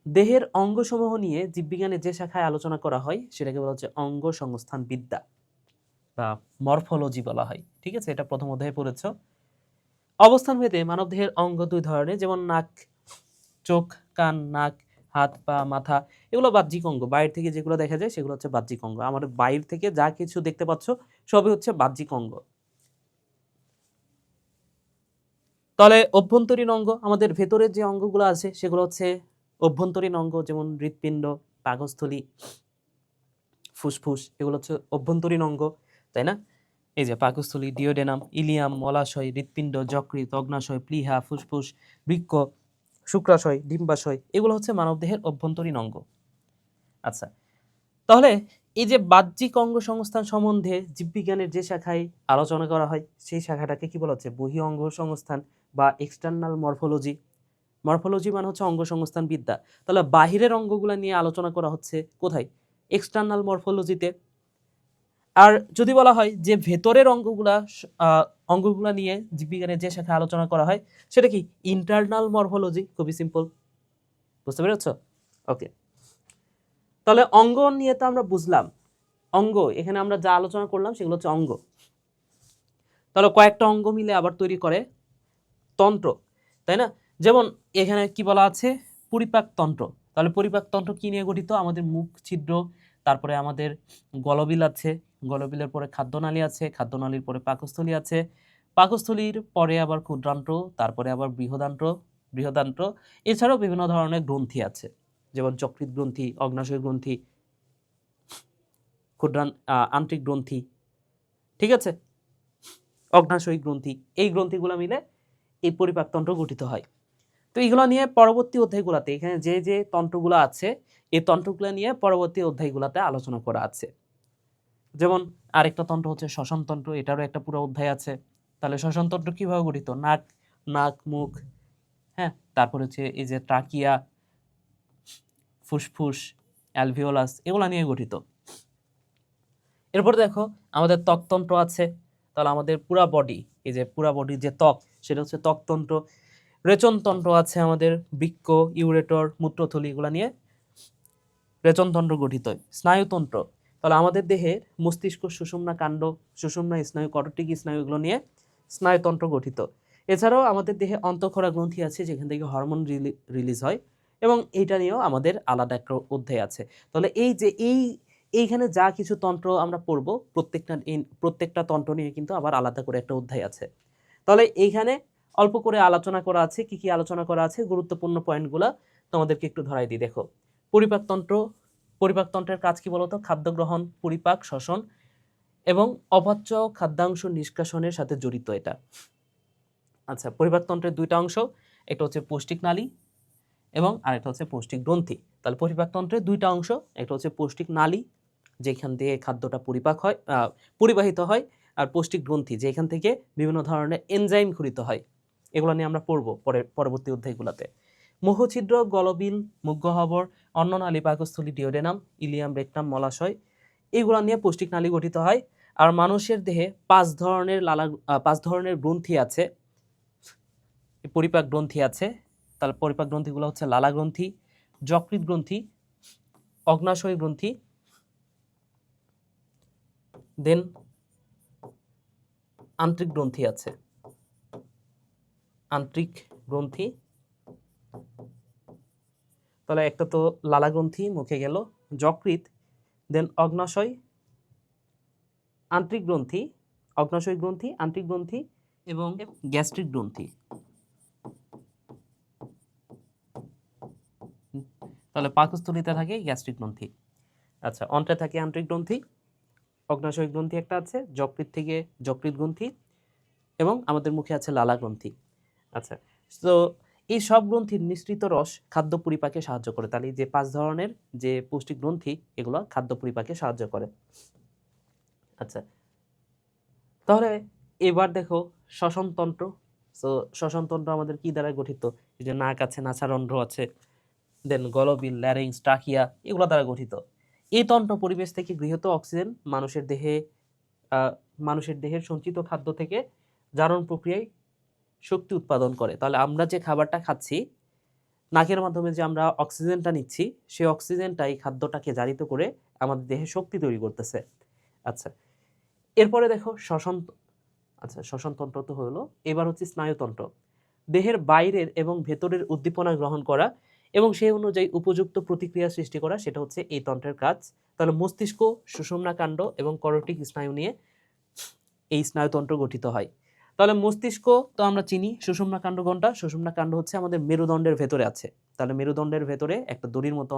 দেহের অঙ্গসমূহ নিয়ে জীববিজ্ঞানের যে শাখায় আলোচনা করা হয় সেটাকে বলা হচ্ছে অঙ্গ সংস্থান বিদ্যা বা মরফোলজি বলা হয়। ঠিক আছে, এটা প্রথম অধ্যায়ে পড়েছ। অবস্থান ভেদে মানবদেহের অঙ্গ দুই ধরনের, যেমন নাক, চোখ, কান, নাক, হাত, পা, মাথা, এগুলো বাহ্যিক অঙ্গ। বাইরে থেকে যেগুলো দেখা যায় সেগুলো হচ্ছে বাহ্যিক অঙ্গ। আমাদের বাইরে থেকে যা কিছু দেখতে পাচ্ছ সবই হচ্ছে বাহ্যিক অঙ্গ। তাহলে অভ্যন্তরীণ অঙ্গ, আমাদের ভেতরের যে অঙ্গগুলো আছে সেগুলো হচ্ছে অভ্যন্তরীণ অঙ্গ, যেমন হৃৎপিণ্ড, পাকস্থলী, ফুসফুস, এগুলো হচ্ছে অভ্যন্তরীণ অঙ্গ, তাই না? এই যে পাকস্থলী, ডিওডেনাম, ইলিয়াম, মলাশয়, হৃৎপিণ্ড, যকৃৎ, অগ্নাশয়, প্লীহা, ফুসফুস, বৃক্ক, শুক্রাশয়, ডিম্বাশয়, এগুলো হচ্ছে মানবদেহের অভ্যন্তরীণ অঙ্গ। আচ্ছা, তাহলে এই যে বাহ্যিক অঙ্গ সংস্থান সম্বন্ধে জীববিজ্ঞানের যে শাখায় আলোচনা করা হয় সেই শাখাটাকে কি বলা হচ্ছে? বহি অঙ্গ সংস্থান বা এক্সটার্নাল মরফোলজি। মরফোলজি মানে হচ্ছে অঙ্গ সংস্থান বিদ্যা। তাহলে বাহিরের অঙ্গগুলো নিয়ে আলোচনা করা হচ্ছে কোথায়? এক্সটার্নাল মরফোলজিতে। আর যদি বলা হয় যে ভেতরের অঙ্গগুলা নিয়ে জীববিজ্ঞানের যে শাখায় আলোচনা করা হয় সেটা কি? Internal morphology. খুবই সিম্পল, বুঝতে পেরেছ? ওকে, তাহলে অঙ্গ নিয়ে তো আমরা বুঝলাম। অঙ্গ, এখানে আমরা যা আলোচনা করলাম সেগুলো হচ্ছে অঙ্গ। তাহলে কয়েকটা অঙ্গ মিলে আবার তৈরি করে তন্ত্র, তাই না? যেমন এখানে কি বলা আছে? পরিপাক তন্ত্র। তাহলে পরিপাক তন্ত্র কি নিয়ে গঠিত? আমাদের মুখ ছিদ্র, তারপরে আমাদের গলবিল আছে, গলবিলের পরে খাদ্যনালী আছে, খাদ্যনালীর পরে পাকস্থলী আছে, পাকস্থলীর পরে আবার ক্ষুদ্রান্ত্র, তারপরে আবার বৃহদান্ত্র, বৃহদান্ত্র, এছাড়াও বিভিন্ন ধরনের গ্রন্থি আছে, যেমন যকৃৎ গ্রন্থি, অগ্নাশয় গ্রন্থি, আন্ত্রিক গ্রন্থি, ঠিক আছে, অগ্নাশয় গ্রন্থি। এই গ্রন্থিগুলো মিলে এই পরিপাকতন্ত্র গঠিত হয়। তো এইগুলো নিয়ে পরবর্তী অধ্যায়গুলোতে, এখানে যে যে তন্ত্রগুলো আছে এই তন্ত্রগুলো নিয়ে পরবর্তী অধ্যায়গুলোতে আলোচনা করা আছে। যেমন আরেকটা তন্ত্র হচ্ছে শ্বসন তন্ত্র, এটারও একটা পুরো অধ্যায় আছে। তাহলে শ্বসন তন্ত্র কিভাবে গঠিত? নাক, মুখ, হ্যাঁ, তারপর হচ্ছে এই যে ট্রাকিয়া, ফুসফুস, অ্যালভিওলাস, এগুলো নিয়ে গঠিত। এরপর দেখো আমাদের ত্বকতন্ত্র আছে। তাহলে আমাদের পুরা বডি, এই যে পুরা বডির যে ত্বক সেটা হচ্ছে ত্বকতন্ত্র। রেচনতন্ত্র আছে আমাদের, বৃক্ক, ইউরেটর, মূত্রথলি, এগুলা নিয়ে রেচনতন্ত্র গঠিত। স্নায়ুতন্ত্র, তাহলে আমাদের দেহের মস্তিষ্ক, সুষুম্না কাণ্ড, সুষুম্না স্নায়ু, করটিক স্নায়ু, এগুলো নিয়ে স্নায়ুতন্ত্র গঠিত। এছাড়াও আমাদের দেহে অন্তঃক্ষরা গ্রন্থি আছে, যেখান থেকে হরমোন রিলিজ হয়, এবং এইটা নিয়েও আমাদের আলাদা একটা অধ্যায় আছে। তাহলে এই যে এইখানে যা কিছু তন্ত্র আমরা পড়বো, প্রত্যেকটা তন্ত্র নিয়ে কিন্তু আবার আলাদা করে একটা অধ্যায় আছে। তাহলে এইখানে অল্প করে আলোচনা করা আছে। কি কি আলোচনা করা আছে, গুরুত্বপূর্ণ পয়েন্টগুলো তোমাদেরকে একটু ধরাই দিই। দেখো, পরিপাকতন্ত্র। পরিপাকতন্ত্রের কাজ কি বলতো? খাদ্য গ্রহণ, পরিপাক, শ্বসন এবং অপাচ্য খাদ্যাংশ নিষ্কাশনের সাথে জড়িত এটা। আচ্ছা, পরিপাকতন্ত্রের দুইটা অংশ, একটা হচ্ছে পৌষ্টিক নালী এবং আরেকটা হচ্ছে পৌষ্টিক গ্রন্থি। তাহলে পরিপাকতন্ত্রের দুইটা অংশ, একটা হচ্ছে পৌষ্টিক নালী, যেখান থেকে খাদ্যটা পরিবাহিত হয়, আর পৌষ্টিক গ্রন্থি, যেখান থেকে বিভিন্ন ধরনের এনজাইম ক্ষরিত হয়। এগুলো নিয়ে আমরা পড়বো পরবর্তী অধ্যায়গুলোতে। মুখছিদ্র, গলবিল, মুখগহ্বর, অন্ননালী, পাকস্থলী, ডিওডেনাম, ইলিয়াম, রেকটাম, মলাশয়, এগুলো নিয়ে পৌষ্টিক নালী গঠিত হয়। আর মানুষের দেহে 5 ধরনের গ্রন্থি আছে, পরিপাক গ্রন্থি আছে। তাহলে পরিপাক গ্রন্থিগুলো হচ্ছে লালা গ্রন্থি, যকৃৎ গ্রন্থি, অগ্নাশয় গ্রন্থি, দেন আন্ত্রিক গ্রন্থি আছে। আন্ত্রিক গ্রন্থি, তাহলে একটা তো লালা গ্রন্থি মুখে গেল, যকৃৎ, দেন অগ্নাশয়, আন্ত্রিক গ্রন্থি, অগ্নাশয় গ্রন্থি, আন্ত্রিক গ্রন্থি এবং গ্যাস্ট্রিক গ্রন্থি। তাহলে পাকস্থলীতে থাকে গ্যাস্ট্রিক গ্রন্থি। আচ্ছা, অন্ত্রে থাকে আন্ত্রিক গ্রন্থি, অগ্নাশয় গ্রন্থি একটা আছে, যকৃৎ থেকে যকৃৎ গ্রন্থি, এবং আমাদের মুখে আছে লালা গ্রন্থি। আচ্ছা, তো এই সব গ্রন্থির নিঃসৃত রস খাদ্য পরিপাকে সাহায্য করে। তাহলে যে 5 ধরনের যে পৌষ্টিক গ্রন্থি, এগুলো খাদ্য পরিপাকে সাহায্য করে। আচ্ছা, তাহলে এবার দেখো শ্বসনতন্ত্র। তো শ্বসনতন্ত্র আমাদের কি দ্বারা গঠিত? এই যে নাক আছে, নাসারন্ধ্র আছে, দেন গলবিল, ল্যারিংস, ট্রাকিয়া, এগুলো দ্বারা গঠিত। এই তন্ত্র পরিবেশ থেকে গৃহীত অক্সিজেন মানুষের দেহের সঞ্চিত খাদ্য থেকে জারণ প্রক্রিয়ায় শক্তি উৎপাদন করে। তাহলে আমরা যে খাবারটা খাচ্ছি, নাকের মাধ্যমে যে আমরা অক্সিজেনটা নিচ্ছি, সেই অক্সিজেনটাই খাদ্যটাকে জারিত করে আমাদের দেহে শক্তি তৈরি করতেছে। আচ্ছা, এরপরে দেখো শ্বসনতন্ত্র তো হলো। এবার হচ্ছে স্নায়ুতন্ত্র। দেহের বাইরের এবং ভেতরের উদ্দীপনা গ্রহণ করা এবং সেই অনুযায়ী উপযুক্ত প্রতিক্রিয়া সৃষ্টি করা, সেটা হচ্ছে এই তন্ত্রের কাজ। তাহলে মস্তিষ্ক, সুষুম্না কাণ্ড এবং করটিক স্নায়ু নিয়ে এই স্নায়ুতন্ত্র গঠিত হয়। তাহলে মস্তিষ্ক তো আমরা চিনি। সুষুম্না কাণ্ড কোনটা? সুষুম্না কাণ্ড হচ্ছে আমাদের মেরুদণ্ডের ভেতরে আছে। তাহলে মেরুদণ্ডের ভেতরে একটা দড়ির মতো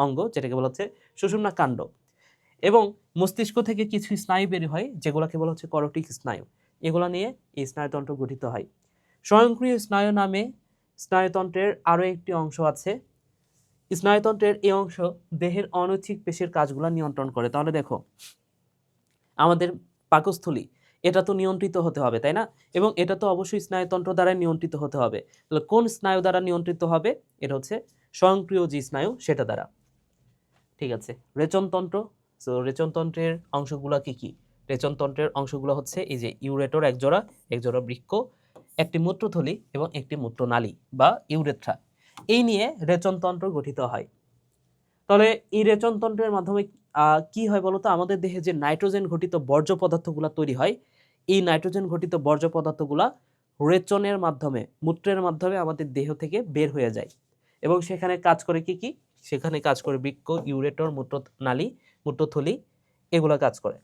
অঙ্গ, যেটাকে বলা হচ্ছে সুষুম্না কাণ্ড। এবং মস্তিষ্ক থেকে কিছু স্নায়ু বের হয়, যেগুলোকে বলা হচ্ছে করটিক স্নায়ু। এগুলো নিয়ে এই স্নায়ুতন্ত্র গঠিত হয়। স্বয়ংক্রিয় স্নায়ু নামে স্নায়ুতন্ত্রের আরও একটি অংশ আছে। স্নায়ুতন্ত্রের এই অংশ দেহের অনৈচ্ছিক পেশির কাজগুলো নিয়ন্ত্রণ করে। তাহলে দেখো, আমাদের পাকস্থলী, এটা তো নিয়ন্ত্রিত হতে হবে, তাই না? এবং এটা তো অবশ্যই স্নায়ুতন্ত্র দ্বারা নিয়ন্ত্রিত হতে হবে। তাহলে কোন স্নায়ু দ্বারা নিয়ন্ত্রিত হবে? এটা হচ্ছে স্বয়ংক্রিয় যে স্নায়ু, সেটা দ্বারা। ঠিক আছে, রেচনতন্ত্র। সো রেচনতন্ত্রের অংশগুলো কি কি? রেচনতন্ত্রের অংশগুলো হচ্ছে এই যে ইউরেটর একজোড়া বৃক্ক, একটি মূত্রথলি এবং একটি মূত্রনালী বা ইউরেথ্রা। এই নিয়ে রেচনতন্ত্র গঠিত হয়। তাহলে এই রেচনতন্ত্রের মাধ্যমে কি হয় বলতো? আমাদের দেহে যে নাইট্রোজেন ঘটিত বর্জ্য পদার্থগুলো তৈরি হয়, এই নাইট্রোজেন ঘটিত বর্জ্য পদার্থগুলা রেচনের মাধ্যমে, মূত্রের মাধ্যমে আমাদের দেহ থেকে বের হয়ে যায়। এবং সেখানে কাজ করে কি কি? সেখানে কাজ করে বৃক্ক, ইউরেটর, মূত্রনালী, মূত্রথলি, এগুলা কাজ করে।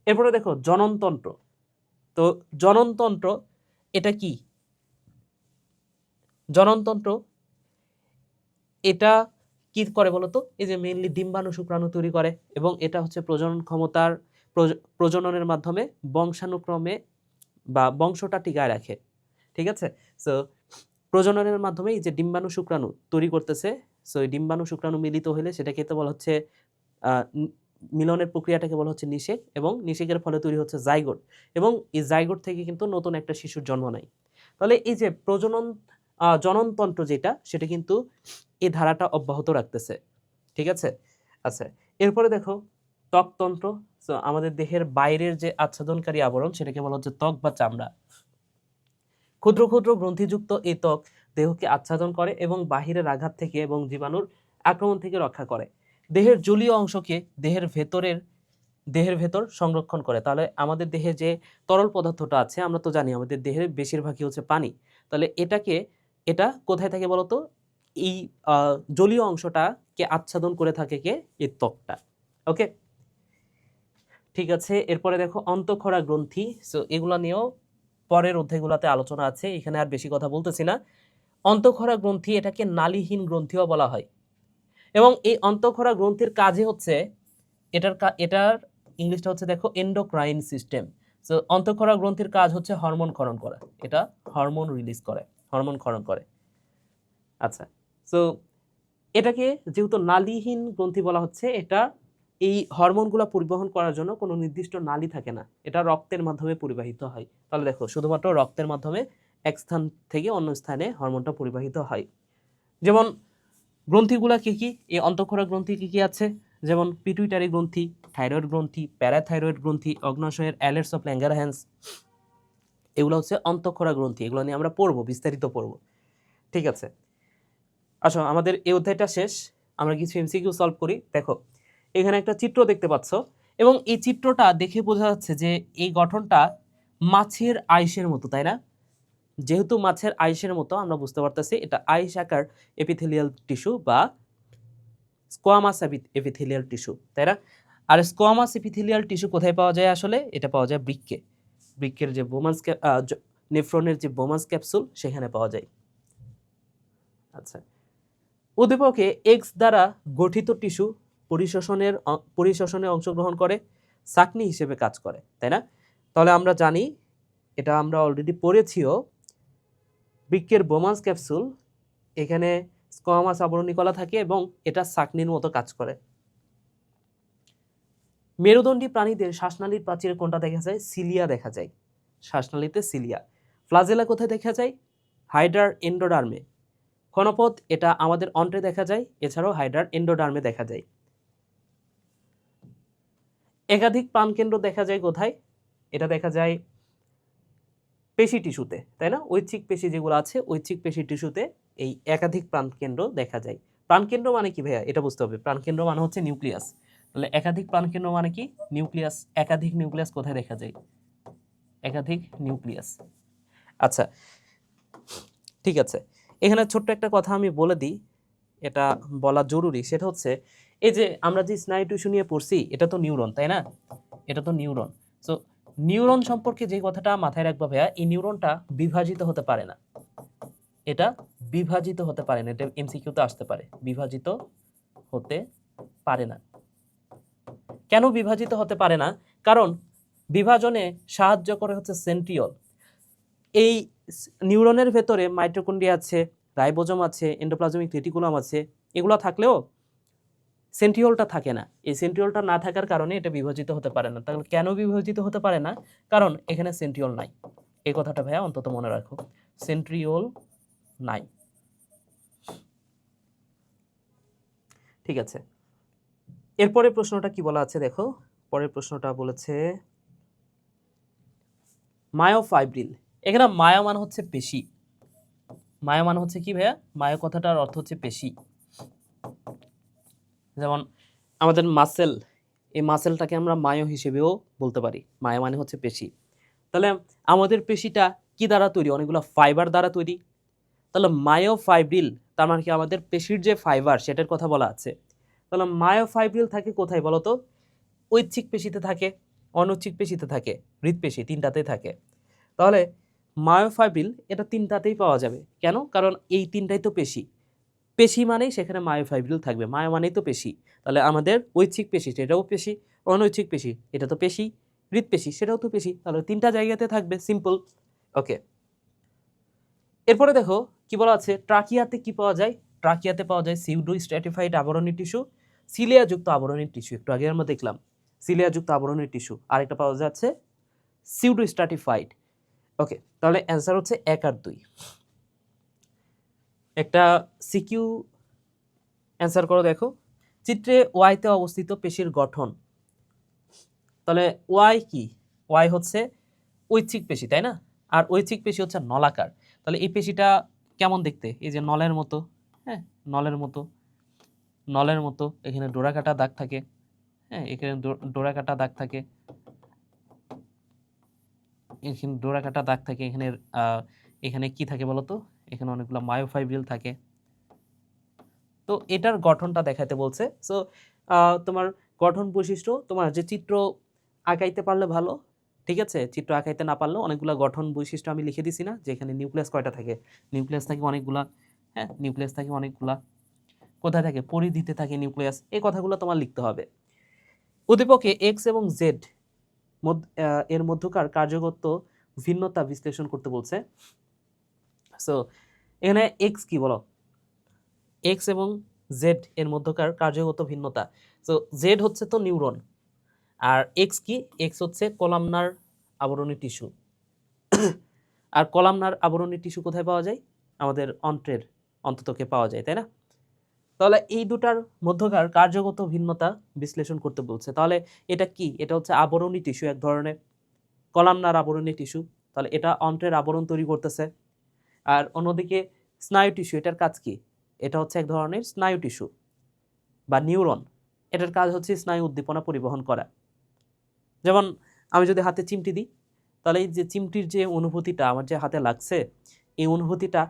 এরপরে দেখো জননতন্ত্র। তো জননতন্ত্র এটা কি? জননতন্ত্র এটা কি করে বলতো? এই যে মেইনলি ডিম্বাণু শুক্রাণু তৈরি করে, এবং এটা হচ্ছে প্রজননের মাধ্যমে বংশানুক্রমে বা বংশটা টিকায় রাখে। ঠিক আছে, সো প্রজননের মাধ্যমে এই যে ডিম্বাণু শুক্রাণু তৈরি করতেছে, সো এই ডিম্বাণু শুক্রাণু মিলিত হলে সেটাকে তো বলা হচ্ছে মিলনের প্রক্রিয়াটাকে বলা হচ্ছে নিষেক, এবং নিষেকের ফলে তৈরি হচ্ছে জাইগোট, এবং এই জাইগোট থেকে কিন্তু নতুন একটা শিশুর জন্ম নেয়। তাহলে এই যে জননতন্ত্র যেটা, সেটা কিন্তু এই ধারাটা অব্যাহত রাখতেছে। ঠিক আছে। আচ্ছা, এরপরে দেখো ত্বকতন্ত্র। সো আমাদের দেহের বাইরের যে আচ্ছাদনকারী আবরণ, সেটাকে বলা হচ্ছে ত্বক বা চামড়া। ক্ষুদ্র ক্ষুদ্র গ্রন্থিযুক্ত এই ত্বক দেহকে আচ্ছাদন করে এবং বাহিরের আঘাত থেকে এবং জীবাণুর আক্রমণ থেকে রক্ষা করে। দেহের জলীয় অংশকে দেহের ভেতর সংরক্ষণ করে। তাহলে আমাদের দেহে যে তরল পদার্থটা আছে, আমরা তো জানি আমাদের দেহের বেশিরভাগই হচ্ছে পানি। তাহলে এটা কোথায় থাকে বলতো? এই জলীয় অংশটাকে আচ্ছাদন করে থাকে কে? এই ত্বকটা। ওকে, ঠিক আছে। এরপরে দেখো অন্তঃক্ষরা গ্রন্থি। সো এগুলো নিয়েও পরের অধ্যায়গুলোতে আলোচনা আছে, এখানে আর বেশি কথা বলতেছি না। অন্তঃক্ষরা গ্রন্থি, এটাকে নালীহীন গ্রন্থিও বলা হয়। এবং এই অন্তঃক্ষরা গ্রন্থির কাজই হচ্ছে এটার ইংলিশটা হচ্ছে দেখো এন্ডোক্রাইন সিস্টেম। সো অন্তঃক্ষরা গ্রন্থির কাজ হচ্ছে হরমোন ক্ষরণ করা, এটা হরমোন রিলিজ করে, হরমোন ক্ষরণ করে। আচ্ছা, সো এটাকে যেহেতু নালীহীন গ্রন্থি বলা হচ্ছে, এটা এই হরমোনগুলো পরিবহন করার জন্য কোনো নির্দিষ্ট নালী থাকে না, এটা রক্তের মাধ্যমে পরিবাহিত হয়। তাহলে দেখো শুধুমাত্র রক্তের মাধ্যমে এক স্থান থেকে অন্য স্থানে হরমোনটা পরিবাহিত হয়। যেমন গ্রন্থিগুলা কি কি? এই অন্তঃক্ষরা গ্রন্থি কি কি আছে? যেমন পিটুইটারি গ্রন্থি, থাইরয়েড গ্রন্থি, প্যারাথাইরয়েড গ্রন্থি, অগ্নাশয়ের অ্যালেটস অফ ল্যাঙ্গারহ্যান্স, এগুলো হচ্ছে অন্তঃক্ষরা গ্রন্থি। এগুলো নিয়ে আমরা পড়বো, বিস্তারিত পড়বো। ঠিক আছে, আসো আমাদের এই অধ্যায়টা শেষ, আমরা কিছু এমসিকিউ সলভ করি। দেখো এখানে একটা চিত্র দেখতে পাচ্ছ, এবং এই চিত্রটা দেখে বোঝা যাচ্ছে যে এই গঠনটা মাছের আইসের মতো, তাই না? যেহেতু মাছের আইসের মতো, আমরা বুঝতে পারতেছি এটা আইস আকার এপিথেলিয়াল টিস্যু বা স্কোয়ামাস এপিথেলিয়াল টিস্যু, তাই না? আর স্কোয়ামাস এপিথেলিয়াল টিস্যু কোথায় পাওয়া যায় আসলে? এটা পাওয়া যায় বৃক্কে। বৃক্কের যে বোমান্স নেফ্রনের যে বোমান্স ক্যাপসুল, সেখানে পাওয়া যায়। আচ্ছা, উদ্দীপকে এক্স দ্বারা গঠিত টিস্যু পরিশোষণে অংশগ্রহণ করে, সাকনি হিসেবে কাজ করে, তাই না? তাহলে আমরা জানি, এটা আমরা অলরেডি পড়েছিও, বৃক্কের বোমান্স ক্যাপসুল, এখানে স্কোয়ামাস আবরণী কলা থাকে এবং এটা সাকনির মতো কাজ করে। মেরুদণ্ডী প্রাণীদের শ্বাসনালীর প্রাচীরে কোনটা দেখা যায়? সিলিয়া দেখা যায়, শ্বাসনালীতে সিলিয়া। ফ্লাজেলা কোথায় দেখা যায়? হাইডার এন্ডোডার্মে। ক্ষণপথ, এটা আমাদের অন্ত্রে দেখা যায়, এছাড়াও হাইডার এন্ডোডার্মে দেখা যায়। একাধিক প্রাণকেন্দ্র দেখা যায় কোথায়? এটা দেখা যায় পেশি টিস্যুতে, তাই না? ঐচ্ছিক পেশি যেগুলো আছে, ঐচ্ছিক পেশি টিস্যুতে এই একাধিক প্রাণকেন্দ্র দেখা যায়। প্রাণকেন্দ্র মানে কি ভাইয়া? এটা বুঝতে হবে। প্রাণকেন্দ্র মানে হচ্ছে নিউক্লিয়াস। তাহলে একাধিক প্রাণকেন্দ্র মানে কি? নিউক্লিয়াস। একাধিক নিউক্লিয়াস কোথায় দেখা যায়? একাধিক নিউক্লিয়াস। আচ্ছা, ঠিক আছে। এখানে ছোট্ট একটা কথা আমি বলে দিই, এটা বলা জরুরি। সেটা হচ্ছে, এই যে আমরা যে স্নায়ু টিস্যু নিয়ে পড়ছি, এটা তো নিউরন, তাই না? এটা তো নিউরন। সো নিউরন সম্পর্কে যে কথাটা মাথায় রাখবা ভাইয়া, এই নিউরনটা বিভাজিত হতে পারে না। এটা বিভাজিত হতে পারে না, এটা এমসিকিউতে আসতে পারে। বিভাজিত হতে পারে না। কেন বিভাজিত হতে পারে না? কারণ বিভাজনে সাহায্য করে হচ্ছে সেন্ট্রিওল। এই নিউরনের ভেতরে মাইটোকন্ড্রিয়া আছে, রাইবোজোম আছে, এন্ডোপ্লাজমিক রেটিকুলাম আছে, এগুলো থাকলেও সেন্ট্রিওলটা থাকে না। এই সেন্ট্রিওলটা না থাকার কারণে এটা বিভাজিত হতে পারে না। তাহলে কেন বিভাজিত হতে পারে না? কারণ এখানে সেন্ট্রিওল নাই। এই কথাটা ভাইয়া অন্তত মনে রাখো, সেন্ট্রিওল নাই। ঠিক আছে, এরপরে প্রশ্নটা কি বলা আছে দেখো। পরের প্রশ্নটা বলেছে মায়োফাইব্রিল। এখানে মায়া মানে হচ্ছে পেশি। মায়া মানে হচ্ছে কি ভাইয়া? মায়া কথাটার অর্থ হচ্ছে পেশি। যেমন আমাদের মাসেল, এই মাসেলটাকে আমরা মায়ো হিসেবেও বলতে পারি। মায়া মানে হচ্ছে পেশি। তাহলে আমাদের পেশিটা কি দ্বারা তৈরি? অনেকগুলো ফাইবার দ্বারা তৈরি। তাহলে মায়োফাইব্রিল তার মানে কি? আমাদের পেশির যে ফাইবার, সেটার কথা বলা আছে। তাহলে মায়োফাইব্রিল থাকে কোথায় বলো তো? ঐচ্ছিক পেশিতে থাকে, অনৈচ্ছিক পেশিতে থাকে, হৃৎপেশি, তিনটাতেই থাকে। তাহলে মায়োফাইব্রিল এটা তিনটাতেই পাওয়া যাবে। কেন? কারণ এই তিনটাই তো পেশি। পেশি মানেই সেখানে মায়োফাইব্রিল থাকবে। মায়ো মানেই তো পেশি। তাহলে আমাদের ঐচ্ছিক পেশি, সেটাও পেশি। অনৈচ্ছিক পেশি, এটা তো পেশি। হৃৎপেশি, সেটাও তো পেশি। তাহলে তিনটা জায়গাতে থাকবে, সিম্পল। ওকে, এরপরে দেখো কি বলা আছে। ট্রাকিয়াতে কি পাওয়া যায়? ট্রাকিয়াতে পাওয়া যায় সিউডো স্ট্র্যাটিফাইড আবরণী টিস্যু, সিলিয়াযুক্ত আবরণী টিস্যু। একটু আগে আমরা দেখলাম সিলিয়াযুক্ত আবরণী টিস্যু। আরেকটা পাওয়া যাচ্ছে সিউডো স্ট্র্যাটিফাইড। ওকে, তাহলে অ্যান্সার হচ্ছে 1 আর 2। একটা সিকিউ অ্যান্সার করো দেখো। চিত্রে ওয়াইতে অবস্থিত পেশির গঠন। তাহলে ওয়াই কি? ওয়াই হচ্ছে ঐচ্ছিক পেশি, তাই না? আর ঐচ্ছিক পেশি হচ্ছে নলাকার। তাহলে এই পেশিটা কেমন দেখতে? এই যে নলের মতো, হ্যাঁ, নলের মতো, নলের মতো এখানে ডোরাকাটা দাগ থাকে, হ্যাঁ, এখানে ডোরাকাটা দাগ থাকে, এখানে ডোরাকাটা দাগ থাকে, এখানে এখানে কি থাকে বলতো? এখানে অনেকগুলো মায়োফাইব্রিল থাকে। তো এটার গঠনটা দেখাতে বলছে। সো তোমার গঠন বৈশিষ্ট্য, তোমার যে চিত্র আঁকাইতে পারলে ভালো, ঠিক আছে? চিত্র আঁকাইতে না পারলেও অনেকগুলা গঠন বৈশিষ্ট্য আমি লিখে দিছি না, যে এখানে নিউক্লিয়াস কয়টা থাকে? নিউক্লিয়াস থাকে অনেকগুলা, হ্যাঁ, নিউক্লিয়াস থাকে অনেকগুলা। কোথায় থাকে? পরিধিতে থাকে নিউক্লিয়াস। এই কথাগুলো তোমার লিখতে হবে। উদ্দীপকে এক্স এবং জেড এর মধ্যকার কার্যগত ভিন্নতা বিশ্লেষণ করতে বলছে। সো এখানে এক্স কি বলো? এক্স এবং জেড এর মধ্যকার কার্যগত ভিন্নতা। সো জেড হচ্ছে তো নিউরন, আর এক্স কি? এক্স হচ্ছে কলামনার আবরণী টিস্যু। আর কলামনার আবরণী টিস্যু কোথায় পাওয়া যায়? আমাদের অন্ত্রের অন্ততকে পাওয়া যায়, তাই না? তাহলে এই দুটার মধ্যকার কার্যগত ভিন্নতা বিশ্লেষণ করতে বলছে। তাহলে এটা কি? এটা হচ্ছে আবরণী টিস্যু, এক ধরনের কলামনার আবরণী টিস্যু। তাহলে এটা অন্ত্রের আবরণ তৈরি করতেছে। আর অন্যদিকে স্নায়ু টিস্যু, এটার কাজ কি? এটা হচ্ছে এক ধরনের স্নায়ু টিস্যু বা নিউরন। এটার কাজ হচ্ছে স্নায়ু উদ্দীপনা পরিবহন করা। যেমন আমি যদি হাতে চিমটি দিই, তাহলে এই যে চিমটির যে অনুভূতিটা আমার যে হাতে লাগছে, এই অনুভূতিটা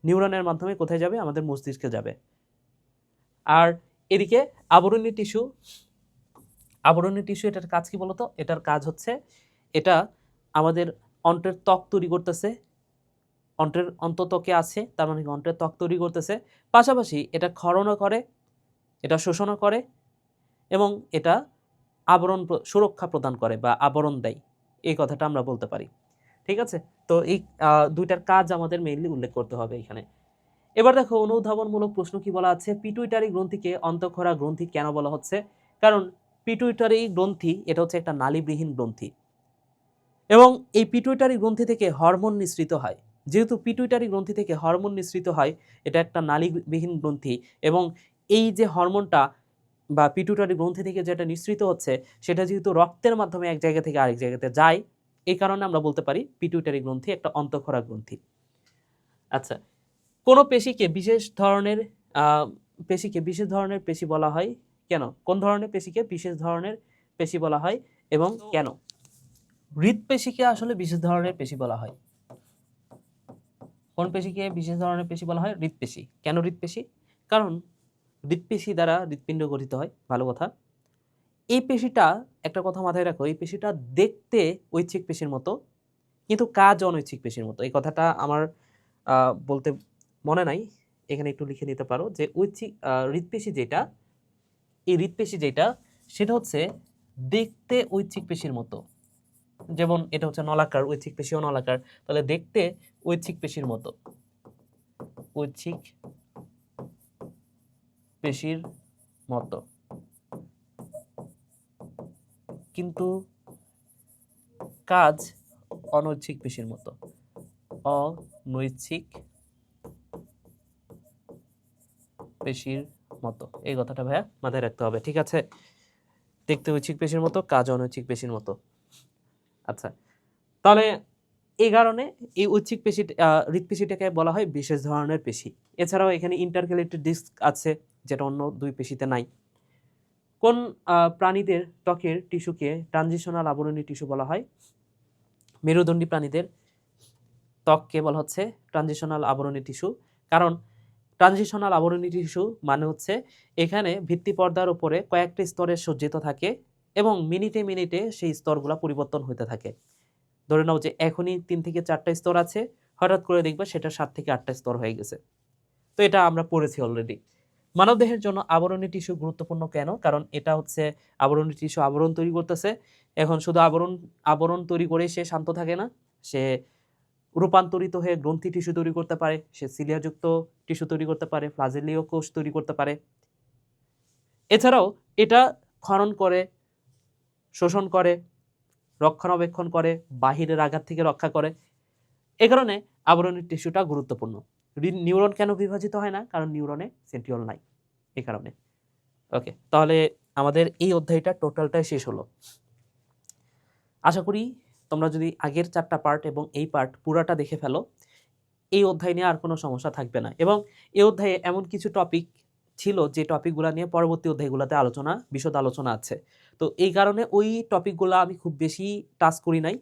নিউরনের মাধ্যমে কোথায় যাবে? আমাদের মস্তিষ্কে যাবে। আর এদিকে আবরণী টিস্যু, আবরণী টিস্যু এটার কাজ কি বলতো? এটার কাজ হচ্ছে এটা আমাদের অন্ত্রের ত্বক তৈরি করতেছে। অন্ত্রের অন্তত্বকে আছে, তার মানে অন্ত্রের ত্বক তৈরি করতেছে। পাশাপাশি এটা ক্ষরণও করে, এটা শোষণও করে, এবং এটা আবরণ সুরক্ষা প্রদান করে বা আবরণ দেয়, এই কথাটা আমরা বলতে পারি। ঠিক আছে? তো এই দুইটার কাজ আমাদের মেইনলি উল্লেখ করতে হবে এখানে। এবার দেখো অনুধাবনমূলক প্রশ্ন কি বলা আছে? পিটুইটারি গ্রন্থিকে অন্তঃক্ষরা গ্রন্থি কেন বলা হচ্ছে? কারণ পিটুইটারি গ্রন্থি এটা হচ্ছে একটা নালীবিহীন গ্রন্থি, এবং এই পিটুইটারি গ্রন্থি থেকে হরমোন নিঃসৃত হয়। যেহেতু পিটুইটারি গ্রন্থি থেকে হরমোন নিঃসৃত হয়, এটা একটা নালীবিহীন গ্রন্থি, এবং এই যে হরমোনটা বা পিটুইটারি গ্রন্থি থেকে যেটা নিঃসৃত হচ্ছে, সেটা যেহেতু রক্তের মাধ্যমে এক জায়গা থেকে আরেক জায়গাতে যায়, এই কারণে আমরা বলতে পারি পিটুইটারি গ্রন্থি একটা অন্তঃক্ষরা গ্রন্থি। আচ্ছা, কোন পেশিকে বিশেষ ধরনের পেশি বলা হয় কেন? কোন ধরনের পেশিকে বিশেষ ধরনের পেশি বলা হয় এবং কেন? হৃৎপেশিকে আসলে বিশেষ ধরনের পেশি বলা হয়। কোন পেশিকে বিশেষ ধরনের পেশি বলা হয়? হৃৎপেশি। কেন হৃৎপেশি? কারণ হৃৎপেশি দ্বারা হৃৎপিণ্ড গঠিত হয়। ভালো কথা। এই পেশিটা, একটা কথা মাথায় রাখো, এই পেশিটা দেখতে ঐচ্ছিক পেশির মতো, কিন্তু কাজ অনৈচ্ছিক পেশির মতো। এই কথাটা আমার বলতে মনে নাই, এখানে একটু লিখে নিতে পারো যে ঐচ্ছিক হৃৎপেশি যেটা, এই হৃৎপেশি যেটা, সেটা হচ্ছে দেখতে ঐচ্ছিক পেশির মতো। যেমন এটা হচ্ছে নলাকার, ঐচ্ছিক পেশিও নলাকার, তাহলে দেখতে ঐচ্ছিক পেশির মতো, ঐচ্ছিক পেশির মতো, কিন্তু কাজ অনৈচ্ছিক পেশির মতো, অনৈচ্ছিক পেশির মতো। এই কথাটা ভাইয়া মাথায় রাখতে হবে, ঠিক আছে? দেখতে ঐচ্ছিক পেশির মতো, কাজ অনৈচ্ছিক পেশির মতো। আচ্ছা, তাহলে এই কারণে এই ঐচ্ছিক পেশি হৃৎপেশিটাকে বলা হয় বিশেষ ধরনের পেশি। এছাড়াও এখানে ইন্টারক্যালেটেড ডিস্ক আছে, যেটা অন্য দুই পেশিতে নাই। কোন প্রাণীদের ত্বকের টিস্যুকে ট্রানজিশনাল আবরণী টিস্যু বলা হয়? মেরুদণ্ডী প্রাণীদের ত্বককে বলা হচ্ছে ট্রানজিশনাল আবরণী টিস্যু। কারণ ট্রানজিশনাল আবরণী টিস্যু মানে হচ্ছে এখানে ভিত্তি পর্দার উপরে কয়েকটি স্তরে সজ্জিত থাকে, এবং মিনিটে মিনিটে সেই স্তরগুলো পরিবর্তন হতে থাকে। ধরে নাও যে এখনই 3 থেকে 4টা স্তর আছে, হঠাৎ করে দেখবা সেটা 7 থেকে 8টা স্তর হয়ে গেছে। তো এটা আমরা পড়েছি অলরেডি। মানবদেহের জন্য আবরণী টিস্যু গুরুত্বপূর্ণ কেন? কারণ এটা হচ্ছে আবরণী টিস্যু আবরণ তৈরি করতেছে। এখন শুধু আবরণ তৈরি করেই সে শান্ত থাকে না, সে রূপান্তরিত হয়ে গ্রন্থি টিস্যু তৈরি করতে পারে, সে সিলিয়াযুক্ত টিস্যু তৈরি করতে পারে, ফ্লাজেলীয় কোষ তৈরি করতে পারে। এছাড়াও এটা ক্ষরণ করে, শোষণ করে, রক্ষণাবেক্ষণ করে, বাহিরের আঘাত থেকে রক্ষা করে। এ কারণে আবরণী টিস্যুটা গুরুত্বপূর্ণ। নিউরন কেন বিভাজিত হয় না? কারণ নিউরনে সেন্ট্রিওল নাই, এই কারণে। ওকে, তাহলে আমাদের এই অধ্যায়টা টোটালটাই শেষ হলো। আশা করি তোমরা যদি আগের 4টা পার্ট এবং এই পার্ট পুরাটা দেখে ফেলো, এই অধ্যায় নিয়ে আর কোনো সমস্যা থাকবে না। এবং এই অধ্যায়ে এমন কিছু টপিক ছিল যে টপিকগুলা নিয়ে পরবর্তী অধ্যায়গুলোতে বিশদ আলোচনা আছে। তো এই কারণে ওই টপিকগুলা আমি খুব বেশি টাচ করি নাই।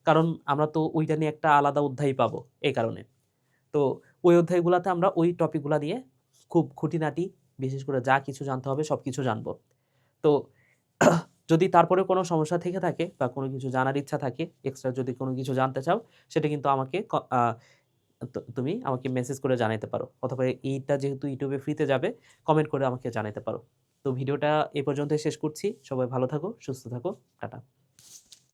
কারণ আমরা তো ওইটা নিয়ে একটা আলাদা অধ্যায় পাবো, এই কারণে। তো ওই অধ্যায়গুলাতে আমরা ওই টপিকগুলা নিয়ে খুব খুঁটিনাটি বিশেষ করে যা কিছু জানতে হবে সবকিছু জানবো। তো যদি তারপরে কোনো সমস্যা থেকে থাকে বা কোনো কিছু জানার ইচ্ছা থাকে, এক্সট্রা যদি কোনো কিছু জানতে চাও, সেটা কিন্তু আমাকে তুমি আমাকে মেসেজ করে জানাইতে পারো, অথবা এইটা যেহেতু ইউটিউবে ফ্রিতে যাবে, কমেন্ট করে আমাকে জানাইতে পারো। তো ভিডিওটা এই পর্যন্তই শেষ করছি। সবাই ভালো থাকো, সুস্থ থাকো, টাটা।